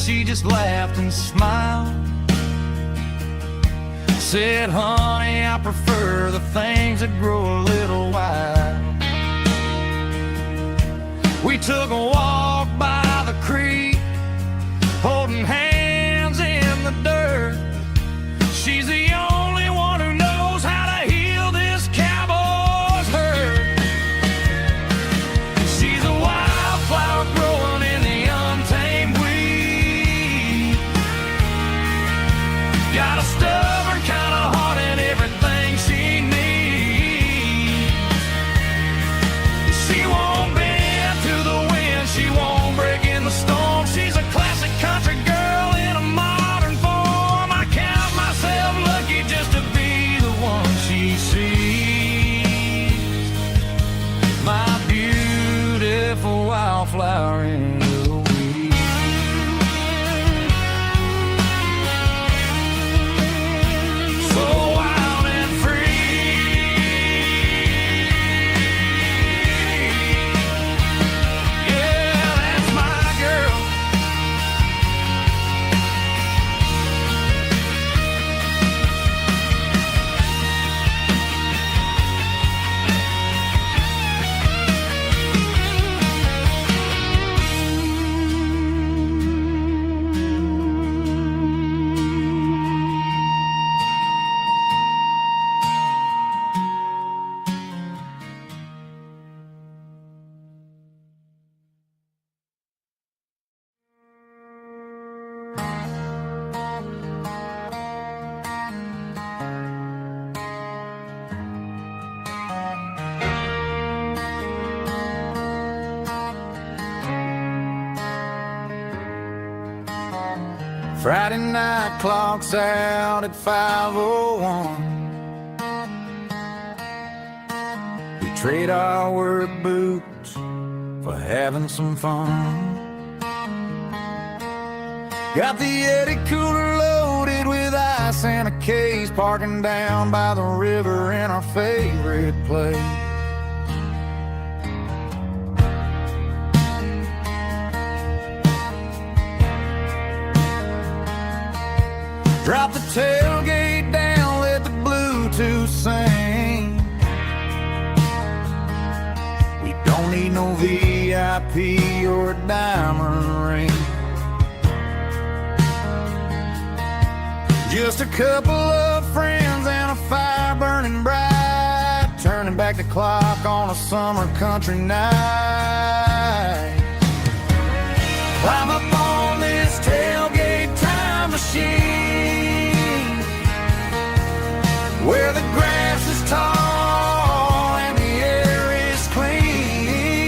she just laughed and smiled. Said, honey, I prefer the things that grow a little wild. We took a walk by the creek, holding hands in the dirt. She's the only one who knows how to heal this cowboy's hurt. She's a wildflower growing in the untamed weed. Got a stubborn kind of heart and everything she needs. She won't bend to the wind, she won't break in the storm. She's a classic country girl in a modern form. I count myself lucky just to be the one she sees. My beautiful wildflower in the weed. So wild and free. Yeah, that's my girl. Friday night clock's out at 5:01. We trade our work boots for having some fun. Got the Eddie cooler loaded with ice and a case, parking down by the river in our favorite place. Drop the tailgate down, let the Bluetooth sing. We don't need no VIP or a diamond ring. Just a couple of friends and a fire burning bright, turning back the clock on a summer country night. Climb up on this tailgate time machine, where the grass is tall and the air is clean.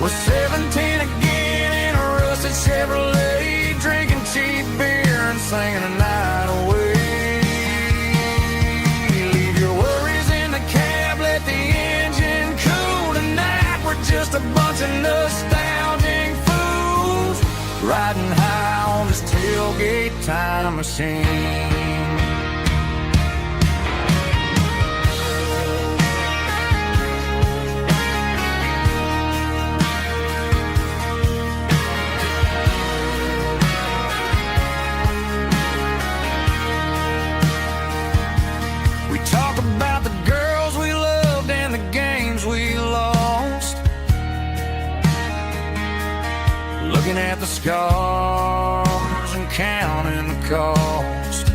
We're 17 again in a rusted Chevrolet, drinking cheap beer and singing the night away. Leave your worries in the cab, let the engine cool tonight. We're just a bunch of nostalgic fools, riding high on this tailgate time machine. We talk about the girls we loved and the games we lost, looking at the scars and counting the cost.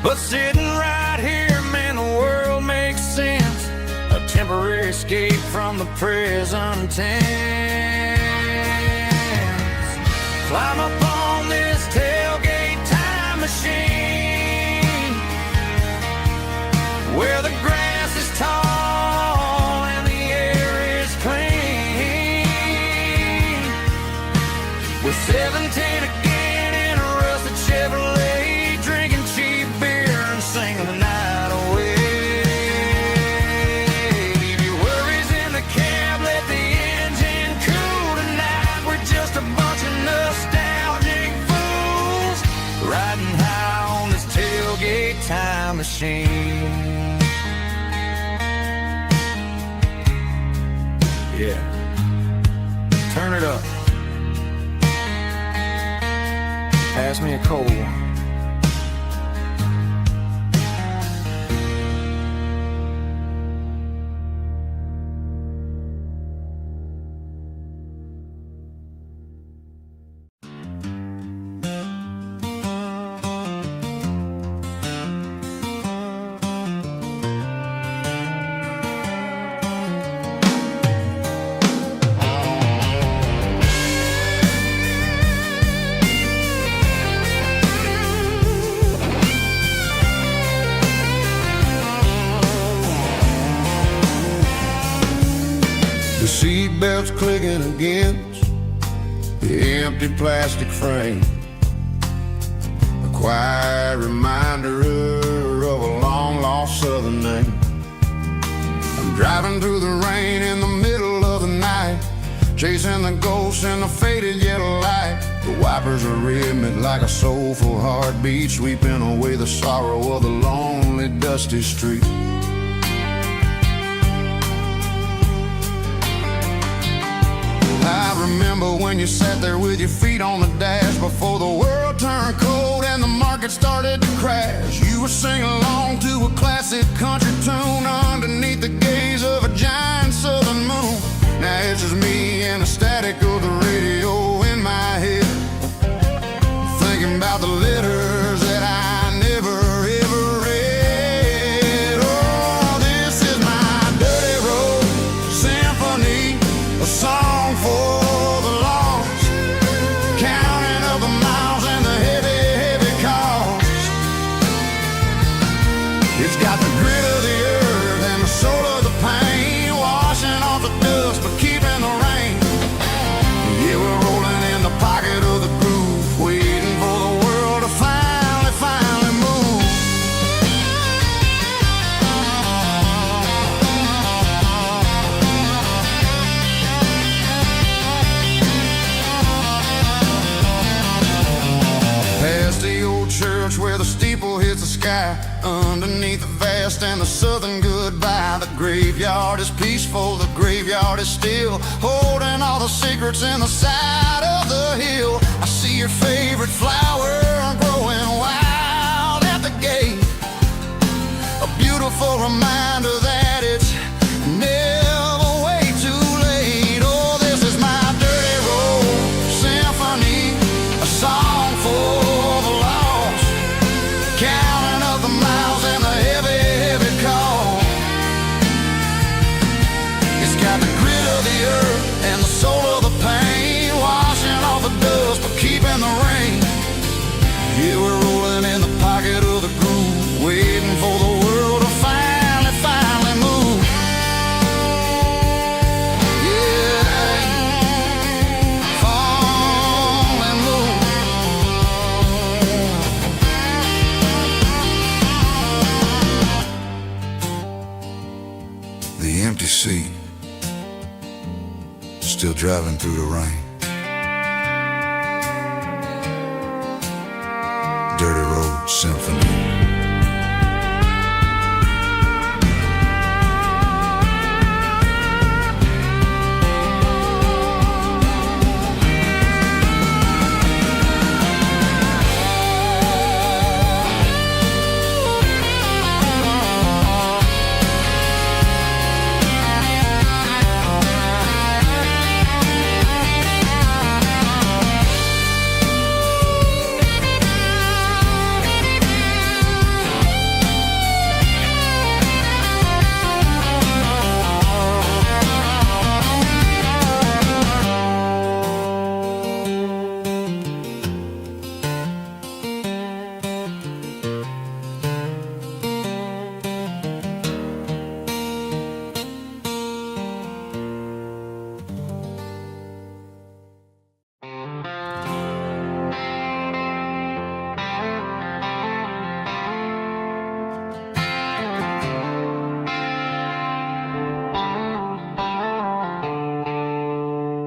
But sitting right here, man, the world makes sense. A temporary escape from the present tense. Climb up on this tailgate time machine, where the grass is tall and the air is clean. We're 17 again in a rusted Chevrolet, drinking cheap beer and singing the night away. Leave your worries in the cab, let the engine cool tonight. We're just a bunch of nostalgic fools, riding high on this tailgate time machine. Yeah. Turn it up. Pass me a cold one. The seatbelt's clicking against the empty plastic frame, a quiet reminder of a long-lost southern name. I'm driving through the rain in the middle of the night, chasing the ghosts in the faded yellow light. The wipers are rhythmic like a soulful heartbeat, sweeping away the sorrow of the lonely, dusty street. I remember when you sat there with your feet on the dash before the world turned cold and the market started to crash. You were singing along to a classic country tune underneath the gaze of a giant southern moon. Now it's just me and the static of the radio in my head, thinking about the letters that I never ever read. Oh, this is my dirty road symphony, a song for the lost, counting up the miles and the heavy, heavy cost. It's got the grit of the earth and the soul of the pain, washing off the dust but keeping the rain. Yeah, we're rolling in the pocket of the groove, waiting for the world to finally move. Past the old church where the steeple hits the sky, underneath the vast and the southern goodbye. The graveyard is peaceful, the graveyard is still, holding all the secrets in the side of the hill. I see your favorite flower growing wild at the gate, a beautiful reminder that it's never way too late. Oh, this is my dirty road symphony, a song for the lost, counting up the miles and the heavy, heavy call. It's got the grit of the earth and the soul of the pain, washing off the dust but keeping the rain. Yeah, we're rolling in the pocket of the groove, waiting for the world to finally move. Yeah, finally move. The empty seat, still driving through the rain. Dirty road symphony.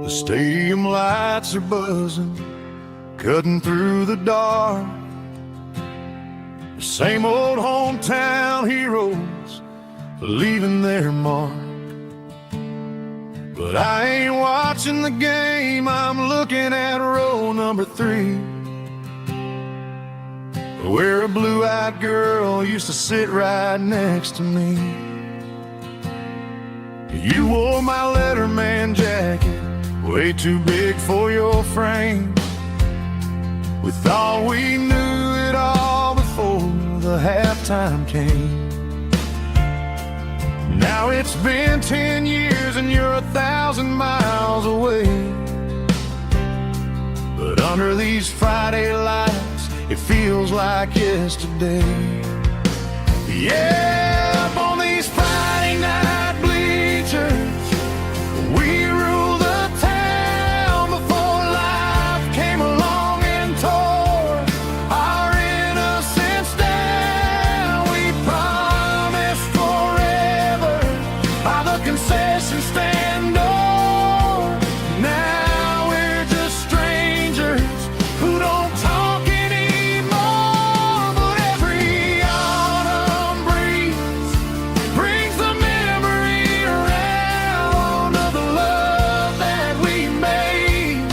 The stadium lights are buzzing, cutting through the dark. The same old hometown heroes leaving their mark. But I ain't watching the game, I'm looking at row number 3, where a blue-eyed girl used to sit right next to me. You wore my Letterman jacket, way too big for your frame. We thought we knew it all before the halftime came. Now it's been 10 years and you're 1,000 miles away. But under these Friday lights, it feels like yesterday. Yeah, up on these Friday night bleachers, we rule the town before life came along and tore our innocence down. We promised forever by the concession stand door. Now we're just strangers who don't talk anymore. But every autumn breeze brings the memory around of the love that we made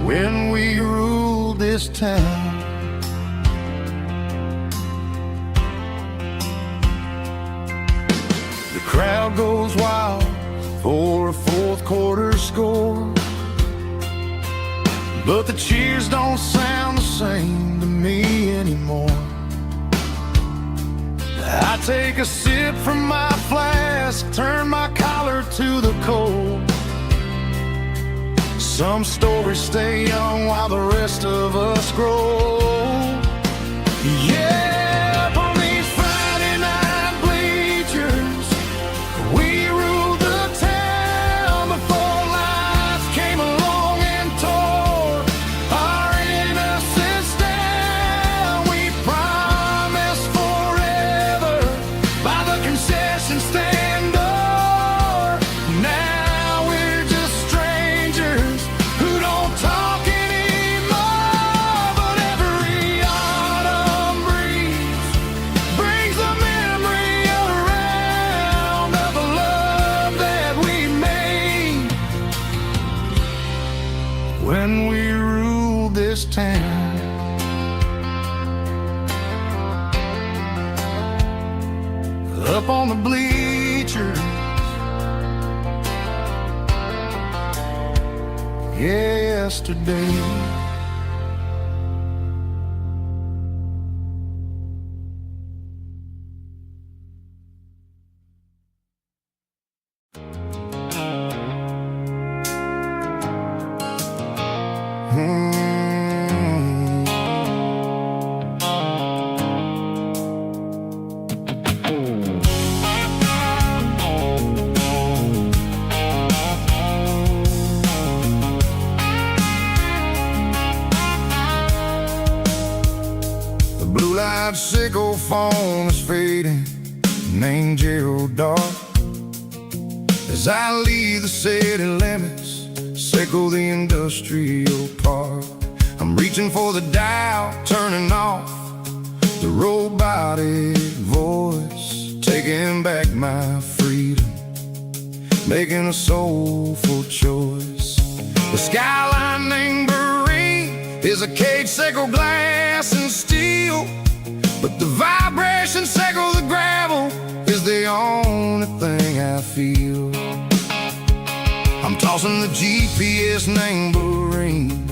when we ruled this town. The crowd goes wild for a fourth quarter score, but the cheers don't sound the same to me anymore. I take a sip from my flask, turn my collar to the cold. Some stories stay young while the rest of us grow. Yeah, up on these Friday night bleachers, we ruled the town before life came along and tore our innocence down. We promised forever by the concession stand door. Now we're just strangers who don't talk anymore. But every autumn breeze brings the memory around of the love that we made when we ruled this town. Up on the bleachers, yesterday. The blue-light sickle phone is fading, named Gerald Dark. As I leave the city limits, sickle the industrial park. I'm reaching for the dial, turning off the robotic voice, taking back my freedom, making a soulful choice. The skyline named Marine is a cage, sickle glass and steel, but the vibration sickle the gravel is the only thing I feel. I'm tossing the GPS named Marine,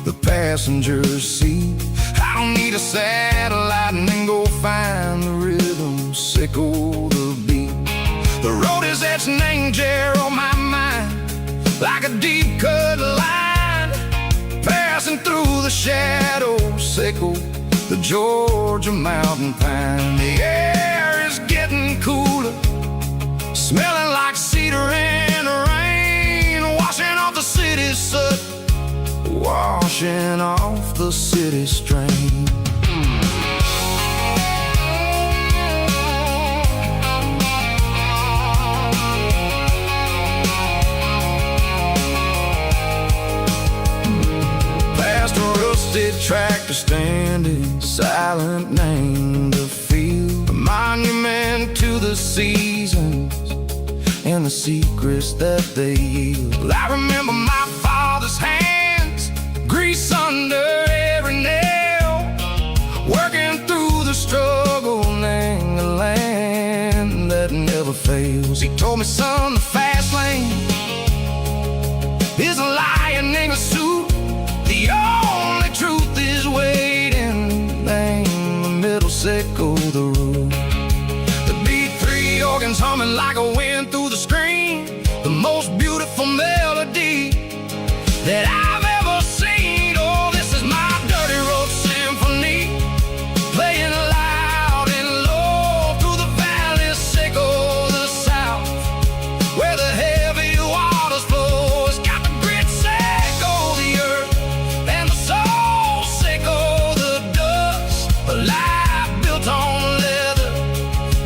the passenger seat. I don't need a satellite and then go find the rhythm, sickle the beat. The road is etched named Gerald, my mind, like a deep cut line, passing through the shadows, sickle the Georgia mountain pine. The air is getting cooler, smelling like cedar in the rain, washing off the city's soot, washing off the city strain. Past a rusted tractor standing silent, named the field, a monument to the seasons and the secrets that they yield. I remember my father's hands, grease under every nail, working through the struggle in the land that never fails. He told me, son, the fast lane is a lion in a suit. The only truth is waiting. Name the middle, sickle the root. The beat, three organs humming like a wind through the screen. The most beautiful melody that I've ever seen. Oh, this is my dirty road symphony, playing loud and low through the valley, sickle the south, where the heavy waters flow. It's got the grit, sickle the earth, and the soul, sickle the dust. A life built on leather,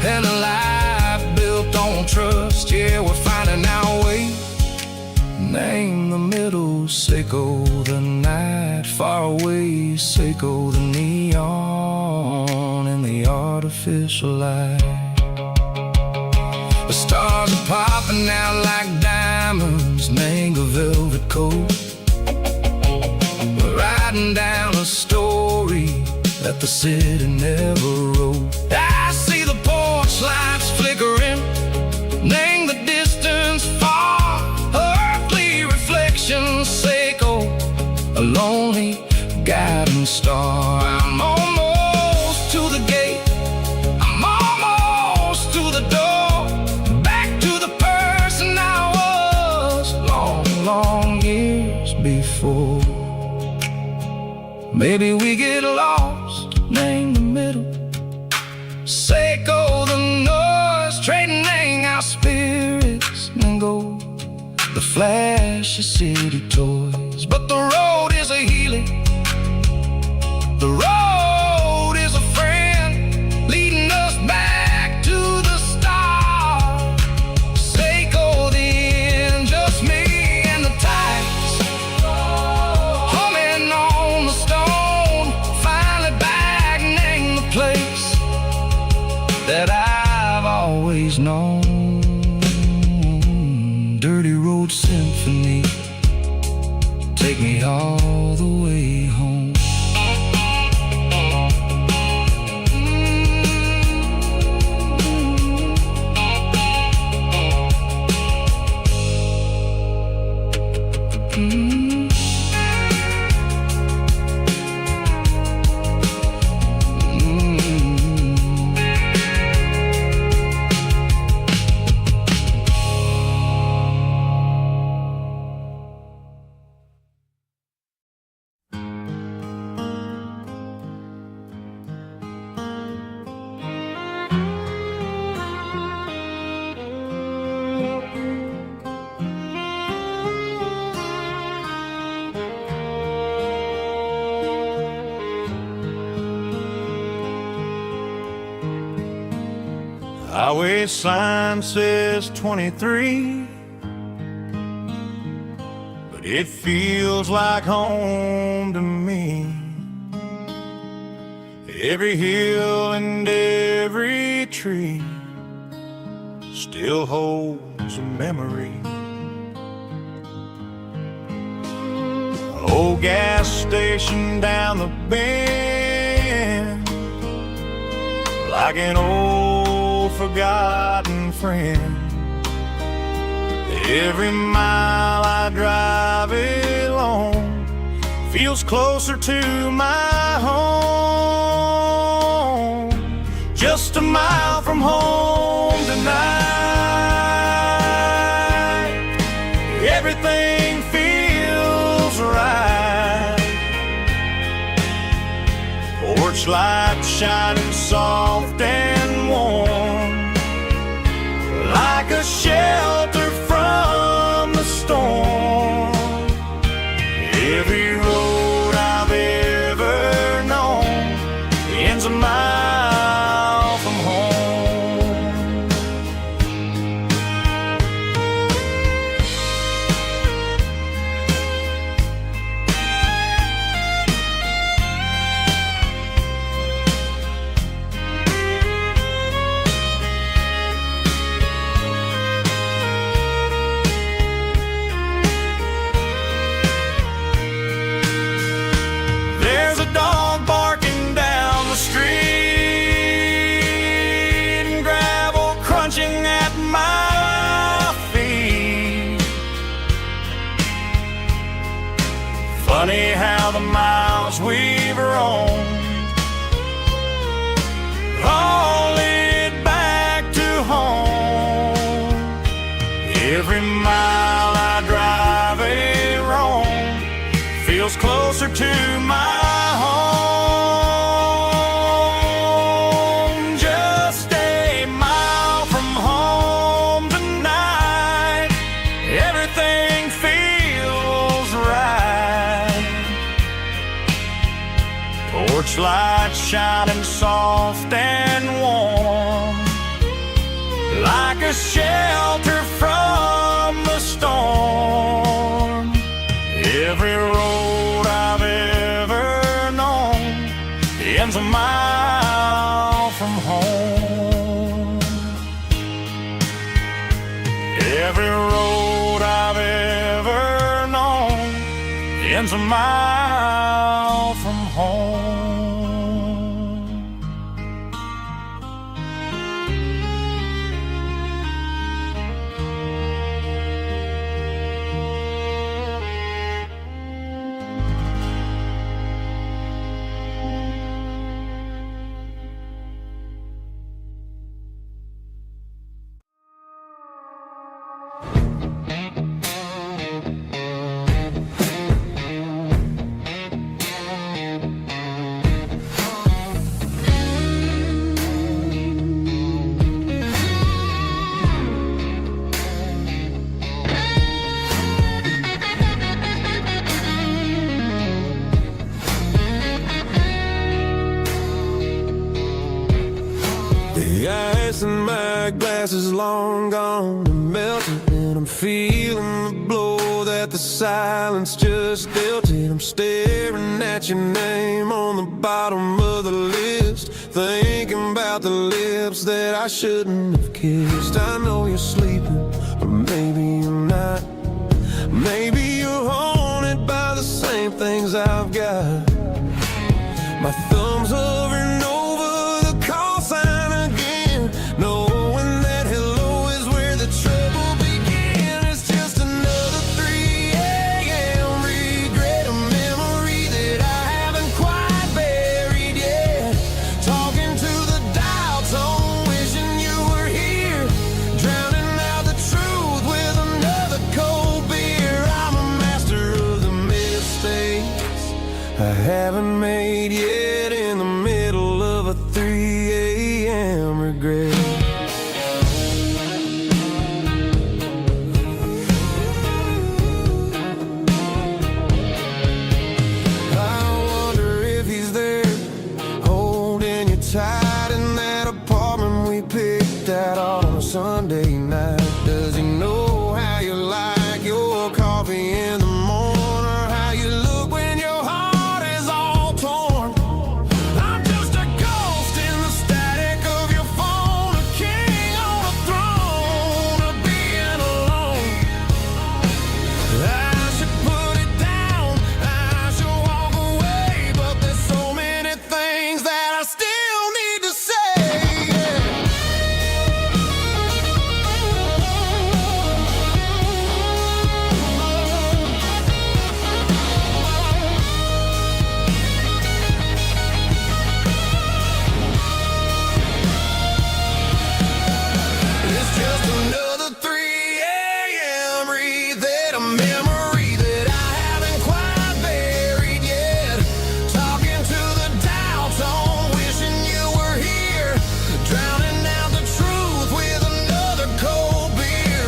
and a life built on trust. Yeah, we're finding our way. Name the middle, sickle the night, far away, sickle the neon and the artificial light. The stars are popping out like diamonds, mango velvet coat. We're riding down a story that the city never wrote. I see the porch lights flickering, name the distance far, earthly reflections, sickle a lonely guiding star. I'm almost to the gate, I'm almost to the door, back to the person I was long, long years before. Maybe we get lost, name the middle, sickle the noise, trading our spirits and gold, the flash of city toys. But the road is a healing, the road is a friend, leading us back to the start. Sickle the end, just me and the tides, humming on the stone, finally back, name the place that I've always known. Dirty road symphony, take me all the way home. Highway sign says 23, but it feels like home to me. Every hill and every tree still holds a memory. An old gas station down the bend, like an old forgotten friend. Every mile I drive it alone feels closer to my home. Just a mile from home tonight, everything feels right. Porch light shining soft and warm, like a shelter from the storm. Every road I've ever known ends a mile from home. Every mile I drive a roam feels closer to my home. Just a mile from home tonight, everything feels right. Porch light shining soft and warm, like a shelter from the storm. Every road I've ever known ends a mile from home. Every road I've ever known ends a mile from home. The ice in my glass is long gone and melted, and I'm feeling the blow that the silence just dealt it. I'm staring at your name on the bottom of the list, thinking about the lips that I shouldn't have kissed. I know you're sleeping, but maybe you're not. Maybe you're haunted by the same things I've got. My thumb's hovering over the call sign again, knowing that hello is where the trouble began. It's just another 3 a.m. regret, a memory that I haven't quite buried yet. Talking to the dial tone, wishing you were here, drowning out the truth with another cold beer. I'm a master of the mistakes I haven't made yet, in the middle of a 3 a.m. regret. I wonder if he's there, holding you tight in that apartment we picked out on a Sunday night. Does he know how you like your coffee in the morning, or how you look when your heart is all torn? I'm just a ghost in the static of your phone, a king on a throne of being alone. I should put it down, I should walk away, but there's so many things that I still need to say. It's just another 3 a.m. read, a memory that I haven't quite buried yet. Talking to the dial tone, wishing you were here, drowning out the truth with another cold beer.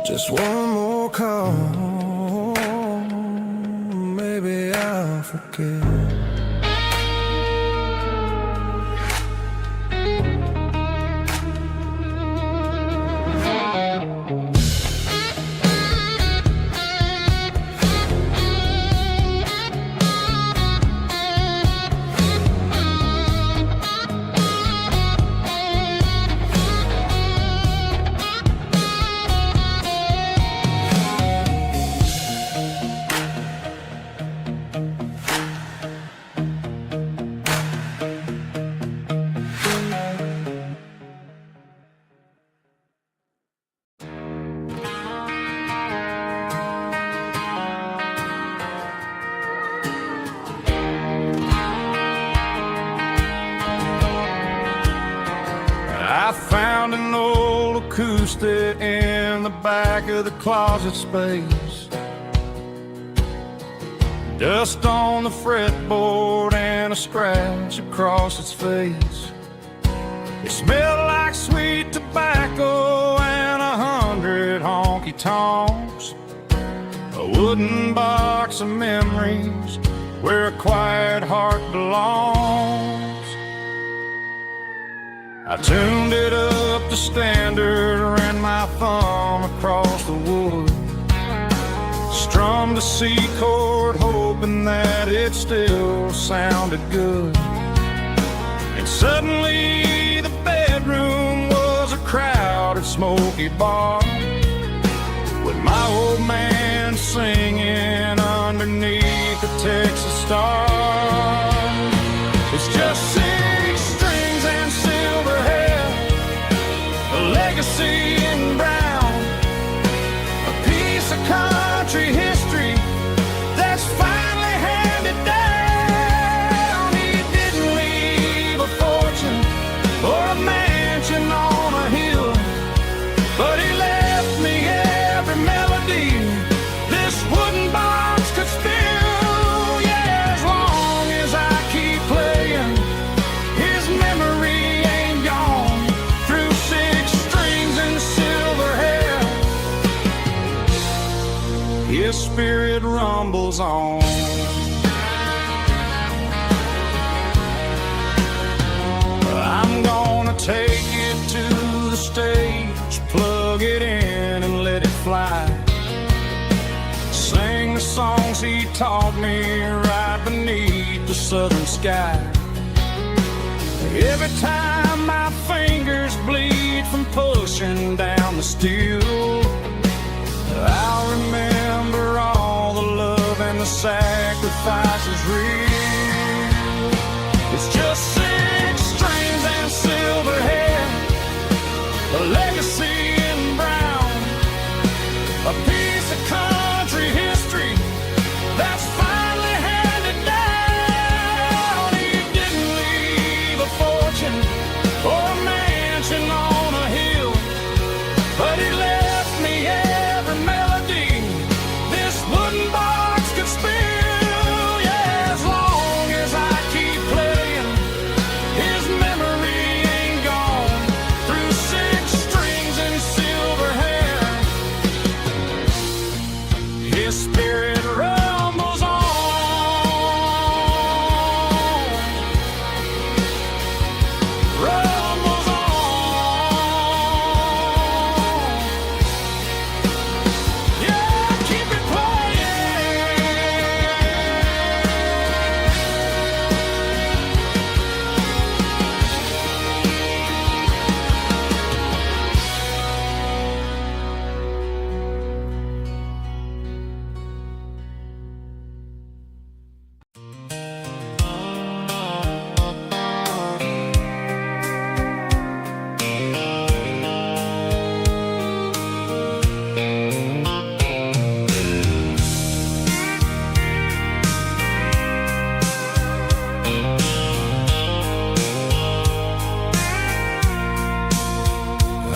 Just one more call, maybe I'll forget. acoustic in the back of the closet space. Dust on the fretboard and a scratch across its face. It smelled like sweet tobacco and 100 honky-tonks. A wooden box of memories where a quiet heart belongs. I tuned it up to standard, ran my thumb across the wood, strummed a C chord hoping that it still sounded good. And suddenly the bedroom was a crowded smoky bar, with my old man singing underneath the Texas star. It's just 6 strings and silver hair, a legacy in brown, a piece of country history that's finally handed down. He didn't leave a fortune or a mansion on a hill, but he left me every melody this wooden box could spill. Yeah, as long as I keep playing, his memory ain't gone. Through 6 strings and silver hair, his spirit rumbles on. I'm gonna take it to the stage, plug it in and let it fly. Sing the songs he taught me right beneath the southern sky. Every time my fingers bleed from pushing down the steel, I'll remember all the love and the sacrifices real. It's just 6 strings and silver hair, a legacy in brown, a piece of country history that's finally handed down. He didn't leave a fortune or a mansion on a hill, but he left me every melody this wooden box could spill. Yeah, as long as I keep playing, his memory ain't gone. Through 6 strings and silver hair, his spirit rumbles on. Rumbles on. Yeah, keep it playing.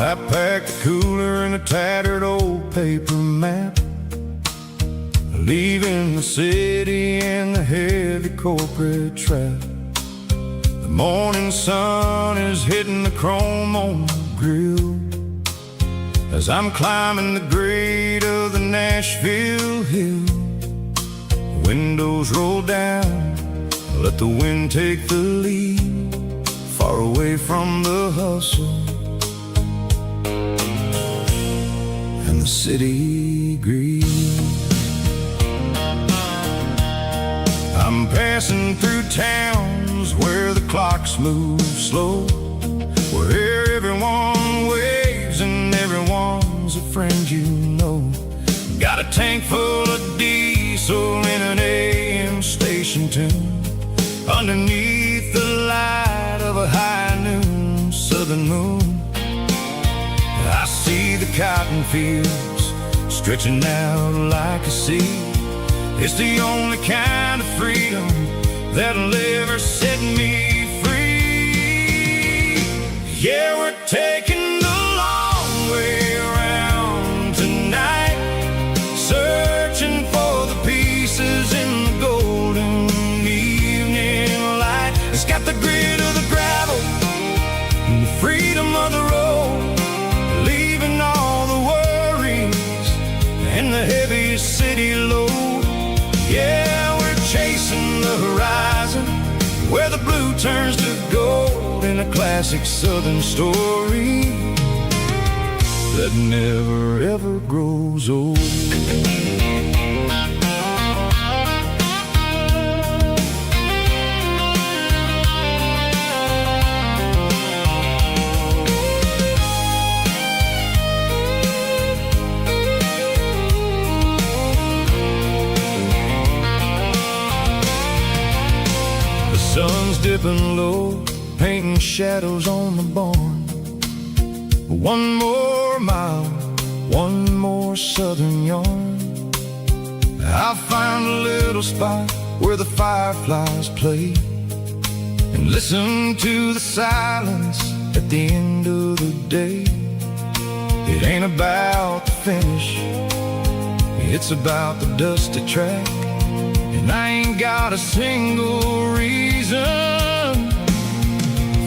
I packed a cooler and a tattered old paper map, leaving the city in the heavy corporate trap. The morning sun is hitting the chrome on the grill as I'm climbing the grade of the Nashville hill. The windows roll down, let the wind take the lead, far away from the hustle and the city grieves. I'm passing through towns where the clocks move slow, where everyone waves and everyone's a friend you know. Got a tank full of diesel in an AM station tune, underneath the light of a high noon southern moon. I see the cotton fields stretching out like a sea. It's the only kind of freedom that'll ever set me free. Yeah, we're taking the long way freedom of the road, leaving all the worries and the heavy city load. Yeah, we're chasing the horizon, where the blue turns to gold, in a classic southern story that never ever grows old. Sun's dipping low, painting shadows on the barn. One more mile, one more southern yarn. I'll find a little spot where the fireflies play, and listen to the silence at the end of the day. It ain't about the finish, it's about the dusty track. And I ain't got a single reason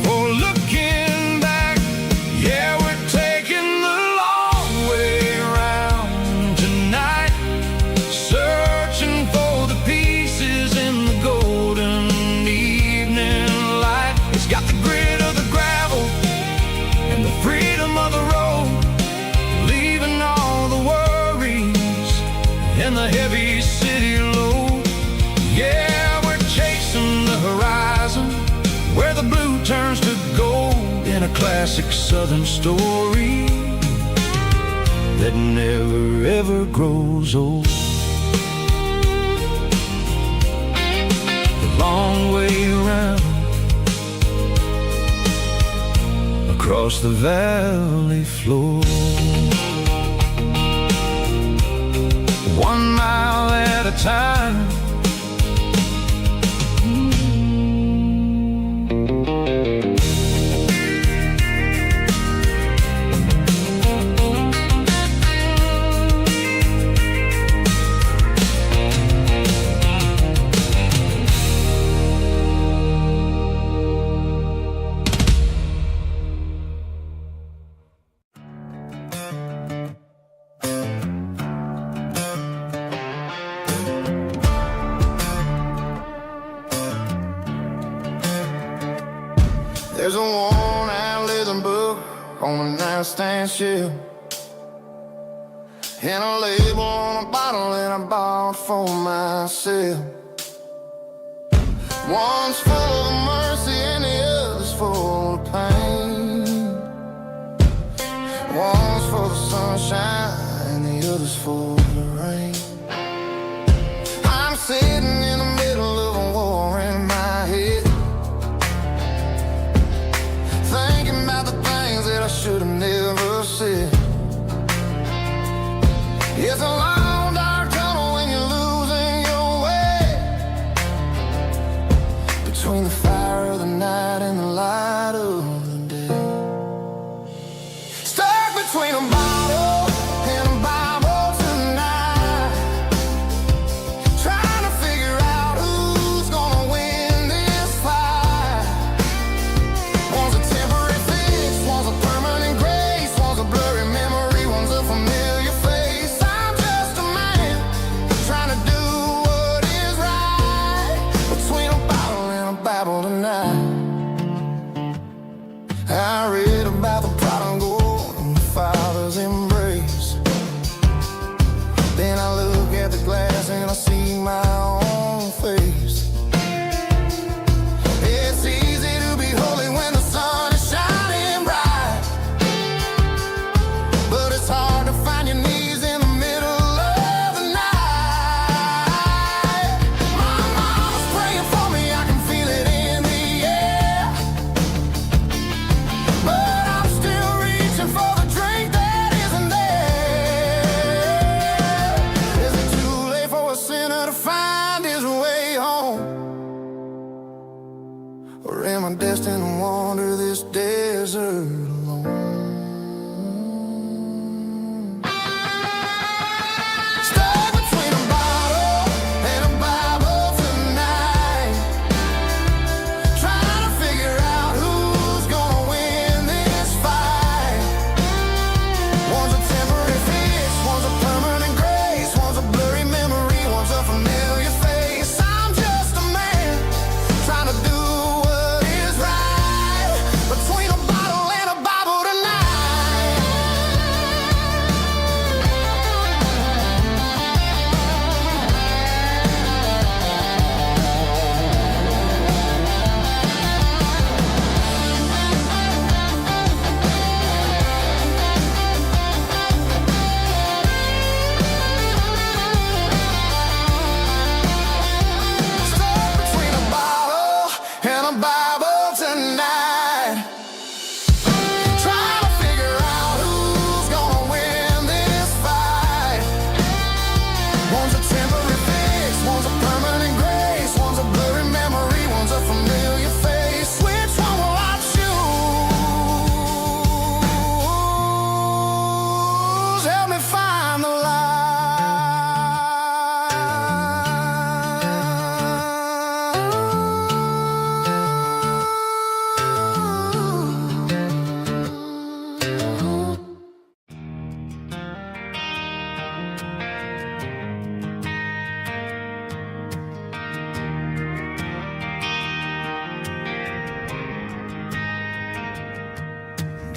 for looking back. Yeah, we're taking the long way around tonight, searching for the pieces in the golden evening light. It's got the grit of the gravel and the freedom of the road, leaving all the worries and the heavy city load. Yeah, we're chasing the horizon, where the blue turns to gold, in a classic southern story that never ever grows old. The long way around, across the valley floor, 1 mile at a time. There's a worn-out leather book on a nightstand shelf, and a label on a bottle that I bought for myself. One's full of mercy and the other's full of pain. One's for the sunshine and the other's for the rain. I'm sitting in the middle of a war in my head, thinking about the things that I should have never said. It's a long dark tunnel when you're losing your way, between the fire of the night and the light of the day. Stuck between a bottle and a Bible tonight, trying to figure out who's gonna win this fight. One's a temporary fix, one's a permanent grace, one's a blurry memory, one's a familiar face. I'm just a man trying to do what is right, between a bottle and a Bible tonight. I read about the prodigal and the fathers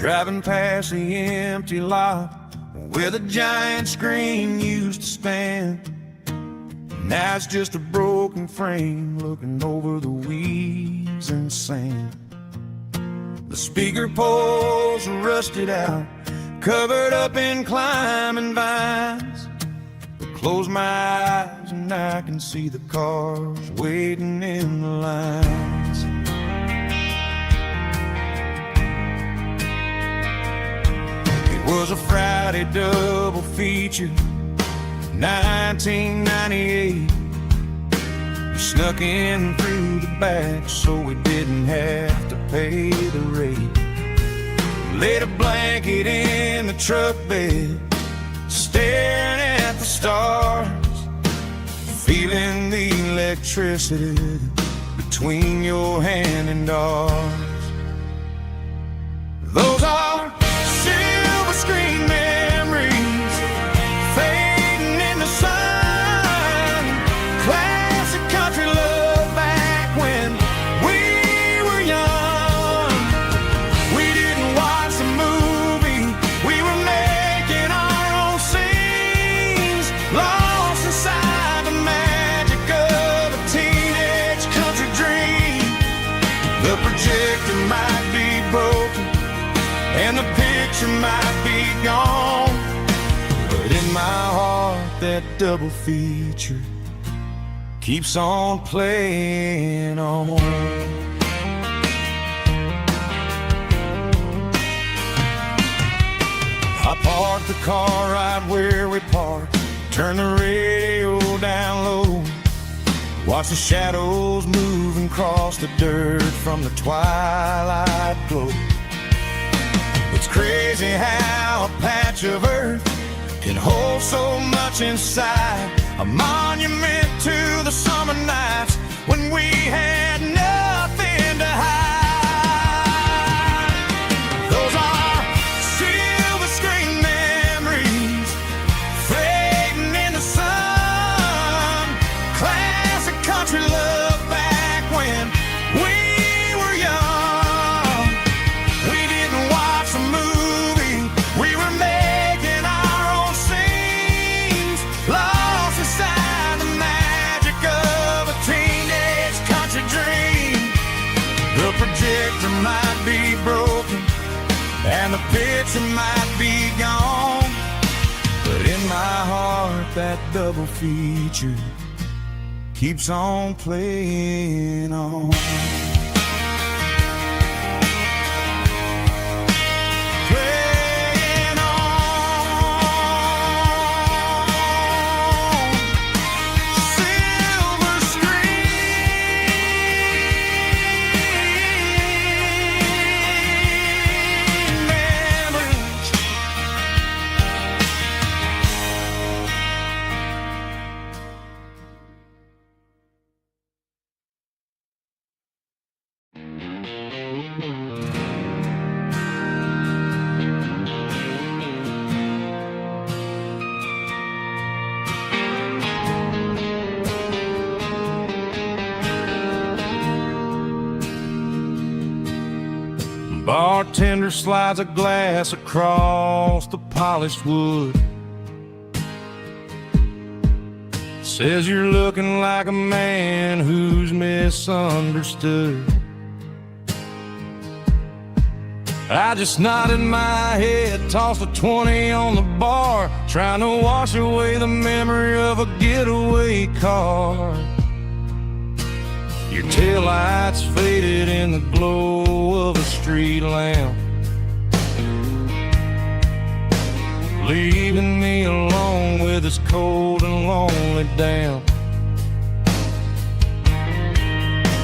driving past the empty lot where the giant screen used to stand. Now it's just a broken frame looking over the weeds and sand. The speaker poles are rusted out, covered up in climbing vines. Close my eyes and I can see the cars waiting in the lines. It was a Friday double feature, 1998. We snuck in through the back so we didn't have to pay the rate. Laid a blanket in the truck bed, staring at the stars, feeling the electricity between your hand and ours. Those are silver screen memories fading in the sun. Classic country love back when we were young. We didn't watch the movie, we were making our own scenes, lost inside the magic of a teenage country dream. The projector might be broken and the picture might be gone, but in my heart that double feature keeps on playing on. I parked the car right where we parked, turned the radio down low, watched the shadows moving across the dirt from the twilight glow. It's crazy how a patch of earth can hold so much inside, a monument to the summer nights when we had nothing to hide. Those are silver screen memories fading in the sun. Classic country love back when we were young. We didn't watch the movie, we were making our own scenes, lost inside the magic of a teenage country dream. The projector might be broken and the picture might be gone, but in my heart that double feature keeps on playing on. Playing on. Silver screen memories. Bartender slides a glass across the polished wood, says you're looking like a man who's misunderstood. I just nodded my head, tossed a 20 on the bar, trying to wash away the memory of a getaway car. Your taillights faded in the glow of a street lamp, leaving me alone with this cold and lonely damp.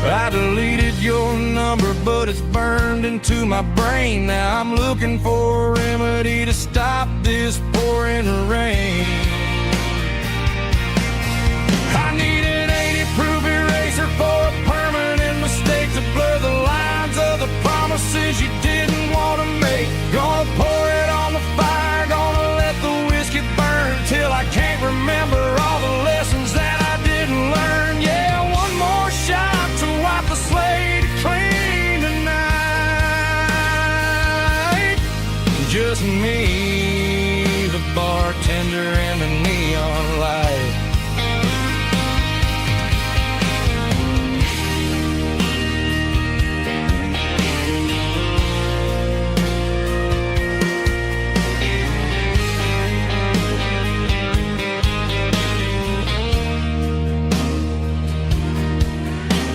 I deleted your number, but it's burned into my brain. Now I'm looking for a remedy to stop this pouring rain. I need an 80-proof eraser for a permanent mistake to blur the lines of the promises you didn't want to make. Gonna pour it on the fire, gonna let the whiskey burn till I can't remember all the lessons that I didn't learn. Yeah, one more shot to wipe the slate clean tonight. Just me, the bartender, and the neon light.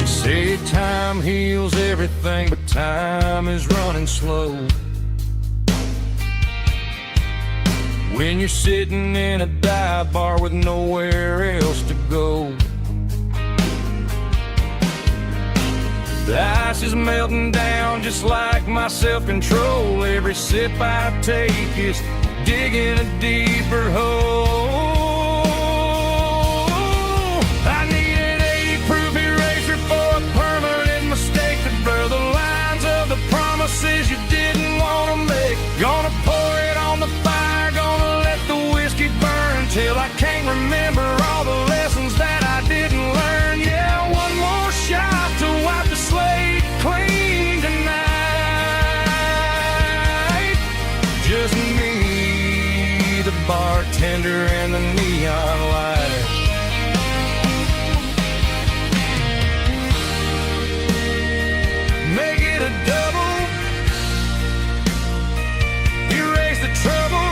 Say time heals everything, but time is running slow. When you're sitting in a dive bar with nowhere else to go. The ice is melting down just like my self-control. Every sip I take is digging a deeper hole. I need an 80-proof eraser for a permanent mistake to blur the lines of the promises you didn't want to make. Gonna pour it on the fire, gonna let the whiskey burn till I can't remember all the lessons that I didn't learn. Yeah, one more shot to wipe the slate clean tonight. Just me, the bartender, and the neon light. Make it a double, erase the trouble.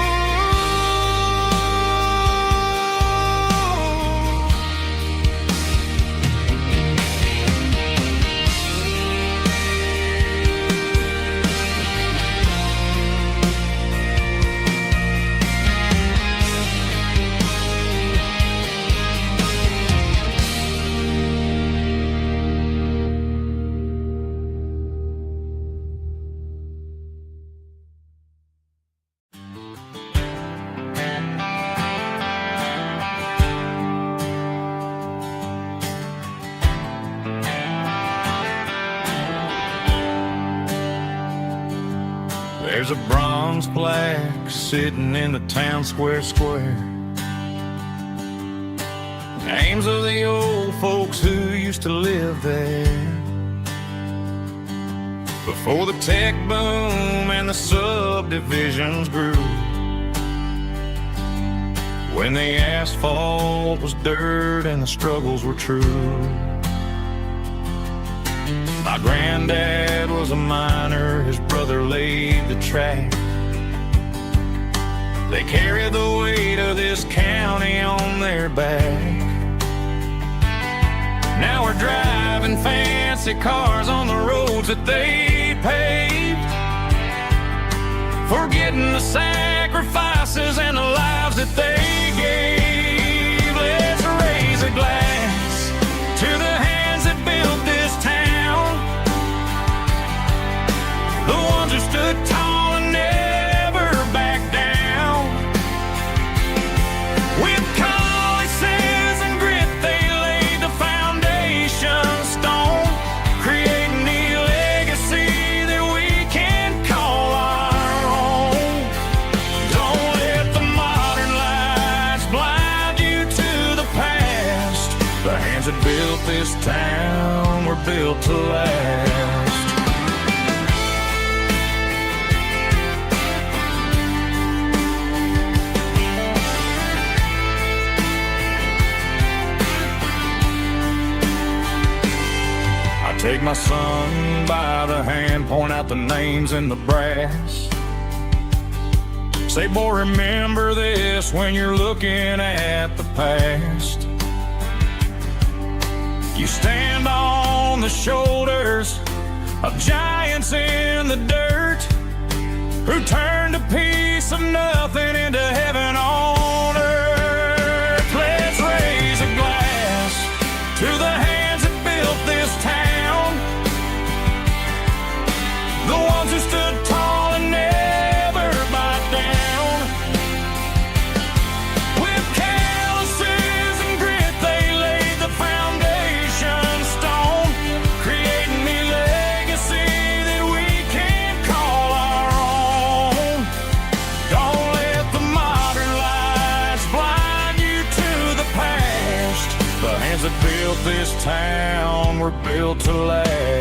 There's a bronze plaque sitting in the town square. Names of the old folks who used to live there before the tech boom and the subdivisions grew. When the asphalt was dirt and the struggles were true. My granddad was a miner, his brother laid the track. They carried the weight of this county on their back. Now we're driving fancy cars on the roads that they paved, forgetting the sacrifices and the lives that they gave. Let's raise a glass to the hands that built this town, the ones who stood tall and never backed down. With calluses and grit, they laid the foundation stone, creating the legacy that we can call our own. Don't let the modern lights blind you to the past. The hands that built this town were built to last. Take my son by the hand, point out the names in the brass. Say, boy, remember this when you're looking at the past. You stand on the shoulders of giants in the dirt who turned a piece of nothing into heaven on earth. Let's raise a glass to the hands that built this town, the ones who stood tall and never backed down. With calluses and grit, they laid the foundation stone, creating the legacy that we can call our own. Don't let the modern lights blind you to the past. The hands that built this town were built to last.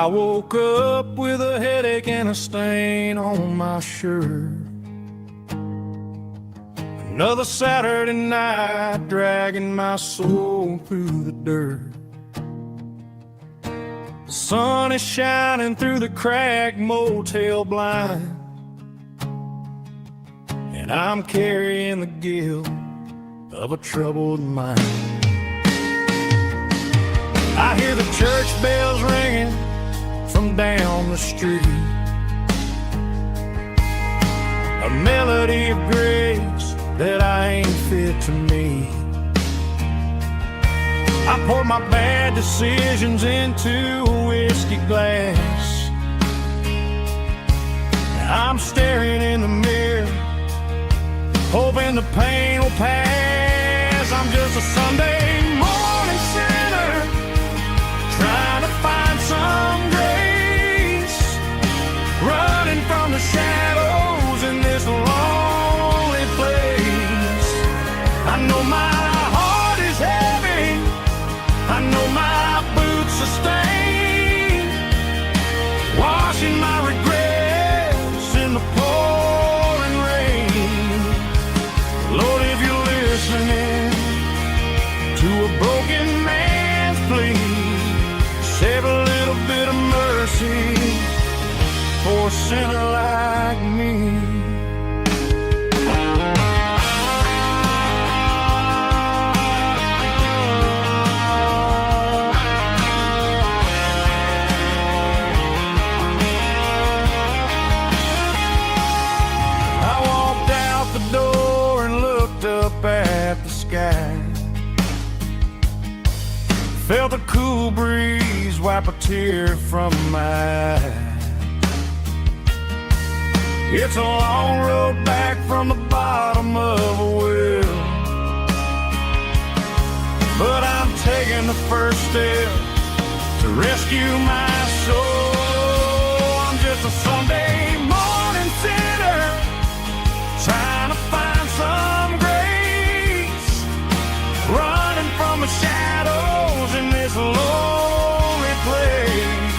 I woke up with a headache and a stain on my shirt. Another Saturday night dragging my soul through the dirt. The sun is shining through the cracked motel blind, and I'm carrying the guilt of a troubled mind. I hear the church bells ringing from down the street, a melody of grace that I ain't fit to meet. I pour my bad decisions into a whiskey glass. I'm staring in the mirror, hoping the pain will pass. I'm just a Sunday morning sinner, trying to find some grace, running from the shadows in this lonely place. I know my heart is heavy, I know my boots are stained, washing my regrets in the pouring rain. Lord, if you're listening to a broken man's plea, save a little bit of mercy for a sinner like me. I walked out the door and looked up at the sky, felt a cool breeze wipe a tear from my eye. It's a long road back from the bottom of a well, but I'm taking the first step to rescue my soul. I'm just a Sunday morning sinner, trying to find some grace, running from the shadows in this lonely place.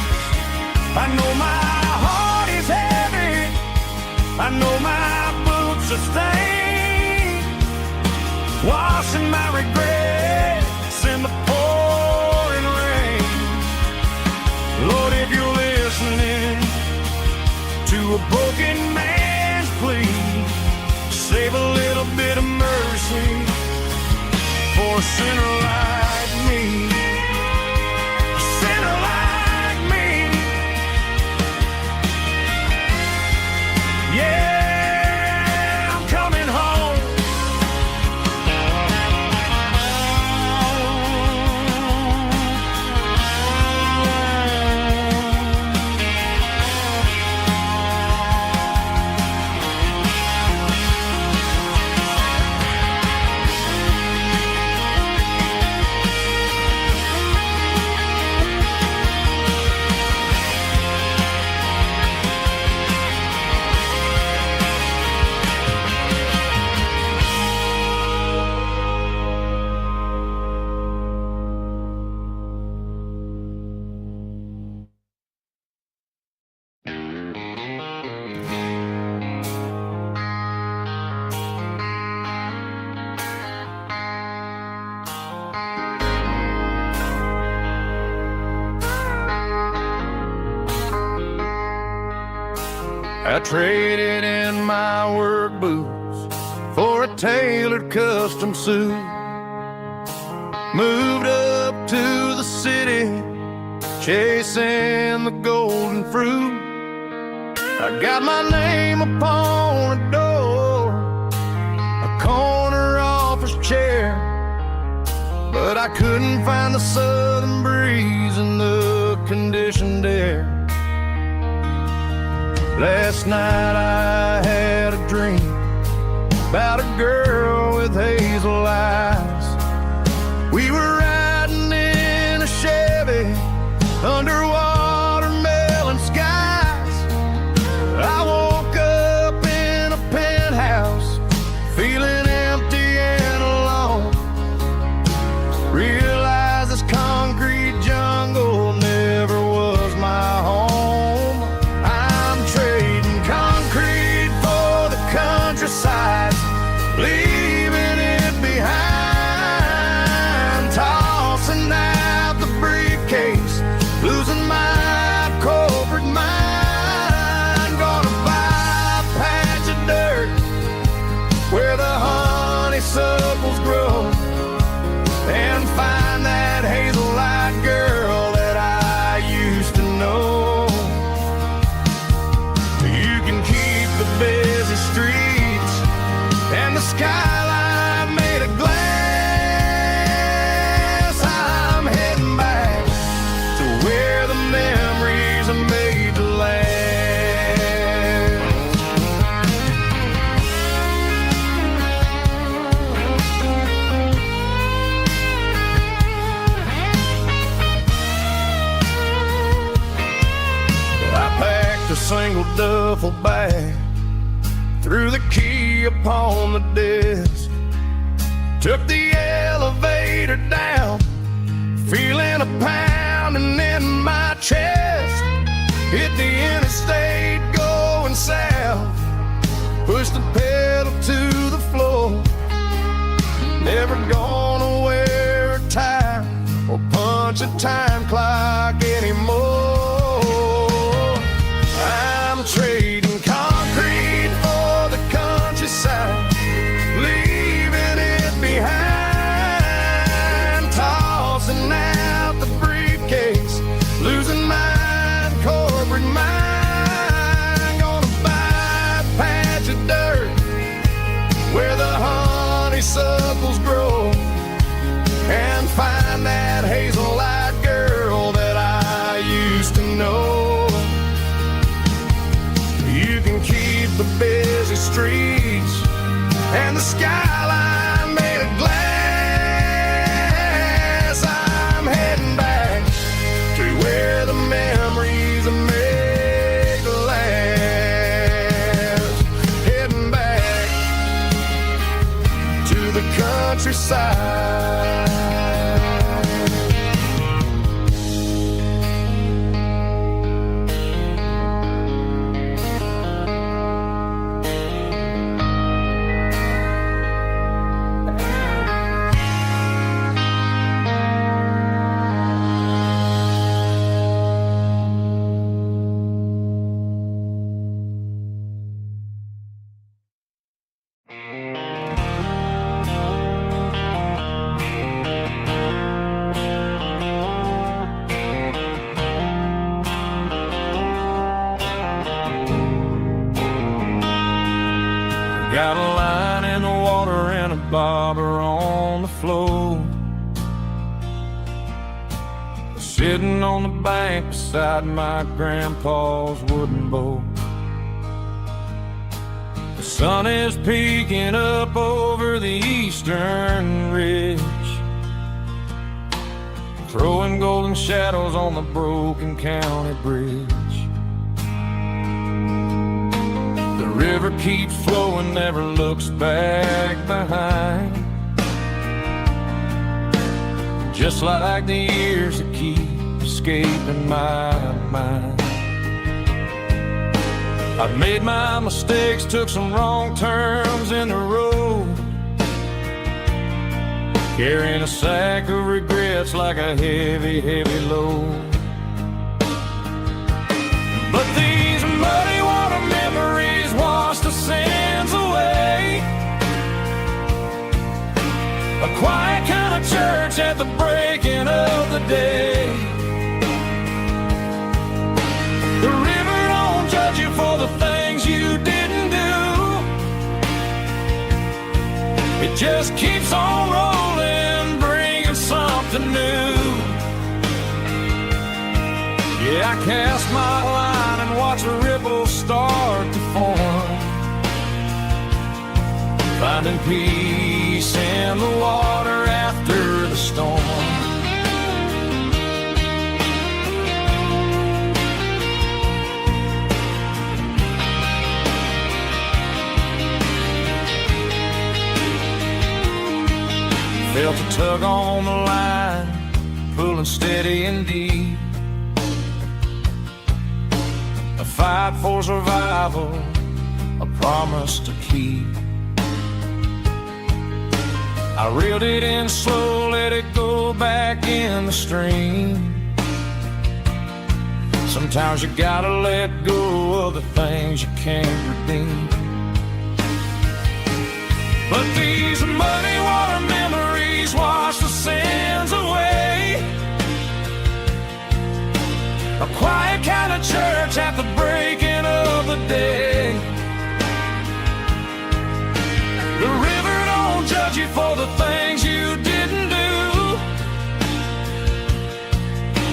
I know my heart is heavy, I know my boots are stained, washing my regrets in the pouring rain. Lord, if you're listening to a broken man's plea, save a little bit of mercy for a sinner like me. A sinner like me. Yeah, I'm coming home. I traded in my work boots for a tailored custom suit, moved up to the city, chasing the golden fruit. I got my name upon a door, a corner office chair, but I couldn't find the southern breeze in the conditioned air. Last night I had a dream about a girl with hazel eyes. We were riding in a Chevy under watermelon skies. I woke up in a penthouse feeling empty and alone. Realized this concrete jungle never was my home. a single duffel bag, threw the key upon the desk, took the elevator down, feeling a pounding in my chest. Hit the interstate going south, pushed the pedal to the floor. Never gonna wear a tie or punch a time clock anymore. I'm trading concrete for the countryside, leaving it behind, tossing out the briefcase, losing my corporate mind. Gonna buy a patch of dirt where the honeysuckles grow, and find that hazel-eyed girl that I used to know. You can keep the busy streets and the skyline made of glass. I'm heading back to where the memories are made to last. Heading back to the countryside. Got a line in the water and a bobber on the floor, sitting on the bank beside my grandpa's wooden boat. The sun is peeking up over the eastern ridge, throwing golden shadows on the broken county bridge. The river keeps flowing, never looks back behind, just like the years that keep escaping my mind. I've made my mistakes, took some wrong turns in the road, carrying a sack of regrets like a heavy, heavy load. But these muddy water memories wash the sins away. A quiet kind of church at the breaking of the day. The river don't judge you for the things you didn't do. It just keeps on rolling, bringing something new. Yeah, I cast my line and watch the ripples start to form, finding peace in the water after the storm. Felt a tug on the line, pulling steady and deep. A fight for survival, a promise to keep. I reeled it in slow, let it go back in the stream. Sometimes you gotta let go of the things you can't redeem. But these muddy water memories wash the sins away. A quiet kind of church at the breaking of the day. The river don't judge you for the things you didn't do.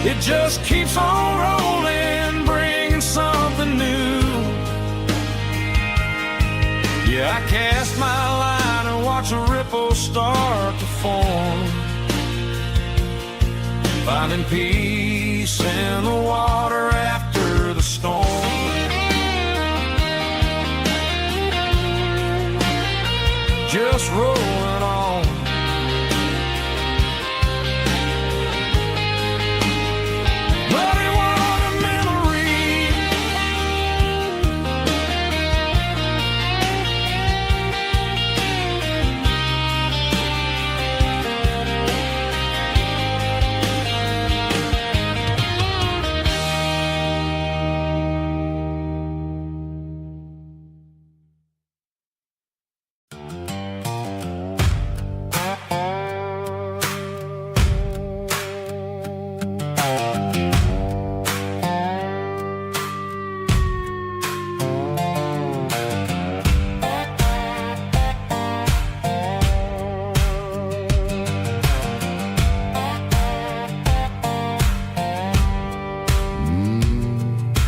It just keeps on rolling, bringing something new. Yeah, I cast my line and watch a ripple start to form, finding peace in the water after the storm. just rolling on. Muddy water memory,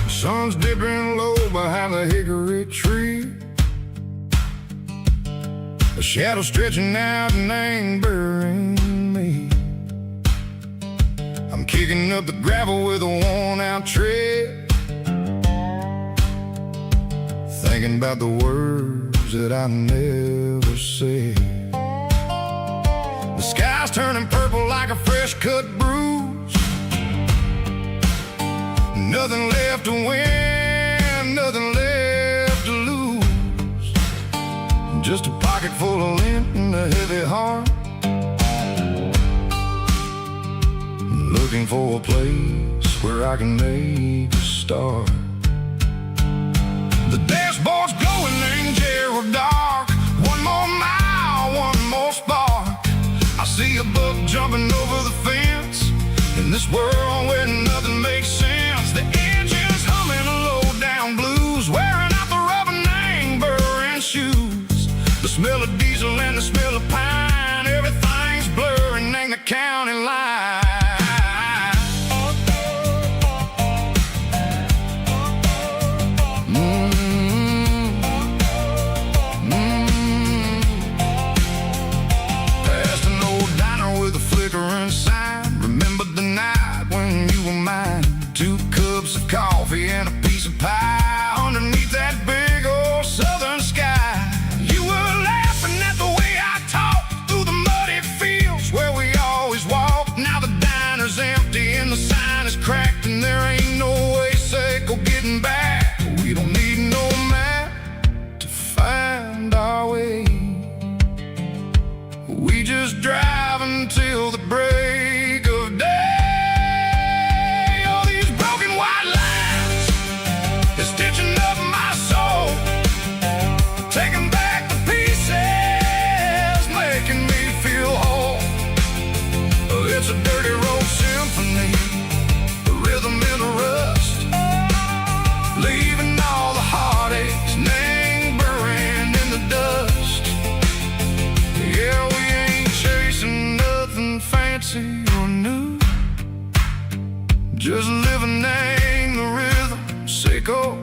Sun's dipping low behind the hickory tree. A shadow stretching out and ain't burying me. I'm kicking up the gravel with a worn-out tread, thinking about the words that I never said. The sky's turning purple like a fresh-cut bruise. Nothing left to win, nothing left to lose. Just a pocket full of lint and a heavy heart, looking for a place where I can make a start. The dashboard's glowing, ain't Gerald dark. One more mile, one more spark. I see a buck jumping over the fence in this world where nothing makes sense. The engine's humming a low-down blues, wearing out the rubber name, burring shoes. The smell of diesel and the smell of pine, everything's blurring, ain't the county line. Past an old diner with a flickering sign. Remember the night when you were mine. 2 cups of coffee and a piece of pie underneath that big old southern sky. You were laughing at the way I talked through the muddy fields where we always walked. Now the diner's empty and the sign is cracked, and there ain't no way Seco getting back. We don't need no map to find our way. We just drive until the break of day. Taking back the pieces, making me feel whole. It's a dirty road symphony, the rhythm in the rust, leaving all the heartaches, name burning in the dust. Yeah, we ain't chasing nothing fancy or new, just living in the rhythm, Seco,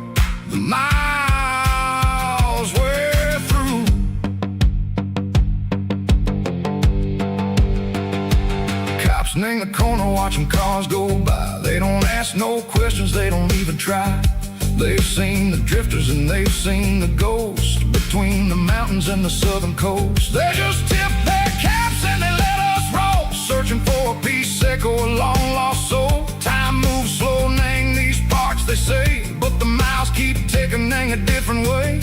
the miles we're through. Cops in the corner watching cars go by. They don't ask no questions, they don't even try. They've seen the drifters and they've seen the ghosts between the mountains and the southern coast. They just tip their caps and they let us roll, searching for a piece, Seco, a long lost soul. Time moves slow, nang these parts, they say, but the miles keep ticking, nang a different way.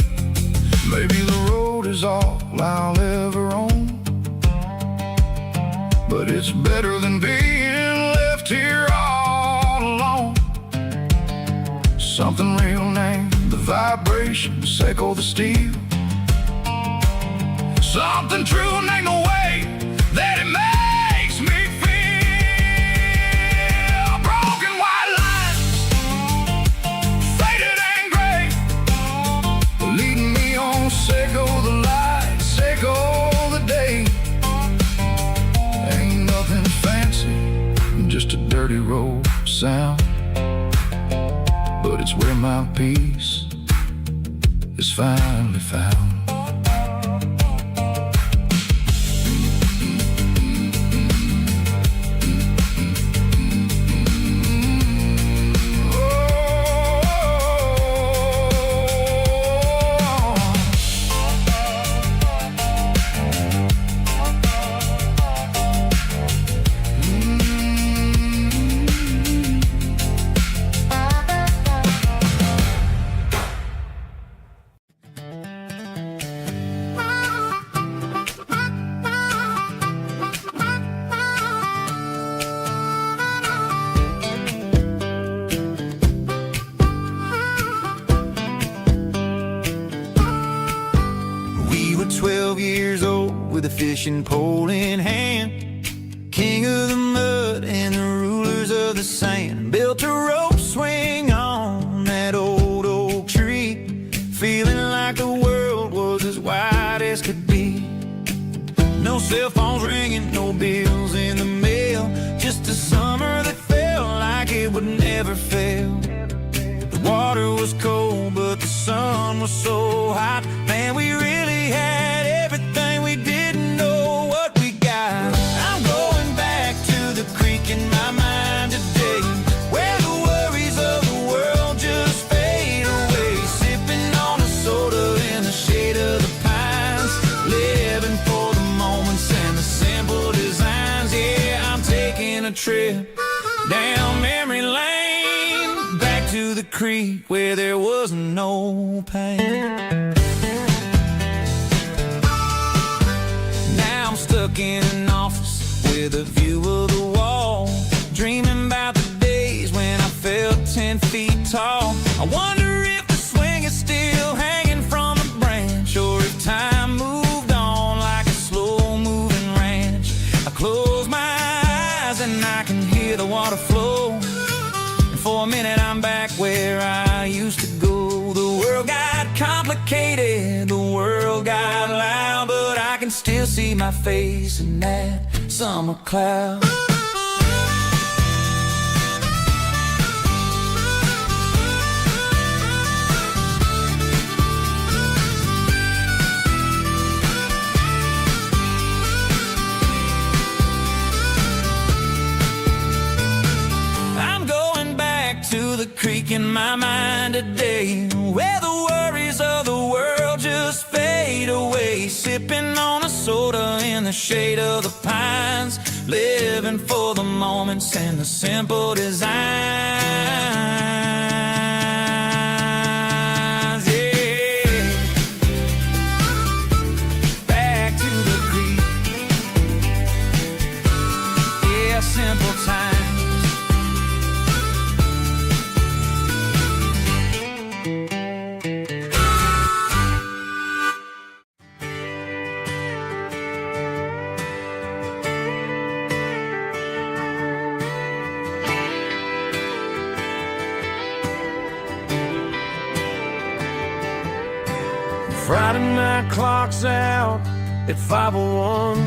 Maybe the road is all I'll ever own, but it's better than being left here all alone. Something real, name the vibration, Seco the steel. Something true, name the way that it makes me feel. Broken white lines, faded and gray, leading me on, Seco the light, Seco the day. Ain't nothing fancy, just a dirty road sound, but it's where my peace is finally found. with a fishing pole in hand. King of the mud and the rulers of the sand. Built a rope swing on that old oak tree, feeling like the world was as wide as could be. No cell phones ringing, no bills in the mail, just a summer that felt like it would never fail. The water was cold, but the sun was so hot. Man, we really had everything, we didn't know what we got. I'm going back to the creek in my mind today, where the worries of the world just fade away. Sipping on a soda in the shade of the pines, living for the moments and the simple designs. Yeah, I'm taking a trip down memory lane, back to the creek where there was no pain. Now I'm stuck in an office with a view of the wall, dreaming about the days when I felt 10 feet tall. I wonder if the swing is still hanging from a branch, or if time moved on like a slow-moving ranch. I close my eyes and I can hear the water flow, and for a minute I'm back where I used to go. The world got complicated, the world got loud, but I can still see my face in that summer cloud. I'm going back to the creek in my mind today, where the worries of the world just fade away. Sipping on a soda in the shade of the pines, living for the moments and the simple designs. Yeah, back to the creek. Yeah, simple times. Friday night clock's out at 5:01.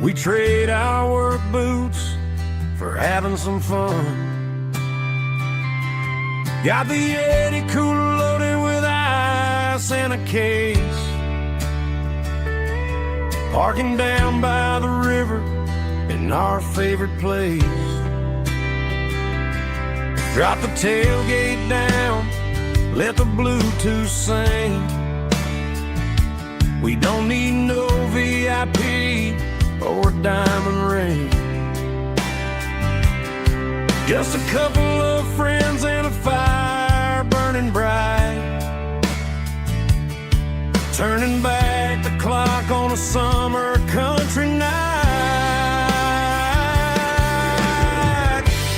We trade our work boots for having some fun. Got the Yeti cooler loaded with ice and a case, parking down by the river in our favorite place. Drop the tailgate down, let the Bluetooth sing. We don't need no VIP or a diamond ring, just a couple of friends and a fire burning bright, turning back the clock on a summer country night.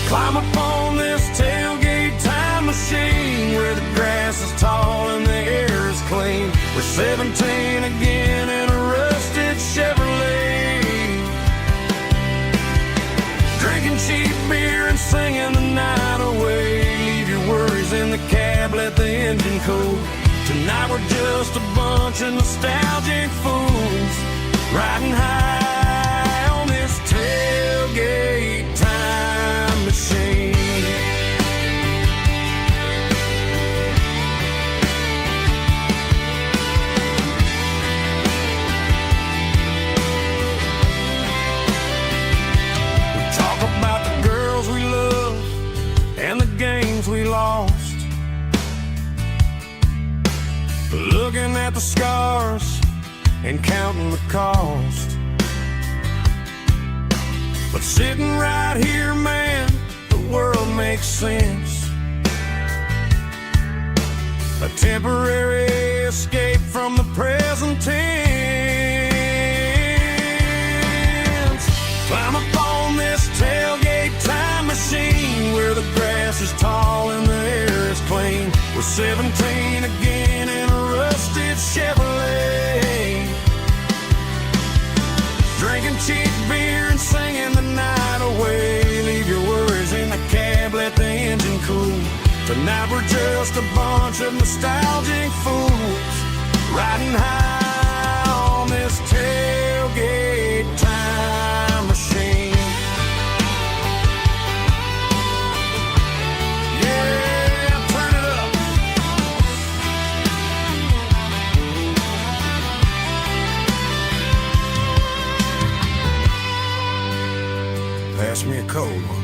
Climb up on this tailgate time machine, where the grass is tall and the air is clean. We're 17 again in a rusted Chevrolet, drinking cheap beer and singing the night away. Leave your worries in the cab, let the engine cool. Tonight we're just a bunch of nostalgic fools, riding high on this tailgate time machine. We lost, looking at the scars and counting the cost. But sitting right here, man, the world makes sense. A temporary escape from the present tense. Climb up on this tailgate time machine, where the grass is tall and the air is clean. We're 17 again in a rusted Chevrolet, But now we're just a bunch of nostalgic fools riding high on this tailgate time machine. Yeah, turn it up. Pass me a cold one.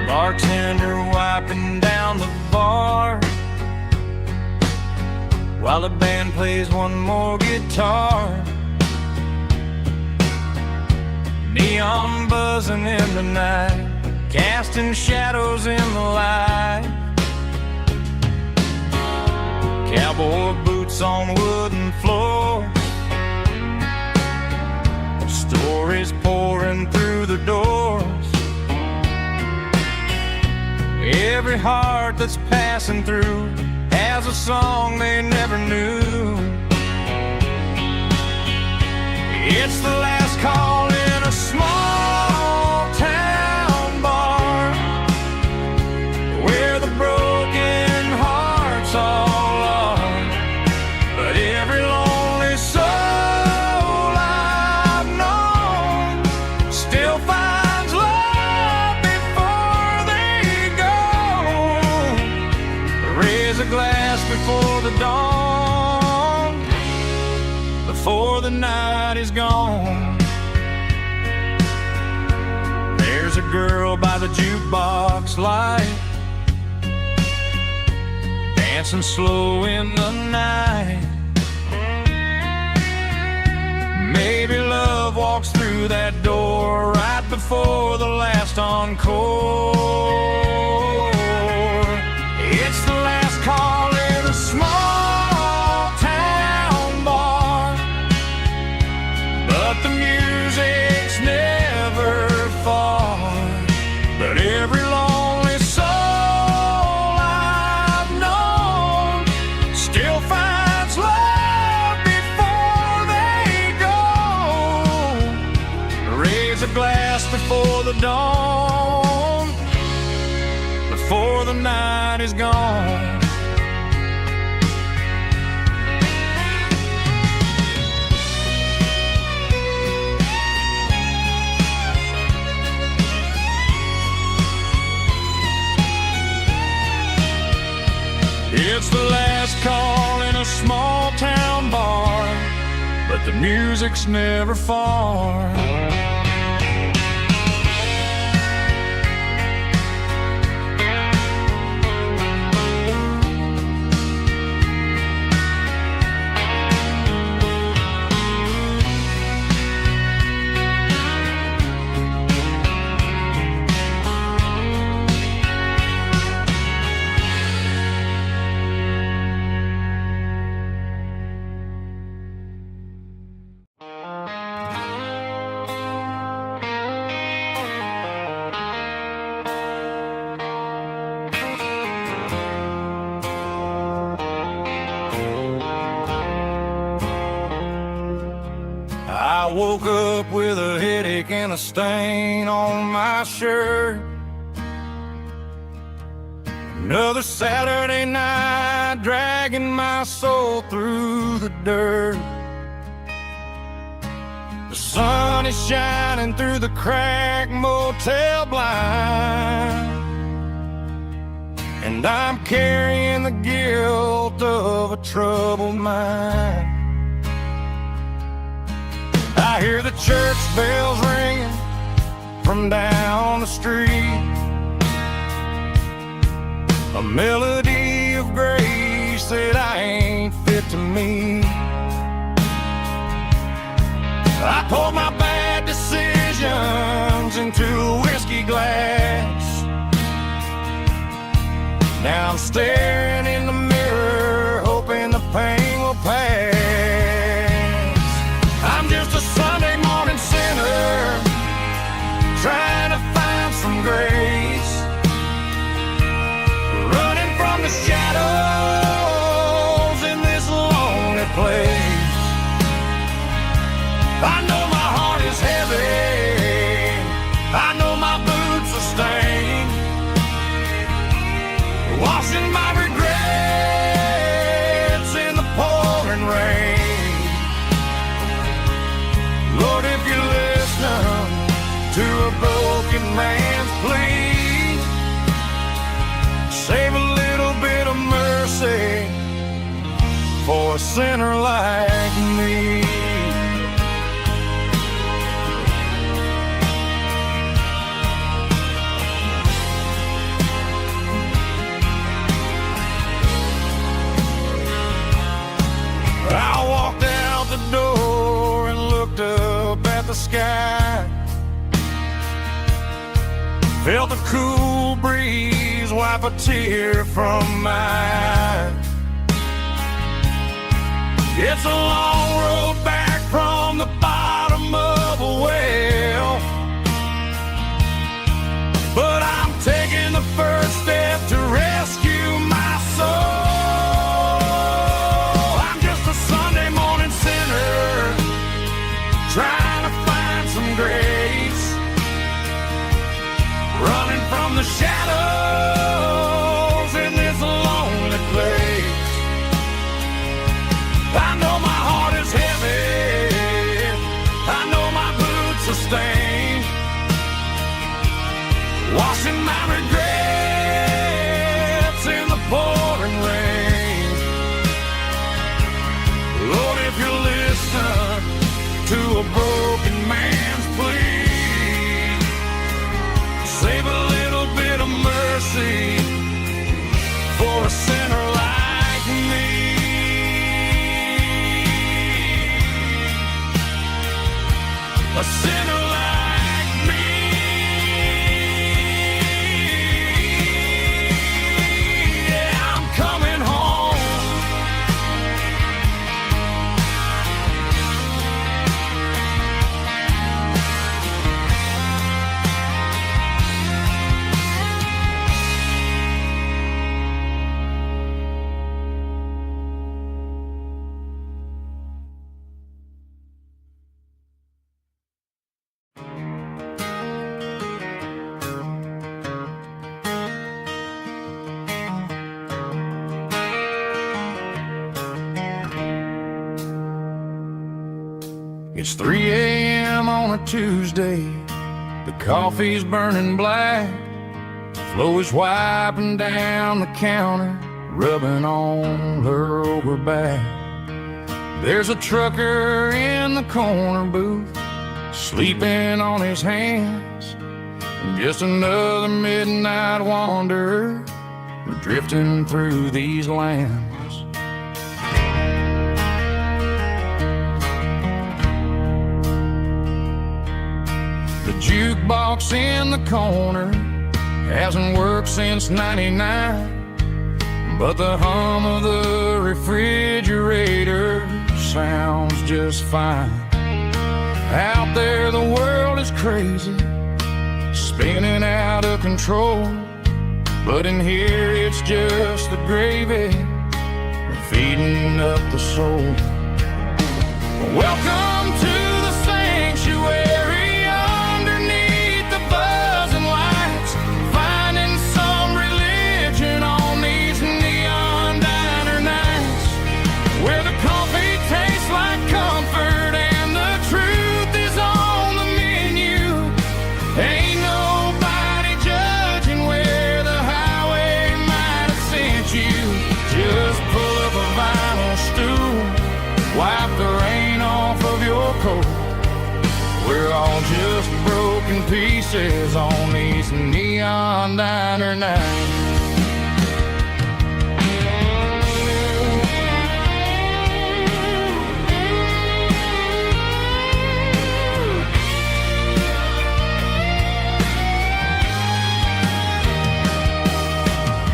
Bartender wiping down the bar while the band plays one more guitar. Neon buzzing in the night, casting shadows in the light. Cowboy boots on wooden floors, stories pouring through the doors. Every heart that's passing through has a song they never knew. It's the last call in a small town bar where the broken hearts all are. But every lonely soul I've known still finds love before they go. Raise a glass before the dawn, before the night is gone. There's a girl by the jukebox light, dancing slow in the night. Maybe love walks through that door right before the last encore. It's the last call in a small town bar, but the music's never far. But every lonely soul I've known still finds love before they go. Raise a glass before the dawn, before the night is gone. It's the last call in a small town bar, but the music's never far. I woke up with a headache and a stain on my shirt. Another Saturday night dragging my soul through the dirt. The sun is shining through the cracked motel blind, and I'm carrying the guilt of a troubled mind. I hear the church bells ringing from down the street, a melody of grace that I ain't fit to meet. I pulled my bad decisions Now I'm staring in the mirror, hoping the pain will pass. I'm just a Sunday morning sinner, trying to find some grace, running from the shadows in this lonely place. I know my heart is heavy, I know my boots are stained, washing my regrets in the pouring rain. Lord, if you listen to a broken man's plea, save a little bit of mercy for a sinner like me. I walked out the door and looked up at the sky, felt the cool breeze wipe a tear from my eye. It's a long road back from the bottom of a well, but I'm taking the first step to rescue my soul. Trying to find some grace, running from the shadows in this lonely place. I know my heart is heavy, I know my boots are stained, washing my regrets in the pouring rain. Lord, if you listen to a broken man's plea, save a little bit of mercy for a sinner like me. A sinner like me. Yeah, I'm coming home. It's 3 a.m. on a Tuesday, the coffee's burning black, Flo is wiping down the counter, rubbing on her over back. There's a trucker in the corner booth, sleeping on his hands, just another midnight wanderer, drifting through these lands. The jukebox in the corner hasn't worked since '99, but the hum of the refrigerator sounds just fine. Out there the world is crazy, spinning out of control, but in here it's just the gravy feeding up the soul. Welcome to the sanctuary underneath the buzzing lights, finding some religion on these neon diner nights, where the coffee tastes like comfort and the truth is on the menu. Ain't nobody judging where the highway might have sent you. Just pull up a vinyl stool, wipe the rain off of your coat. We're all just broken pieces on these neon diner nights.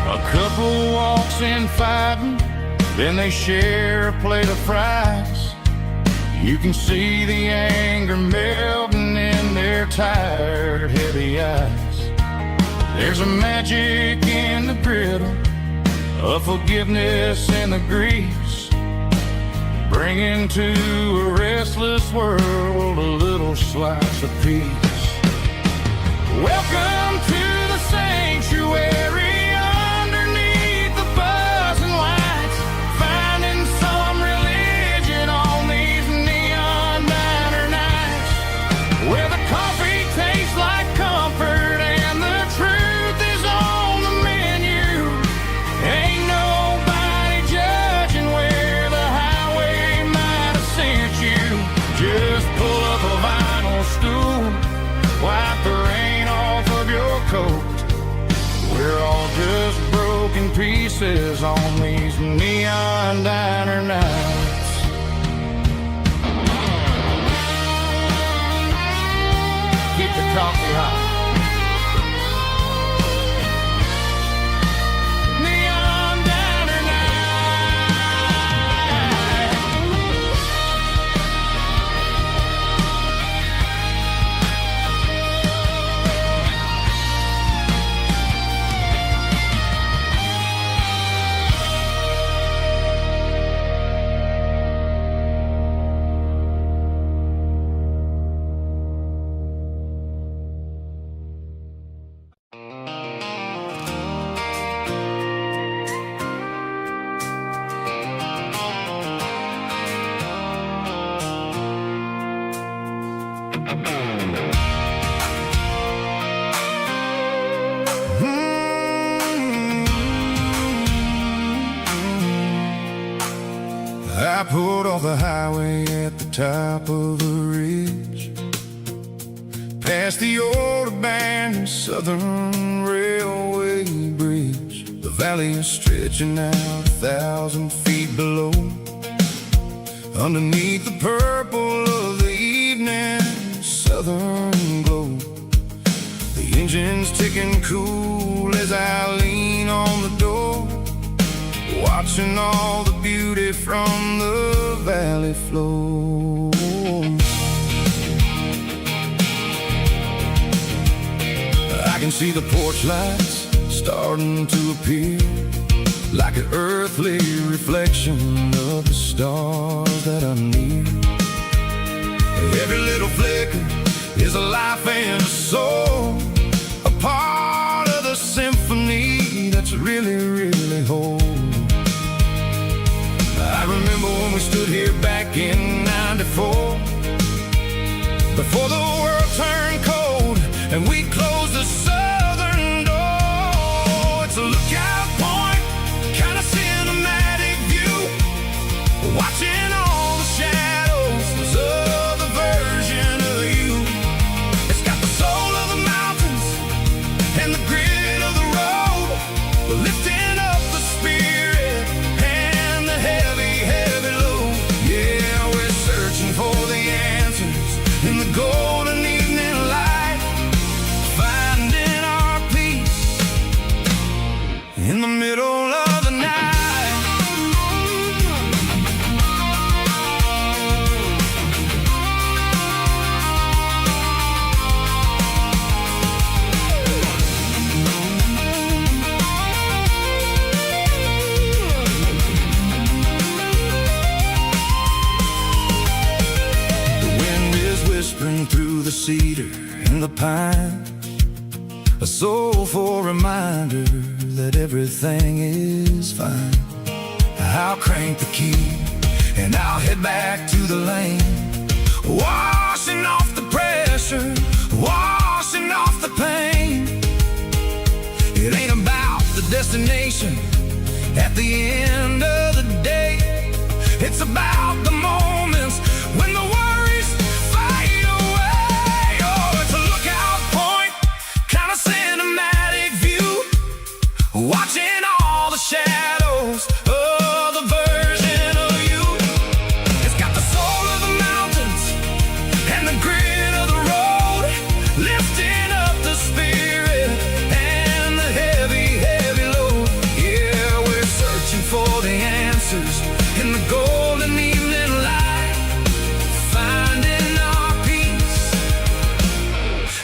A couple and fighting, then they share a plate of fries. You can see the anger melting in their tired, heavy eyes. There's a magic in the griddle, a forgiveness in the grease, bringing to a restless world a little slice of peace. Welcome to the sanctuary underneath the buzzing lights, finding some religion on these neon diner nights, where the coffee tastes like comfort and the truth is on the menu. Ain't nobody judging where the highway might have sent you. Just pull up a vinyl stool, wipe the rain off of your coat. We're all just broken pieces on these neon diner nights. Keep the coffee hot. Neon diner I pulled off the highway at the top of the ridge, past the old abandoned Southern Railway bridge. The valley is stretching out 1,000 feet below, underneath the purple of the evening southern glow. The engine's ticking cool as I lean on the door, watching all the beauty from the valley flow. I can see the porch lights starting to appear, like an earthly reflection of the stars that are near. Every little flicker is a life and a soul, a part of the symphony that's really, really whole. I remember when we stood here back in '94, before the world turned cold and we closed the southern door. It's a lookout point, kind of cinematic view, watching all the shadows of the version of you. It's got the soul of the mountains and the grit of the road, lifting up the spirit and the heavy, heavy load. Yeah, we're searching for the answers in the golden evening light, finding our peace in the middle of the night. Through the cedar and the pine, a soulful reminder that everything is fine. I'll crank the key and I'll head back to the lane, washing off the pressure, washing off the pain. It ain't about the destination at the end of the day, it's about the moments when the worries fade away. Oh, it's a lookout point, kind of cinematic view, watching all the shadows of the version of you. It's got the soul of the mountains and the grit of the road, lifting up the spirit and the heavy, heavy load. Yeah, we're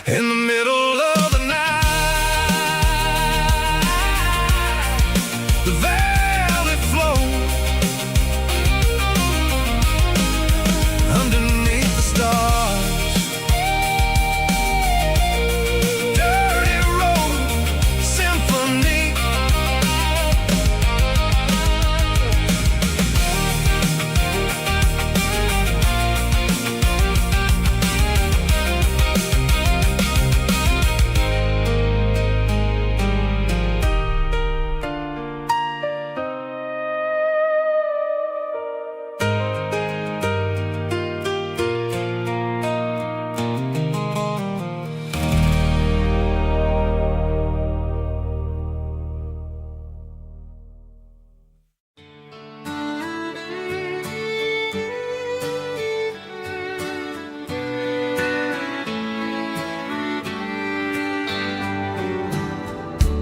in the middle of the night. The valley flows underneath the stars. Dirty road symphony.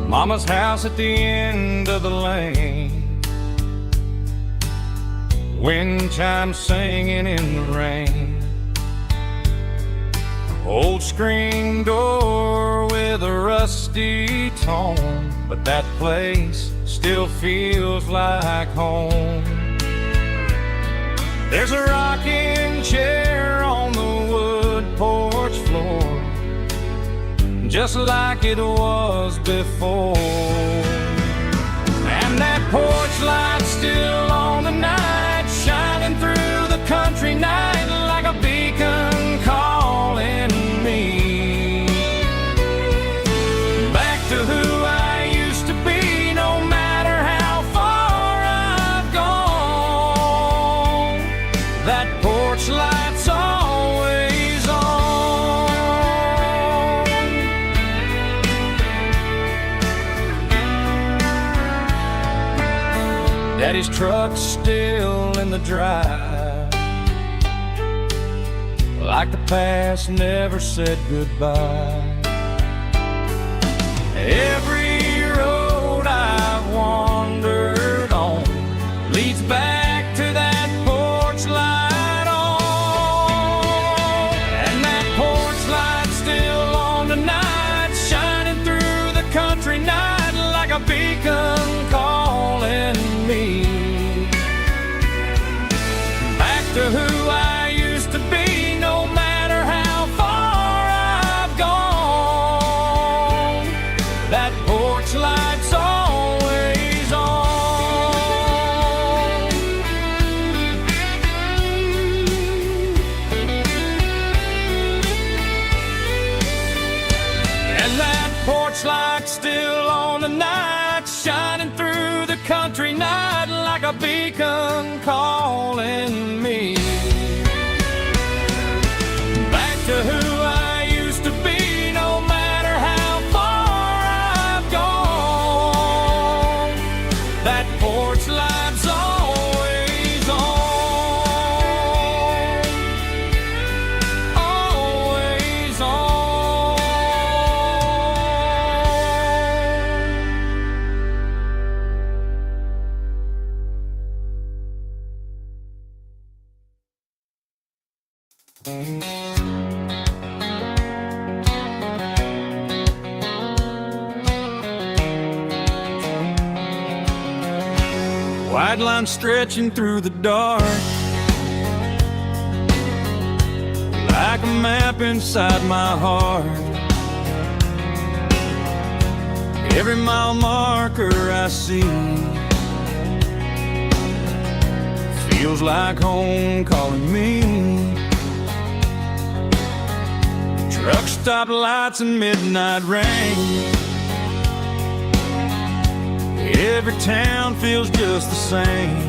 Mama's house at the end of the lane, wind chimes singing in the rain. Old screen door with a rusty tone, but that place still feels like home. There's a rocking chair on the wood porch floor, just like it was before. And that porch light still on the night, shining through the country night like a beacon calling me back to who I used to be. No matter how far I've gone, that porch light's always on. Daddy's truck's still in the drive, like the past never said goodbye. Every road I've wandered on leads back to that porch light on. And that porch light's still on tonight, shining through the country night like a beacon calling me back to who I used to be. No matter how far I've gone, that porch light's always on. And that porch light's still on tonight, shining through the country night like a beacon calling me back to who I used to be. No matter how far I've gone, that porch light's always on, always on. White line stretching through the dark, like a map inside my heart. Every mile marker I see feels like home calling me. Truck stop lights and midnight rain, every town feels just the same.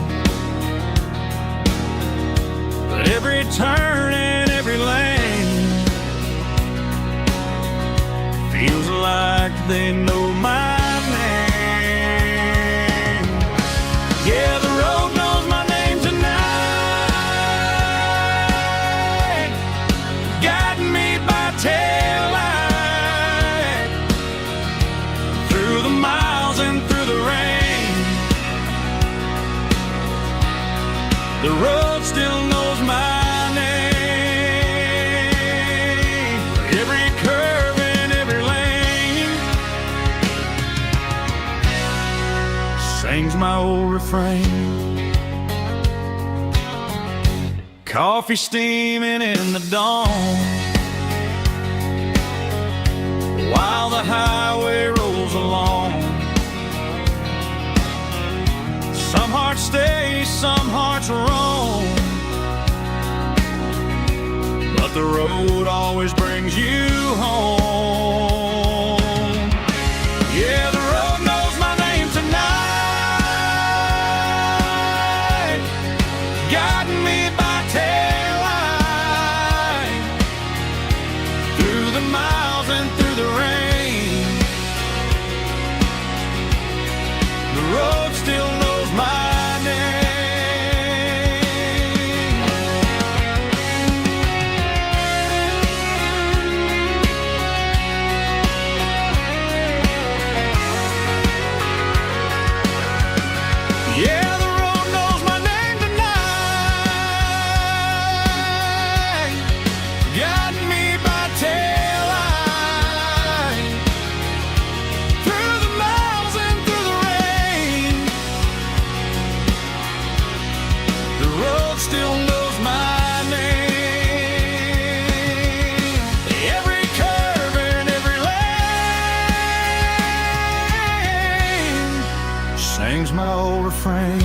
But every turn and every lane feels like they know my name. Yeah, the road knows my name tonight, guiding me by taillight through the miles and through the rain. The road still knows my name. Every curve my old refrain. Coffee steaming in the dawn, while the highway rolls along. Some hearts stay, some hearts roam, but the road always brings you home. Yeah, the road knows my name tonight, guiding me by taillight, through the miles and through the rain. The road still knows my name. Yeah, the road knows my name tonight, guiding me by taillight, through the miles and through the rain. The road still knows my name. Every curve and every lane sings my old refrain.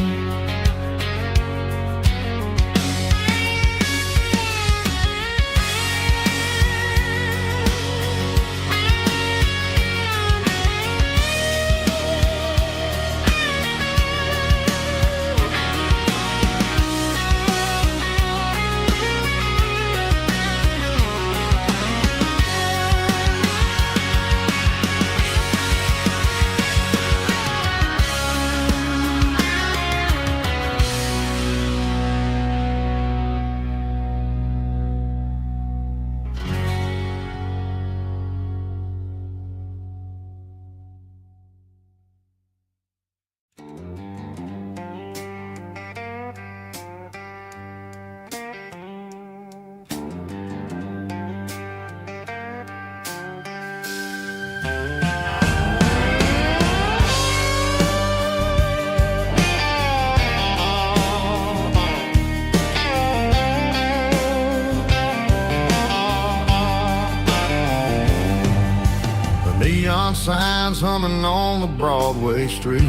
Neon signs humming on the Broadway street.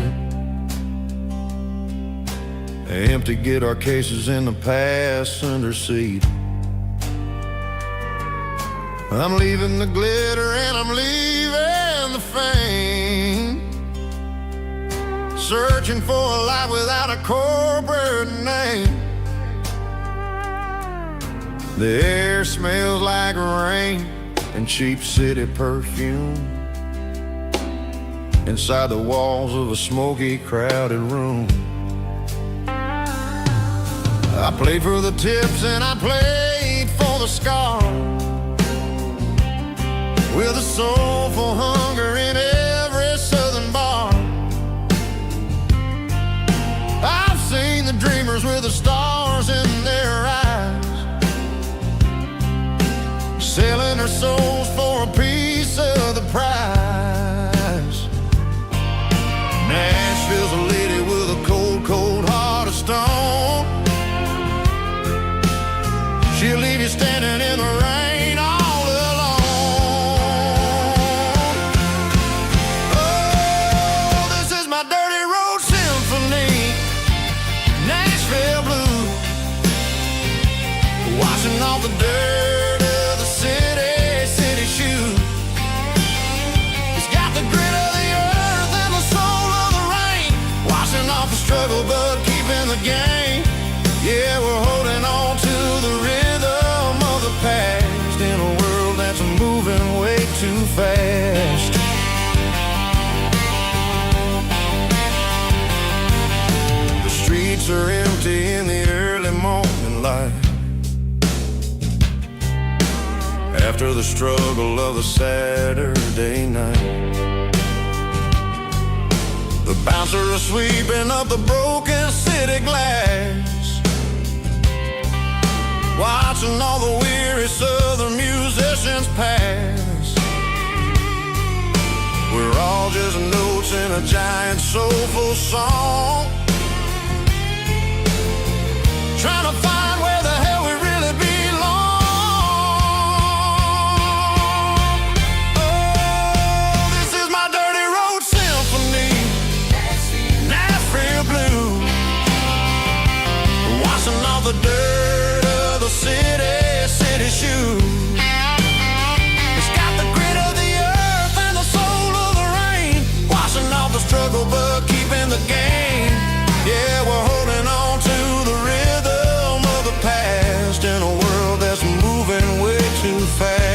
Empty guitar cases in the passenger seat. I'm leaving the glitter and I'm leaving the fame, searching for a life without a corporate name. The air smells like rain and cheap city perfume inside the walls of a smoky, crowded room. I played for the tips and I played for the scars, with a soulful hunger in every southern bar. I've seen the dreamers with the stars in their eyes, selling their souls for a piece of the prize. Nashville's a lady with a cold, cold heart of stone. She'll leave you standing in the rain all alone. Oh, this is my dirty road symphony, Nashville blues, washing off the dirt of the city shoes. It's got the grit of the earth and the soul of the rain, washing off the struggle but keeping the game. Yeah, we're holding on to the rhythm of the past in a world that's moving way too fast. The streets are empty in the early morning light, after the struggle of the Saturday night. The bouncer is sweeping up the broken city glass, watching all the weary southern musicians pass. We're all just notes in a giant soulful song, trying to find where the hell we really belong. Oh, this is my dirty road symphony, Nashville blues, washing off the dirt of the city shoes. It's got the grit of the earth and the soul of the rain, washing off the struggle but keeping the game. Yeah, we're holding on to the rhythm of the past in a world that's moving way too fast.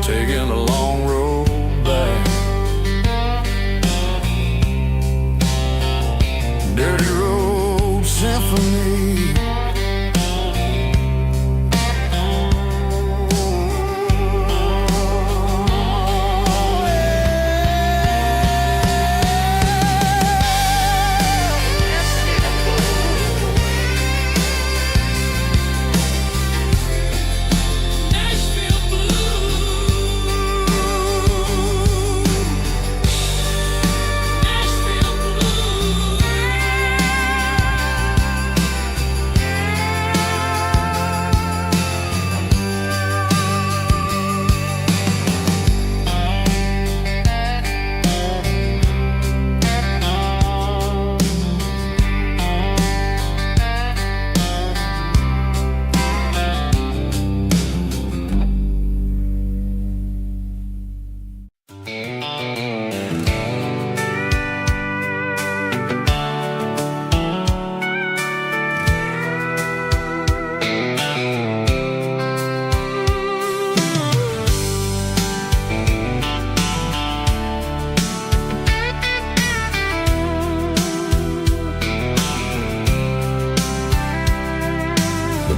Taking a long road back, dirty road symphony.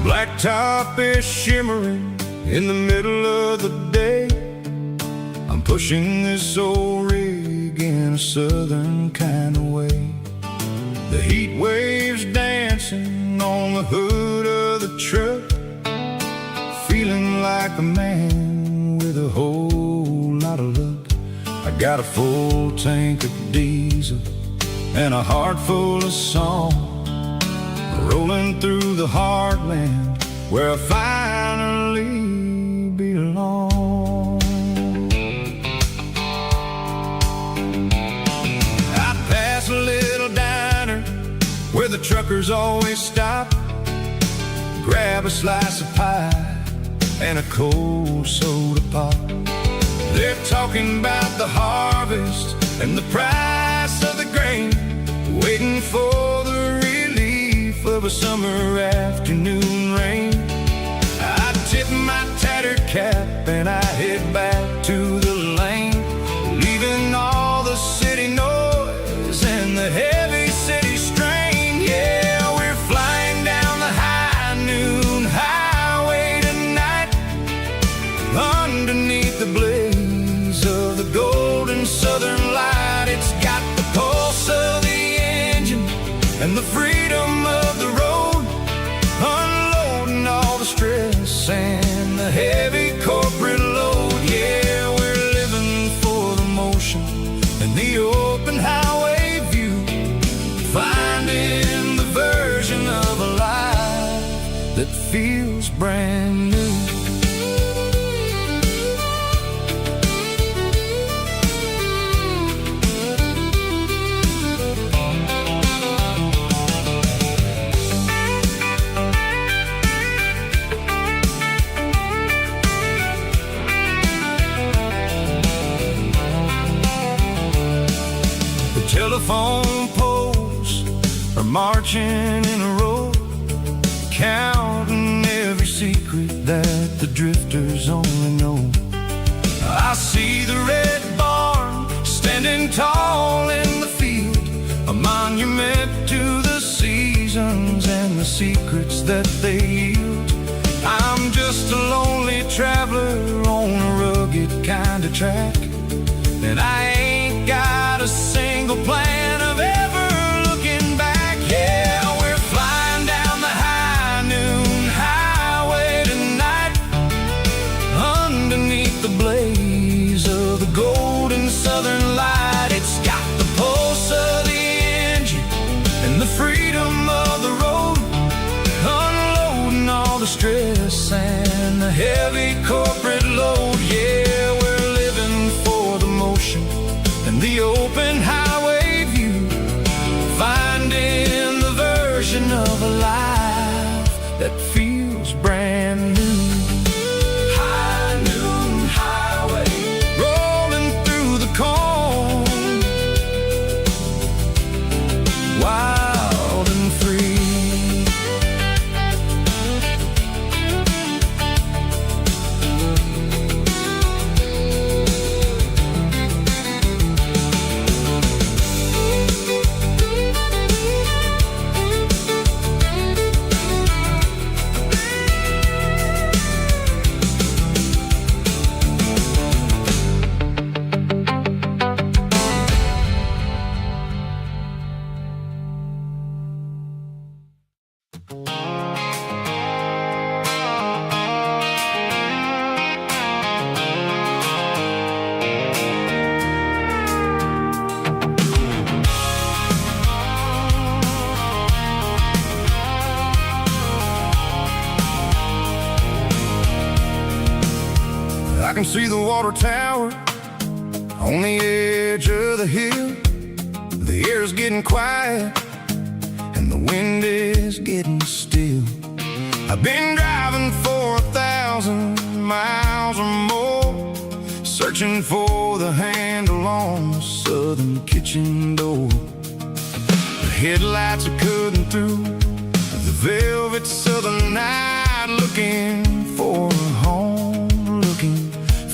Blacktop is shimmering in the middle of the day. I'm pushing this old rig in a southern kind of way. The heat waves dancing on the hood of the truck, feeling like a man with a whole lot of luck. I got a full tank of diesel and a heart full of song, rolling through the heartland where I finally belong. I pass a little diner where the truckers always stop, grab a slice of pie and a cold soda pop. They're talking about the harvest and the price of the grain, waiting for the relief of a summer afternoon rain. I tip my tattered cap and I head back to the lane, leaving all the city noise and the heavy city strain. Yeah, we're flying down the high noon highway tonight, underneath the blaze of the golden southern light. It's got the pulse of the engine and the freedom of the road, unloading all the stress and the heavy corporate load. Yeah, we're living for the motion and the open highway view, finding the version of a life that feels brand new. Telephone poles are marching in a row, counting every secret that the drifters only know. I see the red barn standing tall in the field, a monument to the seasons and the secrets that they yield. I'm just a lonely traveler on a rugged kind of track, and I ain't got a single plan of ever looking back. Yeah, we're flying down the high noon highway tonight, underneath the blaze of the golden southern light. It's got the pulse of the engine and the freedom of the road, unloading all the stress and the heavy corporate load. Yeah, we're living for the motion and the open highway view, finding the version of a life that feels brand new. High noon highway, rolling through the corn, wild and free. I can see the water tower on the edge of the hill. The air's getting quiet and the wind is getting still. I've been driving for 1,000 miles or more, searching for the handle on the southern kitchen door. The headlights are cutting through the velvet southern night, looking for a home, looking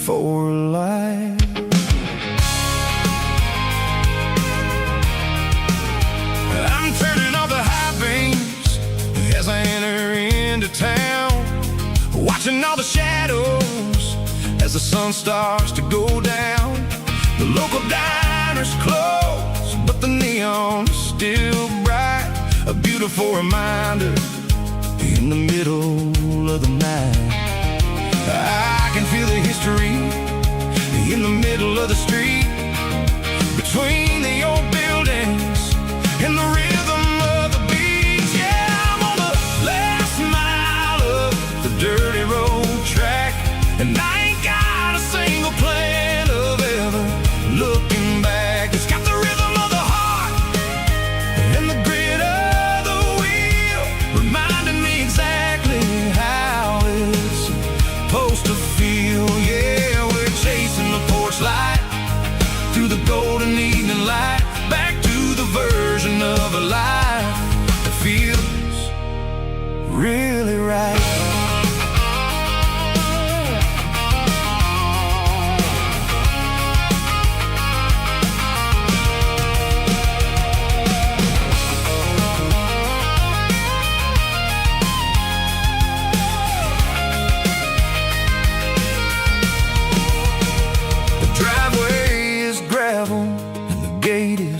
for life. I'm turning off the high beams as I enter into town, watching all the shadows as the sun starts to go down. The local diner's closed, but the neon is still bright, a beautiful reminder in the middle of the night. I can feel the history in the middle of the street, between the old buildings and the rhythm of the beats. Yeah, I'm on the last mile of the dirty road track, and I ain't got a single plan of ever looking back. It's got the rhythm of the heart and the grit of the wheel, reminding me exactly how it's supposed to feel. Yeah, we're chasing the porch light through the golden evening light, back to the version of a life that feels really right.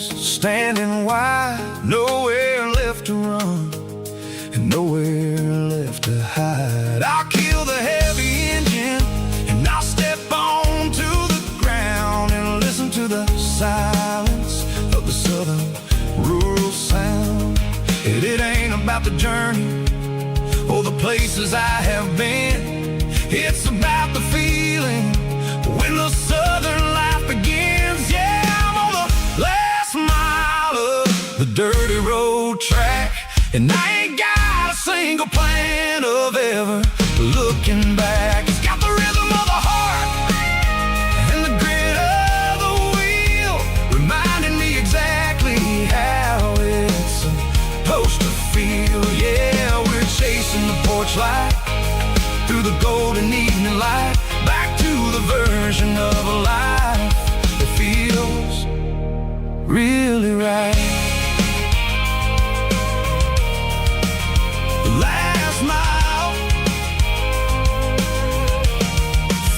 Standing wide, nowhere left to run and nowhere left to hide. I'll kill the heavy engine and I'll step onto the ground and listen to the silence of the southern rural sound. It ain't about the journey or the places I have been, it's about the feeling when the southern life begins. Yeah, I'm on the last mile of the dirty road track, and I ain't got a single plan of ever looking back. It's got the rhythm of the heart and the grit of the wheel, reminding me exactly how it's supposed to feel. Yeah, we're chasing the porch light through the gold of an evening light, back to the version of a life that feels really right. The last mile,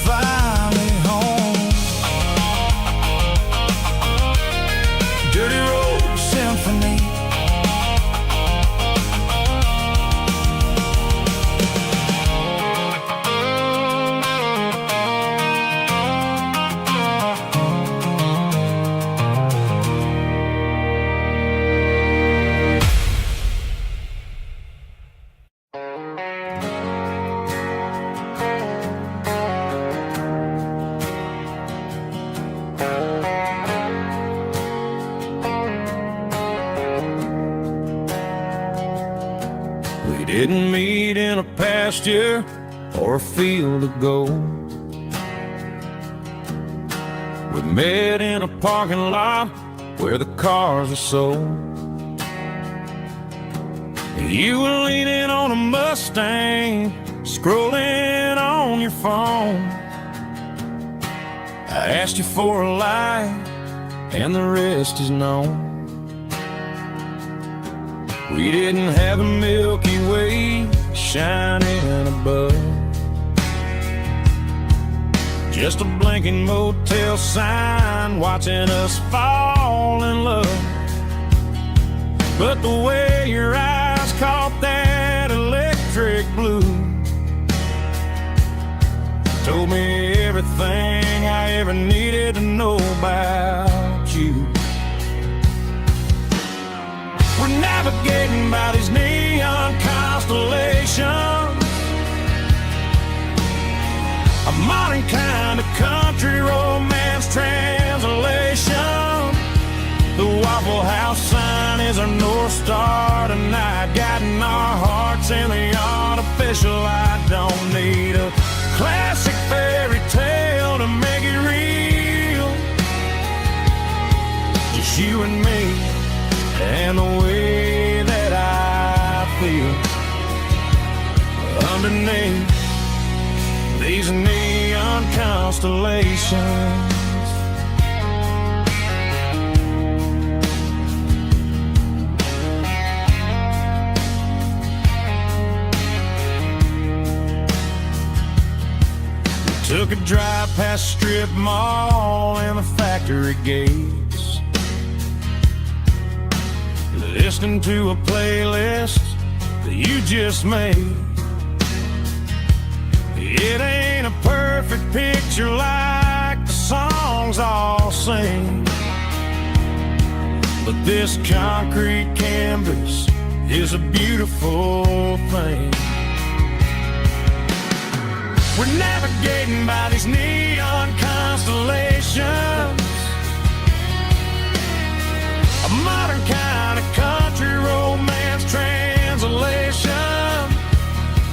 finally home. Dirty Road Symphony. We didn't meet in a pasture or a field of gold. We met in a parking lot where the cars are sold. You were leaning on a Mustang, scrolling on your phone. I asked you for a light, and the rest is known. We didn't have a Milky Way shining above, just a blinking motel sign watching us fall in love. But the way your eyes caught that electric blue told me everything I ever needed to know about you. We're navigating by these neon constellations, a modern kind of country romance translation. The Waffle House sign is our North Star tonight, guiding our hearts in the artificial light. Don't need a classic fairy tale to make it real, just you and me and the way that I feel underneath these neon constellations. We took a drive past strip mall and the factory gates, listening to a playlist that you just made. It ain't a perfect picture like the songs all sing, but this concrete canvas is a beautiful thing. We're navigating by these neon constellations, a modern kind of country romance translation.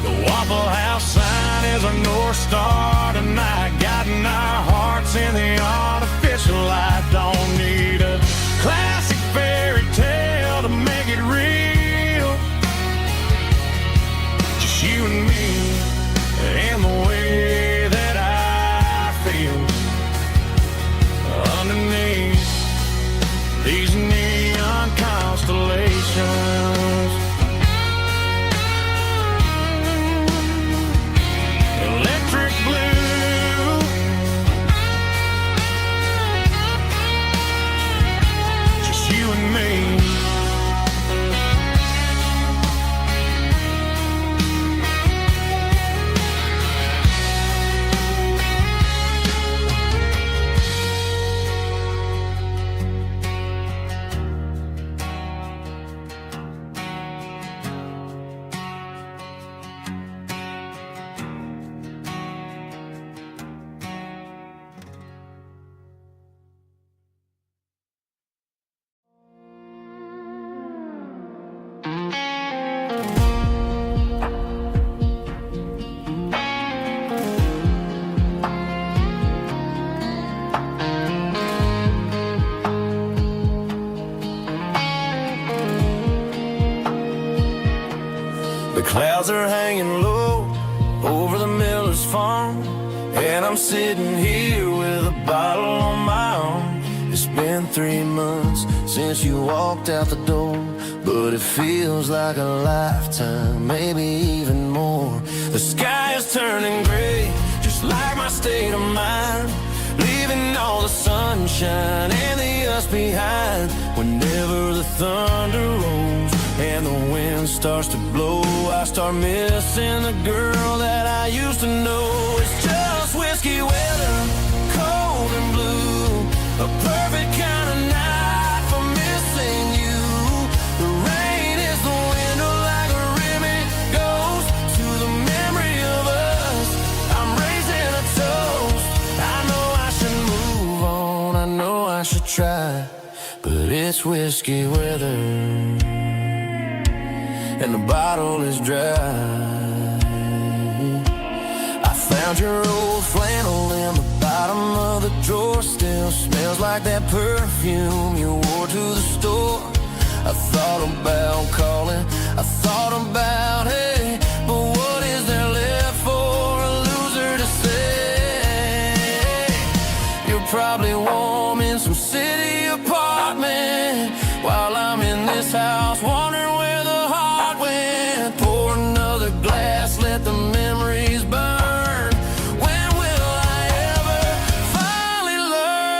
The Waffle House sign is our North Star tonight, guiding our hearts in the artificial light. Don't need a classic fairy tale to make it real, just you and me and the way that I feel underneath these neon constellations. Electric blue, just you and me. The clouds are hanging low over the miller's farm, and I'm sitting here with a bottle on my arm. It's been 3 months since you walked out the door, but it feels like a lifetime, maybe even more. The sky is turning gray, just like my state of mind, leaving all the sunshine and the us behind. Whenever the thunder rolls and the wind starts to blow, I start missing the girl that I used to know. It's just whiskey weather, cold and blue, a perfect kind of night for missing you. The rain is the window like a ribbon goes to the memory of us. I'm raising a toast. I know I should move on, I know I should try, but it's whiskey weather and the bottle is dry. I found your old flannel in the bottom of the drawer, still smells like that perfume you wore to the store. I thought about calling, I thought about, hey, but what is there left for a loser to say? You're probably warm in some city apartment, while I'm in this house wondering where the heart went. Pour another glass, let the memories burn. When will I ever finally learn?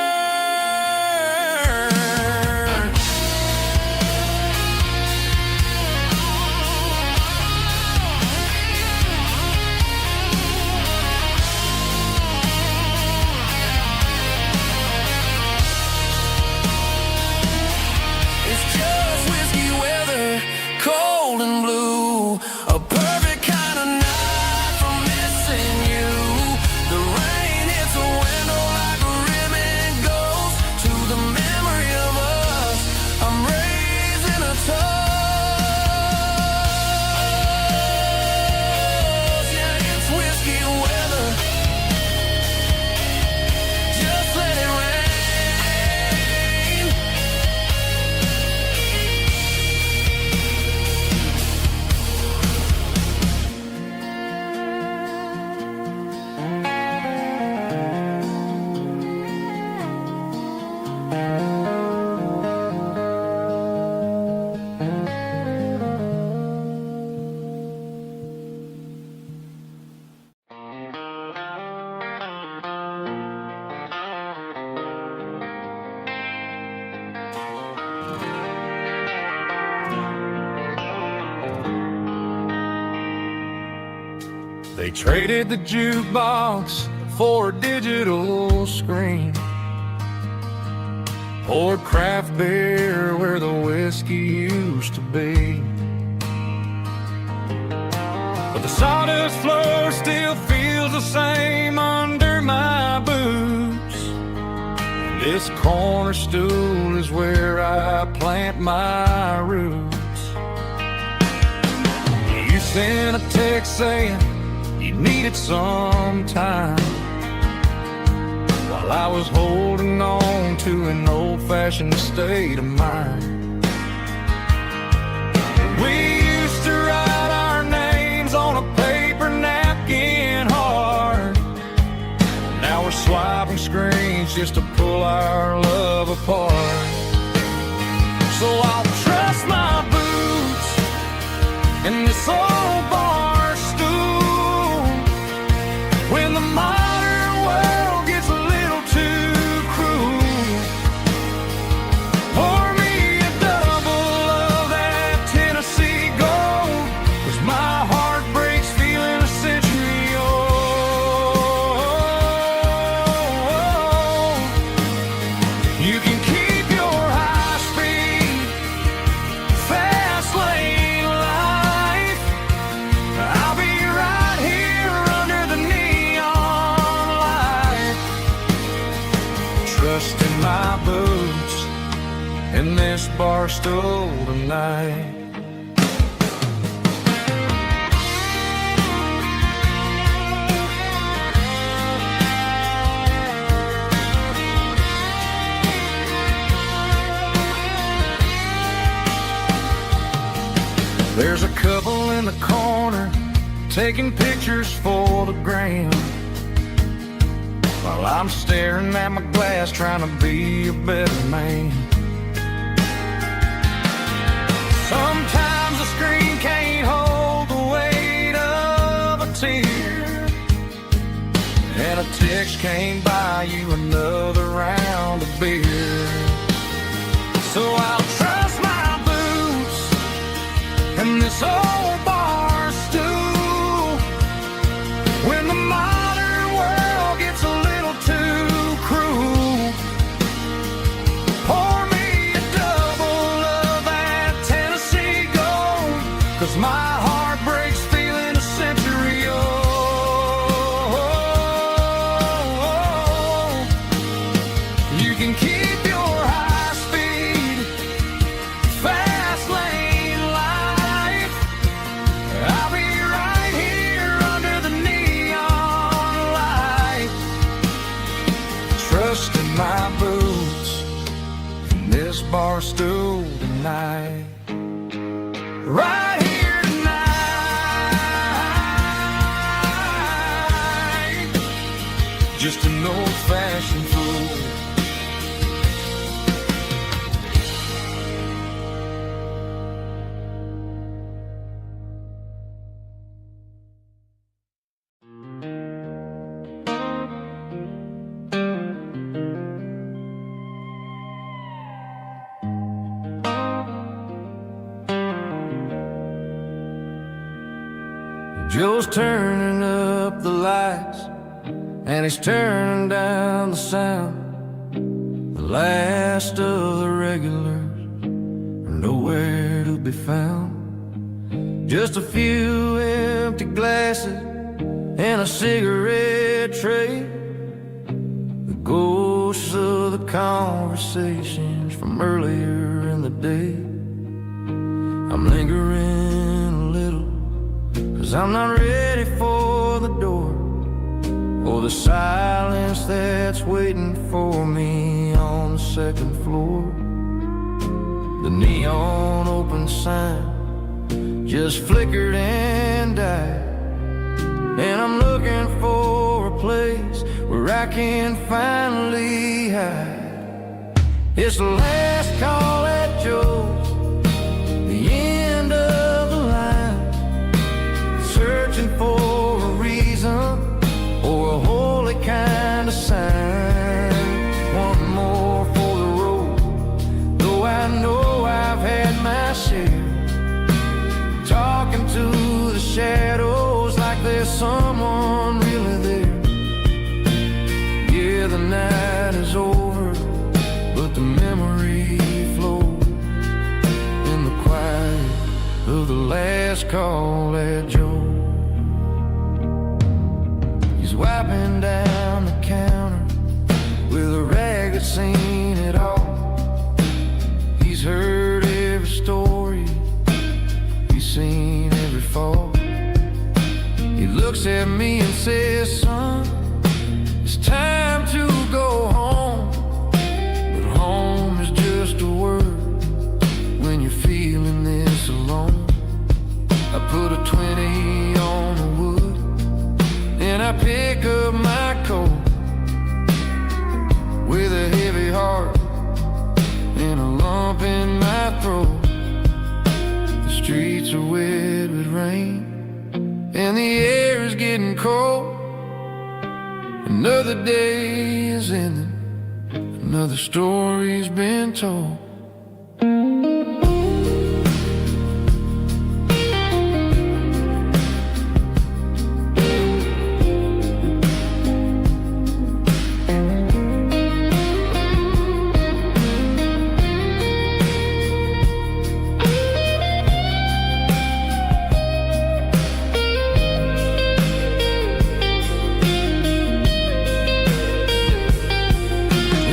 It's just whiskey weather, cold and blue, a perfect kind of night for missing you. The rain hits the window like a ribbon goes to the memory of us. I'm raising a toast. Yeah, it's whiskey weather. Just let it rain. They traded the jukebox for a digital screen, poured craft beer where the whiskey used to be. But the sawdust floor still feels the same under my boots. This corner stool is where I plant my roots. You sent a text saying you needed some time, while I was holding on to an old-fashioned state of mind. We used to write our names on a paper napkin hard. Now we're swiping screens just to pull our love apart. So I'll trust my boots and this old bar stool when the modern world gets a little too cruel. Pour me a double of that Tennessee Gold, 'cause my heart breaks feeling a century old. You can keep your high-speed fast lane life. I'll be right here under the neon light, trusting my boots in this bar stool tonight. There's a couple in the corner taking pictures for the gram, while I'm staring at my glass trying to be a better man. Sometimes the screen can't hold the weight of a tear, and a text can't buy you another round of beer. So I'll trust my boots and this old bar stool when the modern world gets a little too cruel. Pour me a double of that Tennessee Gold, 'cause my heart breaks feeling a century old. You can keep your high speed, fast lane life. I'll be right here under the neon light, trusting my boots in this bar stool tonight. Right here tonight, just an old-fashioned fool. Joe's turning up the lights, and he's turning down the sound. The last of the regulars are nowhere to be found. Just a few empty glasses and a cigarette tray, the ghosts of the conversations from earlier in the day. I'm lingering a little, 'cause I'm not ready for the door, or the silence that's waiting for me on the second floor. The neon open sign just flickered and died, and I'm looking for a place where I can finally hide. It's the last call at Joe's, the end of the line, searching for a reason or a holy kind of sign. One more for the road, though I know I've had my share, talking to the shadows like there's someone really there. Yeah, the night is over, but the memory flows in the quiet of the last call at Joe. He's wiping down the counter with a rag that's seen it all. He's heard every story, he's seen every fall. He looks at me and says, son, it's time to go home. But home is just a word when you're feeling this alone. I put a 20 on the wood, and I pick up my coat with a heavy heart and a lump in my throat. The streets are wet with rain, and the air is getting cold. Another day is ending, another story's been told.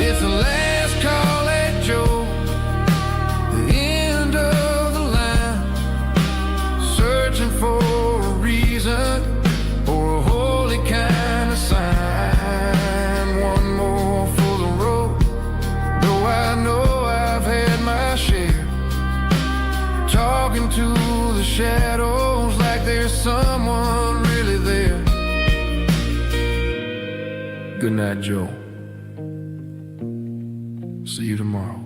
It's the last call at Joe. Good night, Joe. See you tomorrow.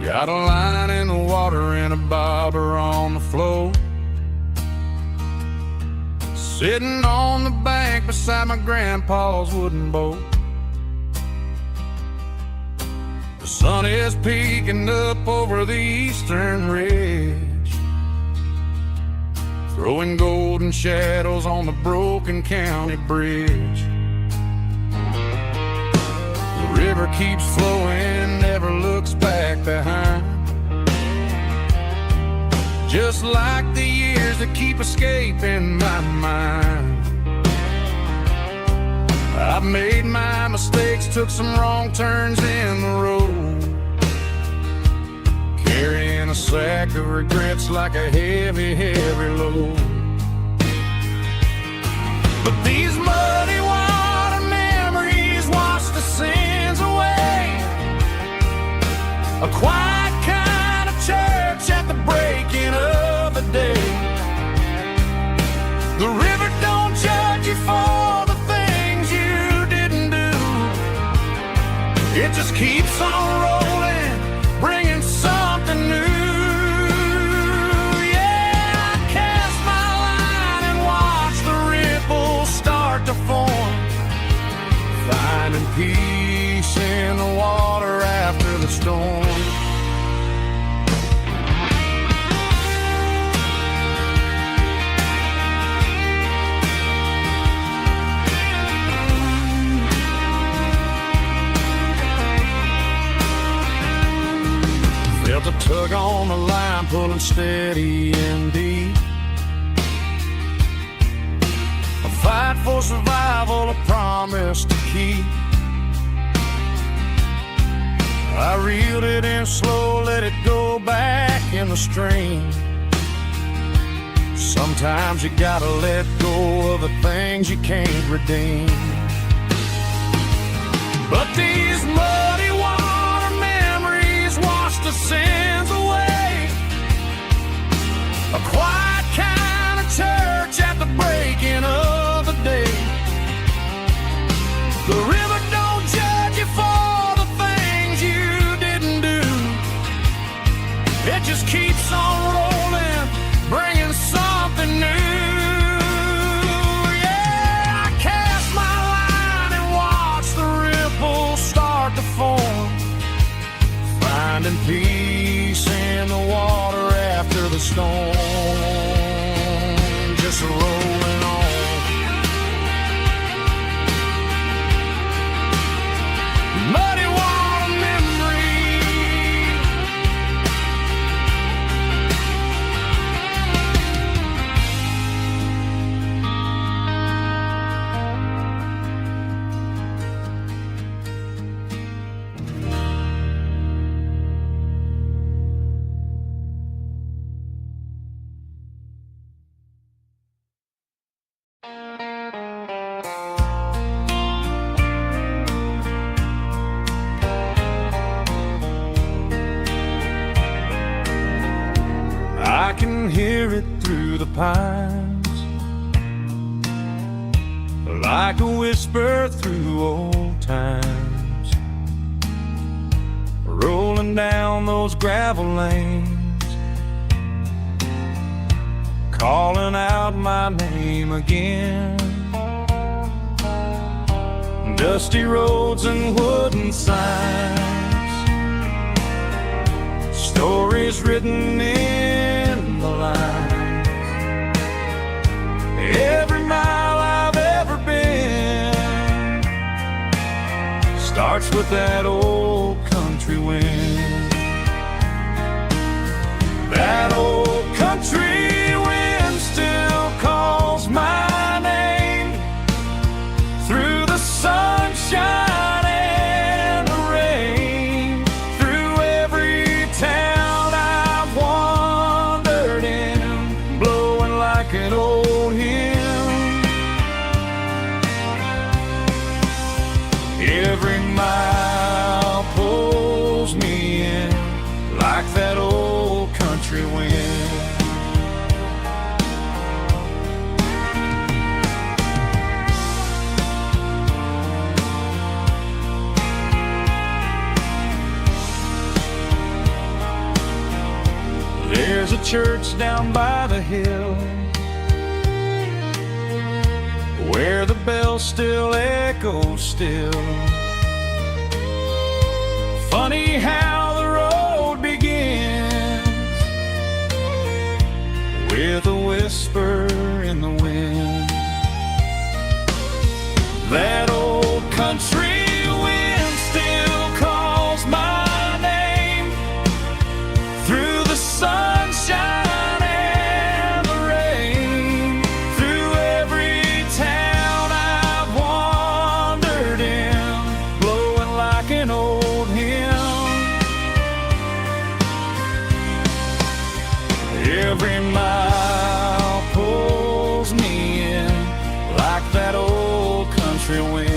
Got a line in the water and a bobber on the floor. Sitting on the bank beside my grandpa's wooden boat. The sun is peeking up over the eastern ridge, throwing golden shadows on the broken county bridge. The river keeps flowing, never looks back behind, just like the years that keep escaping my mind. I've made my mistakes, took some wrong turns in the road, carrying a sack of regrets like a heavy, heavy load. But these muddy water memories wash the sins away. A quiet kind of church at the breaking of the day. The river don't judge you for the things you didn't do. It just keeps on rolling, bringing something new. Yeah, I cast my line and watch the ripples start to form, finding peace in the water after the storm. Felt a tug on the line, pulling steady and deep. A fight for survival, a promise to keep. I reeled it in slow, let it go back in the stream. Sometimes you gotta let go of the things you can't redeem. But these muddy water memories wash the sins away. A quiet kind of church at the breaking of the day. The river don't judge you for the things you didn't do. It just keeps on rolling, bringing something new. Yeah, I cast my line and watch the ripples start to form, finding peace in the water after the storm. Just rolling on. Muddy water memory. I can hear it through the pines, like a whisper through old times, rolling down those gravel lanes, calling out my name again. Dusty roads and wooden signs, stories written in the lines. Every mile I've ever been starts with that old country wind. That old country wind still calls my name through the sunshine and the rain. church down by the hill, where the bell still echoes still. Funny how the road begins with a whisper in the wind. That old country wind still calls my name through the sunshine and the rain, through every town I've wandered in, blowing like an old hymn. Every mile pulls me in like that old country wind.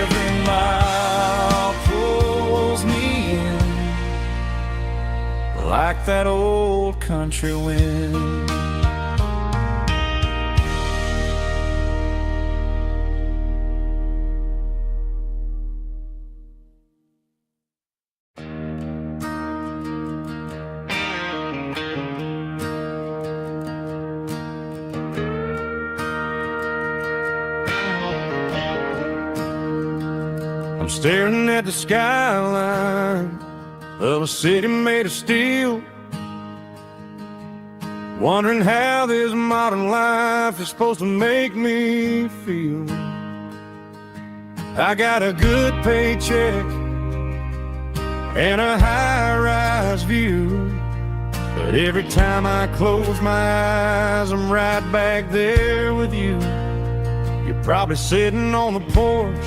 Every mile pulls me in like that old country wind. I'm staring at the skyline of a city made of steel, wondering how this modern life is supposed to make me feel. I got a good paycheck and a high-rise view, but every time I close my eyes, I'm right back there with you. You're probably sitting on the porch,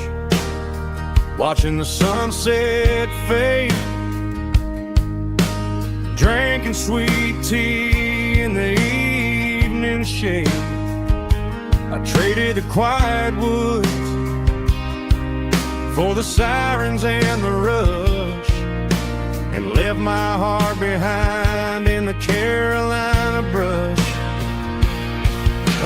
watching the sunset fade, drinking sweet tea in the evening shade. I traded the quiet woods for the sirens and the rush, and left my heart behind in the Carolina brush.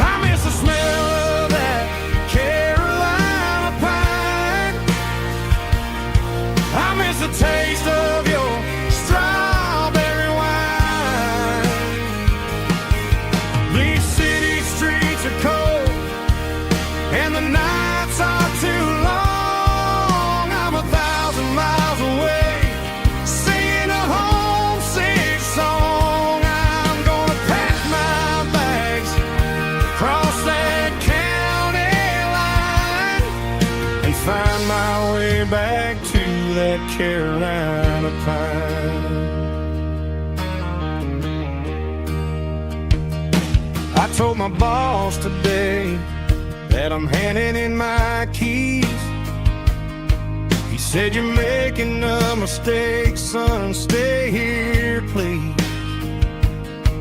I miss the smell of that Carolina pine. I miss the taste of your strawberry wine. These city streets are cold and the nights are too long. I'm 1,000 miles away, singing a homesick song. I'm gonna pack my bags, cross that county line, and find my way back to that Carolina pine. I told my boss today that I'm handing in my keys. He said, "You're making a mistake, son, stay here, please."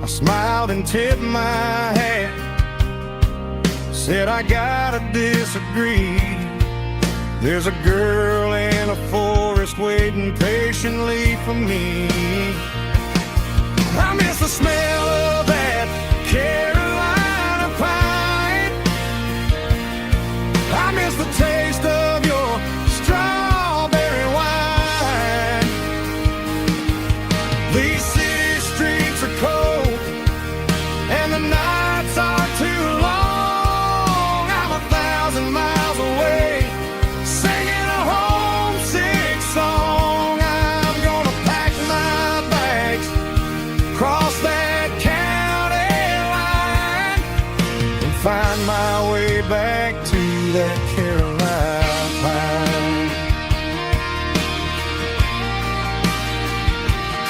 I smiled and tipped my hat, said, "I gotta disagree. There's a girl in a forest waiting patiently for me." I miss the smell of that Carolina pine. I miss the taste of your strawberry wine. These city streets are cold and the nights are too long. I'm 1,000 miles away, singing a homesick song. I'm gonna pack my bags, cross that county line, and find my way back to that Carolina pine.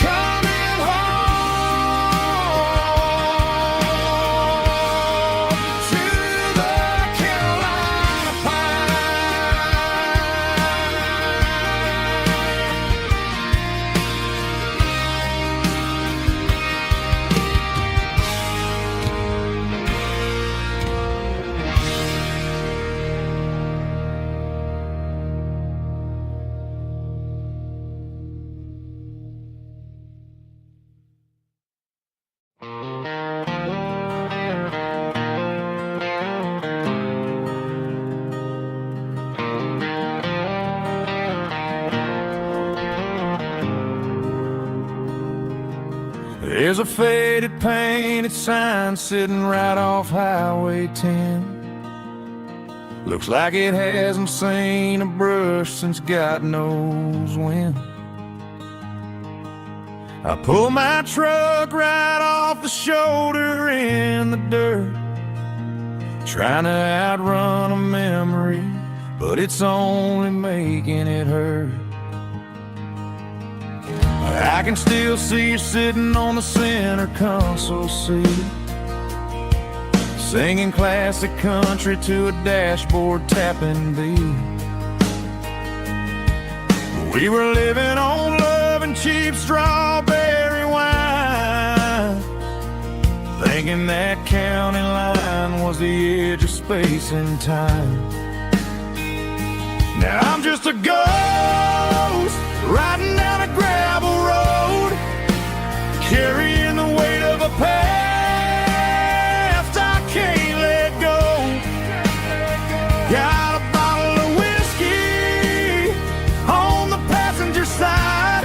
Coming home to the Carolina pine. There's a faded painted sign sitting right off Highway 10. Looks like it hasn't seen a brush since God knows when. I pull my truck right off the shoulder in the dirt, trying to outrun a memory, but it's only making it hurt. I can still see you sitting on the center console seat, singing classic country to a dashboard tapping beat. We were living on love and cheap strawberry wine, thinking that county line was the edge of space and time. Now I'm just a ghost riding down a gravel road, carrying the weight of a past I can't let go. Got a bottle of whiskey on the passenger side,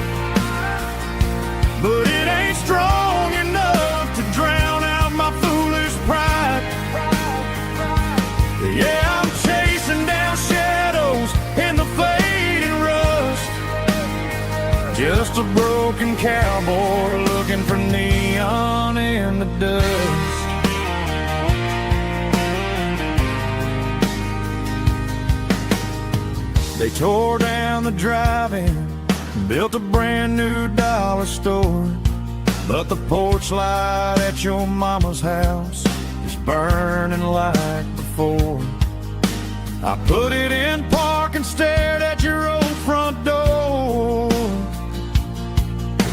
but it ain't strong enough to drown out my foolish pride. Yeah, I'm chasing down shadows in the fading rust, just a broken cowboy looking for neon in the dust. They tore down the drive-in, built a brand new dollar store, but the porch light at your mama's house is burning like before. I put it in park and stared at your old front door,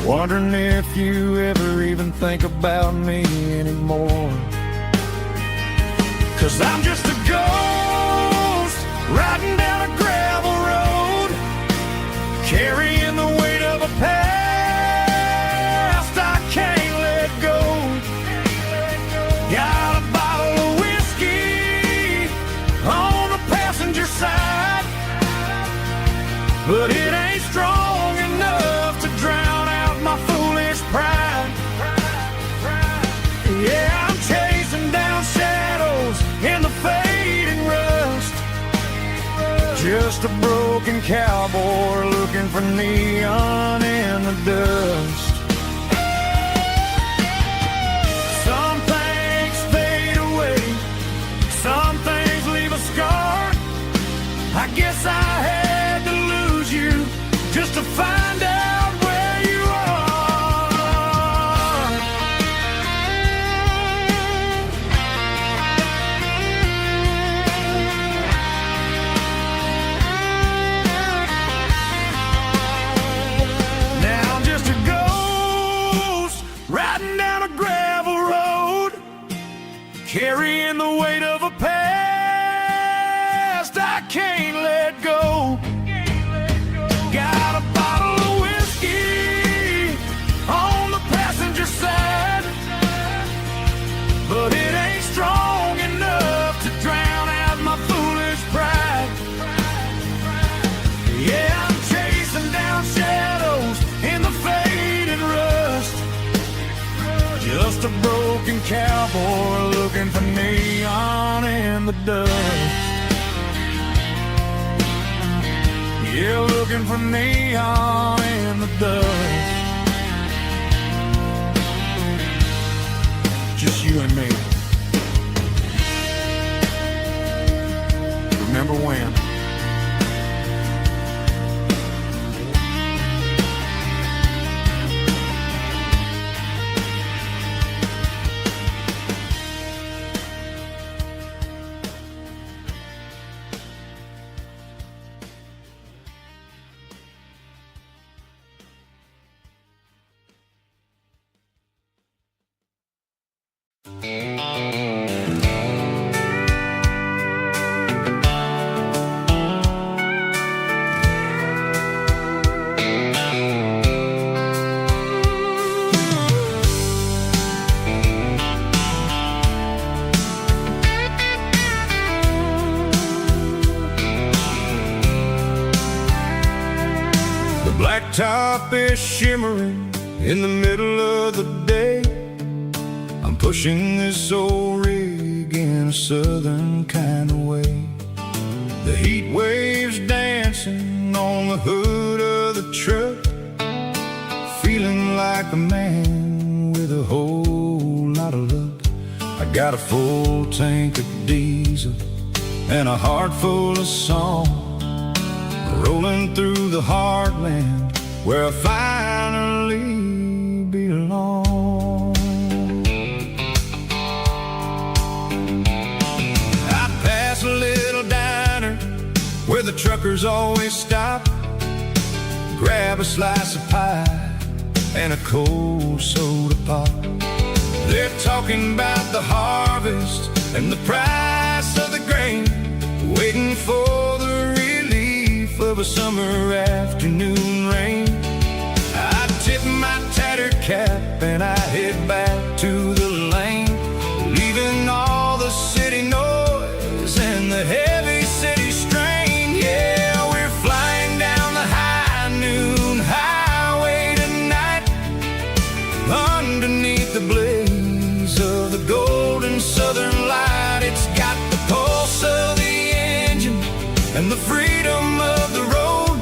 wondering if you ever even think about me anymore. 'Cause I'm just a ghost riding down a gravel road, carrying the weight of a past I can't let go. Got a bottle of whiskey on the passenger side, but it ain't strong enough to drown out my foolish pride. Yeah, I'm chasing down shadows in the fading rust, just a broken cowboy looking for neon in the dust. Some things fade away, some things leave a scar. I guess I had to lose you just to find out where you are. Now I'm just a ghost riding down a gravel road, carrying the weight of a past I can't let go. Got a bottle of whiskey on the passenger side, but it ain't strong enough to drown out my foolish pride. Yeah, I'm chasing down shadows in the faded rust, just a broken cowboy looking for neon in the dust. Yeah, looking for neon in the dust. Just you and me. Remember when? Blacktop is shimmering In the middle of the day, I'm pushing this old rig in a southern kind of way. The heat waves dancing on the hood of the truck, feeling like a man with a whole lot of luck. I got a full tank of diesel and a heart full of song, rolling through the heartland where I finally belong. I pass a little diner where the truckers always stop, grab a slice of pie and a cold soda pop. They're talking about the harvest and the price of the grain, waiting for the relief of a summer afternoon rain. I tip my tattered cap and I head back to the lane, leaving all the city noise and the heavy city strain. Yeah, we're flying down the high noon highway tonight, underneath the blaze of the golden southern light. It's got the pulse of the engine and the freedom of the road,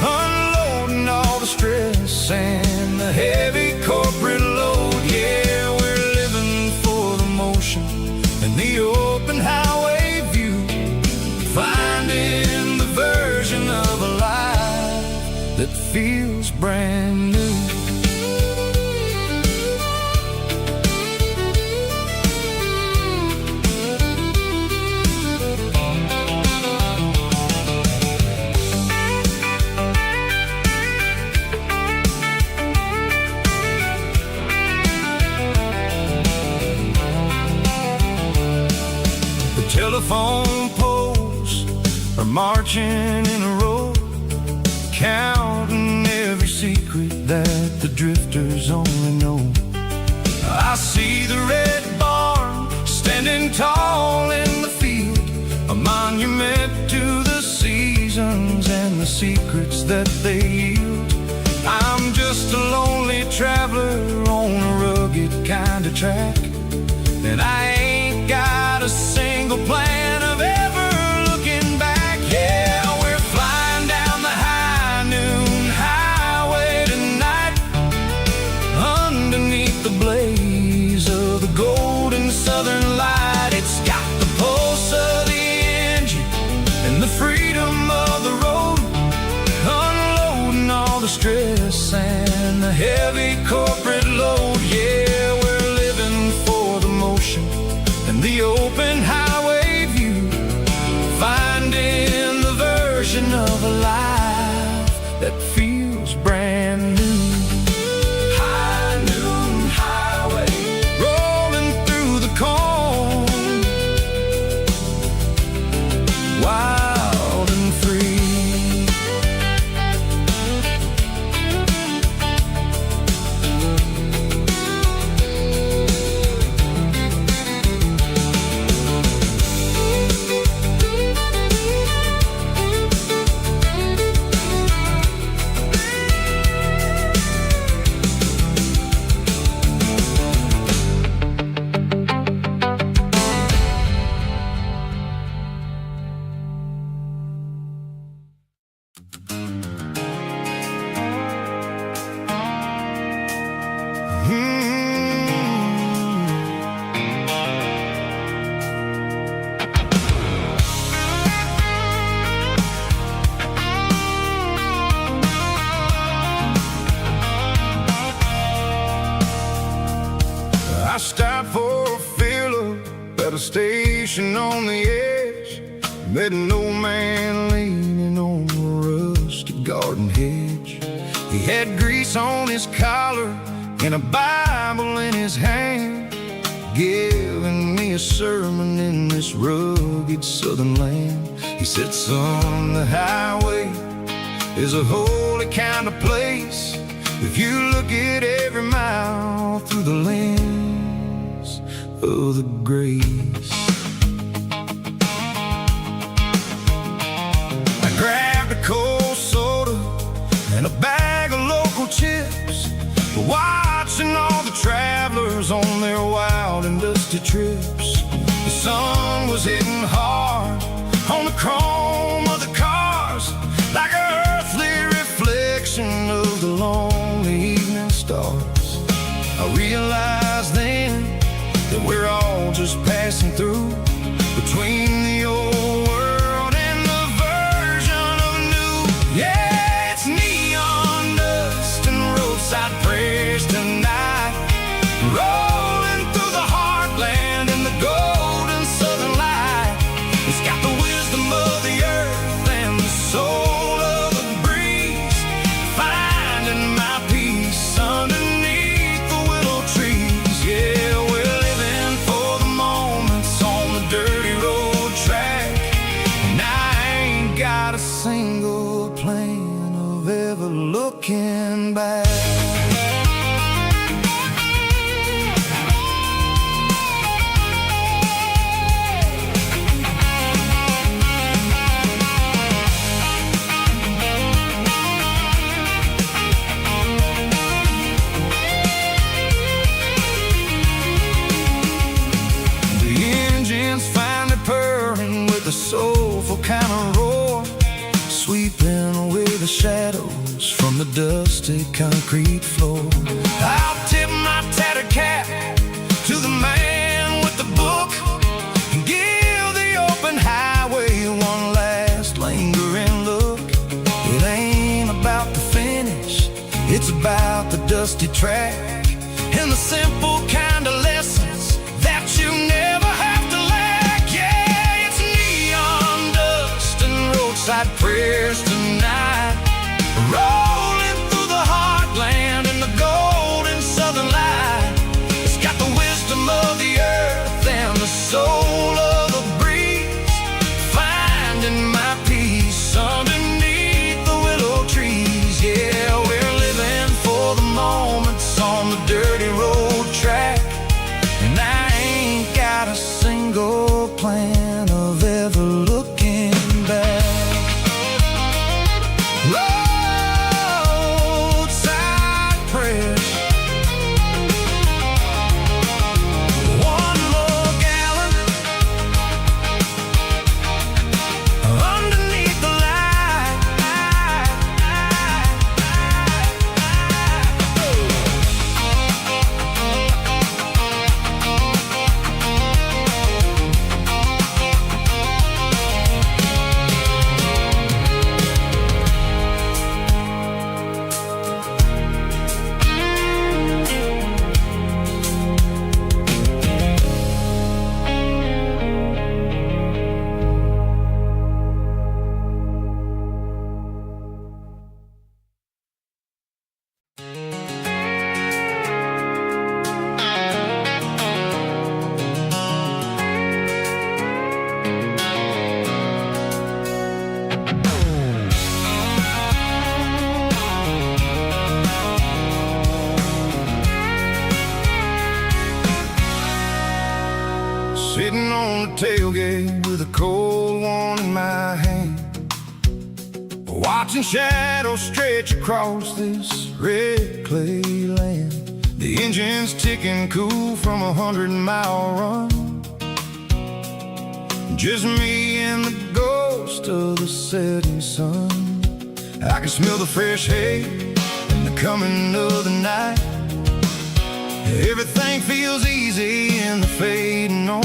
unloading all the stress and the heavy corporate load. Yeah, we're living for the motion and the open highway view, finding the version of a life that feels brand new. Telephone poles are marching in a row, counting every secret that the drifters only know. I see the red barn standing tall in the field, a monument to the seasons and the secrets that they yield. I'm just a lonely traveler on a rugged kind of track, and I ain't got a single plan of ever looking back. Yeah, we're flying down the high noon highway tonight, underneath the blaze of the golden southern light. It's got the pulse of the engine and the freedom of the road, unloading all the stress and the heavy corporate load. Yeah, we're living for the motion and the open highway view, finding the version of a life that feels brand new. High noon highway, rolling through the corn, wild and free. I stopped for a fill-up at a station on the edge, met an old man leaning on a rusty garden hedge. He had grease on his collar and a Bible in his hand, giving me a sermon in this rugged southern land. He said, son, the highway is a holy kind of place if you look at every mile through the lens of the grace. I grabbed a cold soda and a bag of local chips, trips. The sun was hitting hard on the chrome of the cars, like an earthly reflection of the lonely evening stars. I realized then that we're all just passing through, between the old world and the version of new. Yeah, it's neon dust and roadside prayers tonight, rolling through the heartland in the golden southern light. It's got the wisdom of the earth and the soul of the breeze, finding my peace underneath the willow trees. Yeah, we're living for the moments on the dirty road track, and I ain't got a single plan of ever looking back. The soulful kind of roar, sweeping away the shadows from the dusty concrete floor. I'll tip my tattered cap to the man with the book and give the open highway one last lingering look. It ain't about the finish, it's about the dusty track and the simple kind of lessons that you never have to lack. Yeah, it's neon dust and roadside prayers tonight, rolling through the heartland in the golden southern light. It's got the wisdom of the earth and the soul of the breeze, finding my peace underneath the willow trees. Yeah, we're living for the moments on the dirty road track, and I ain't got a single plan of ever looking back. Roadside prayers, one more gallon underneath the light. Sitting on the tailgate with a cold one in my hand, watching shadows stretch across this red clay land. The engine's ticking cool from 100-mile run, just me and the ghost of the setting sun. I can smell the fresh hay and the coming of the night. Everything feels easy in the fading on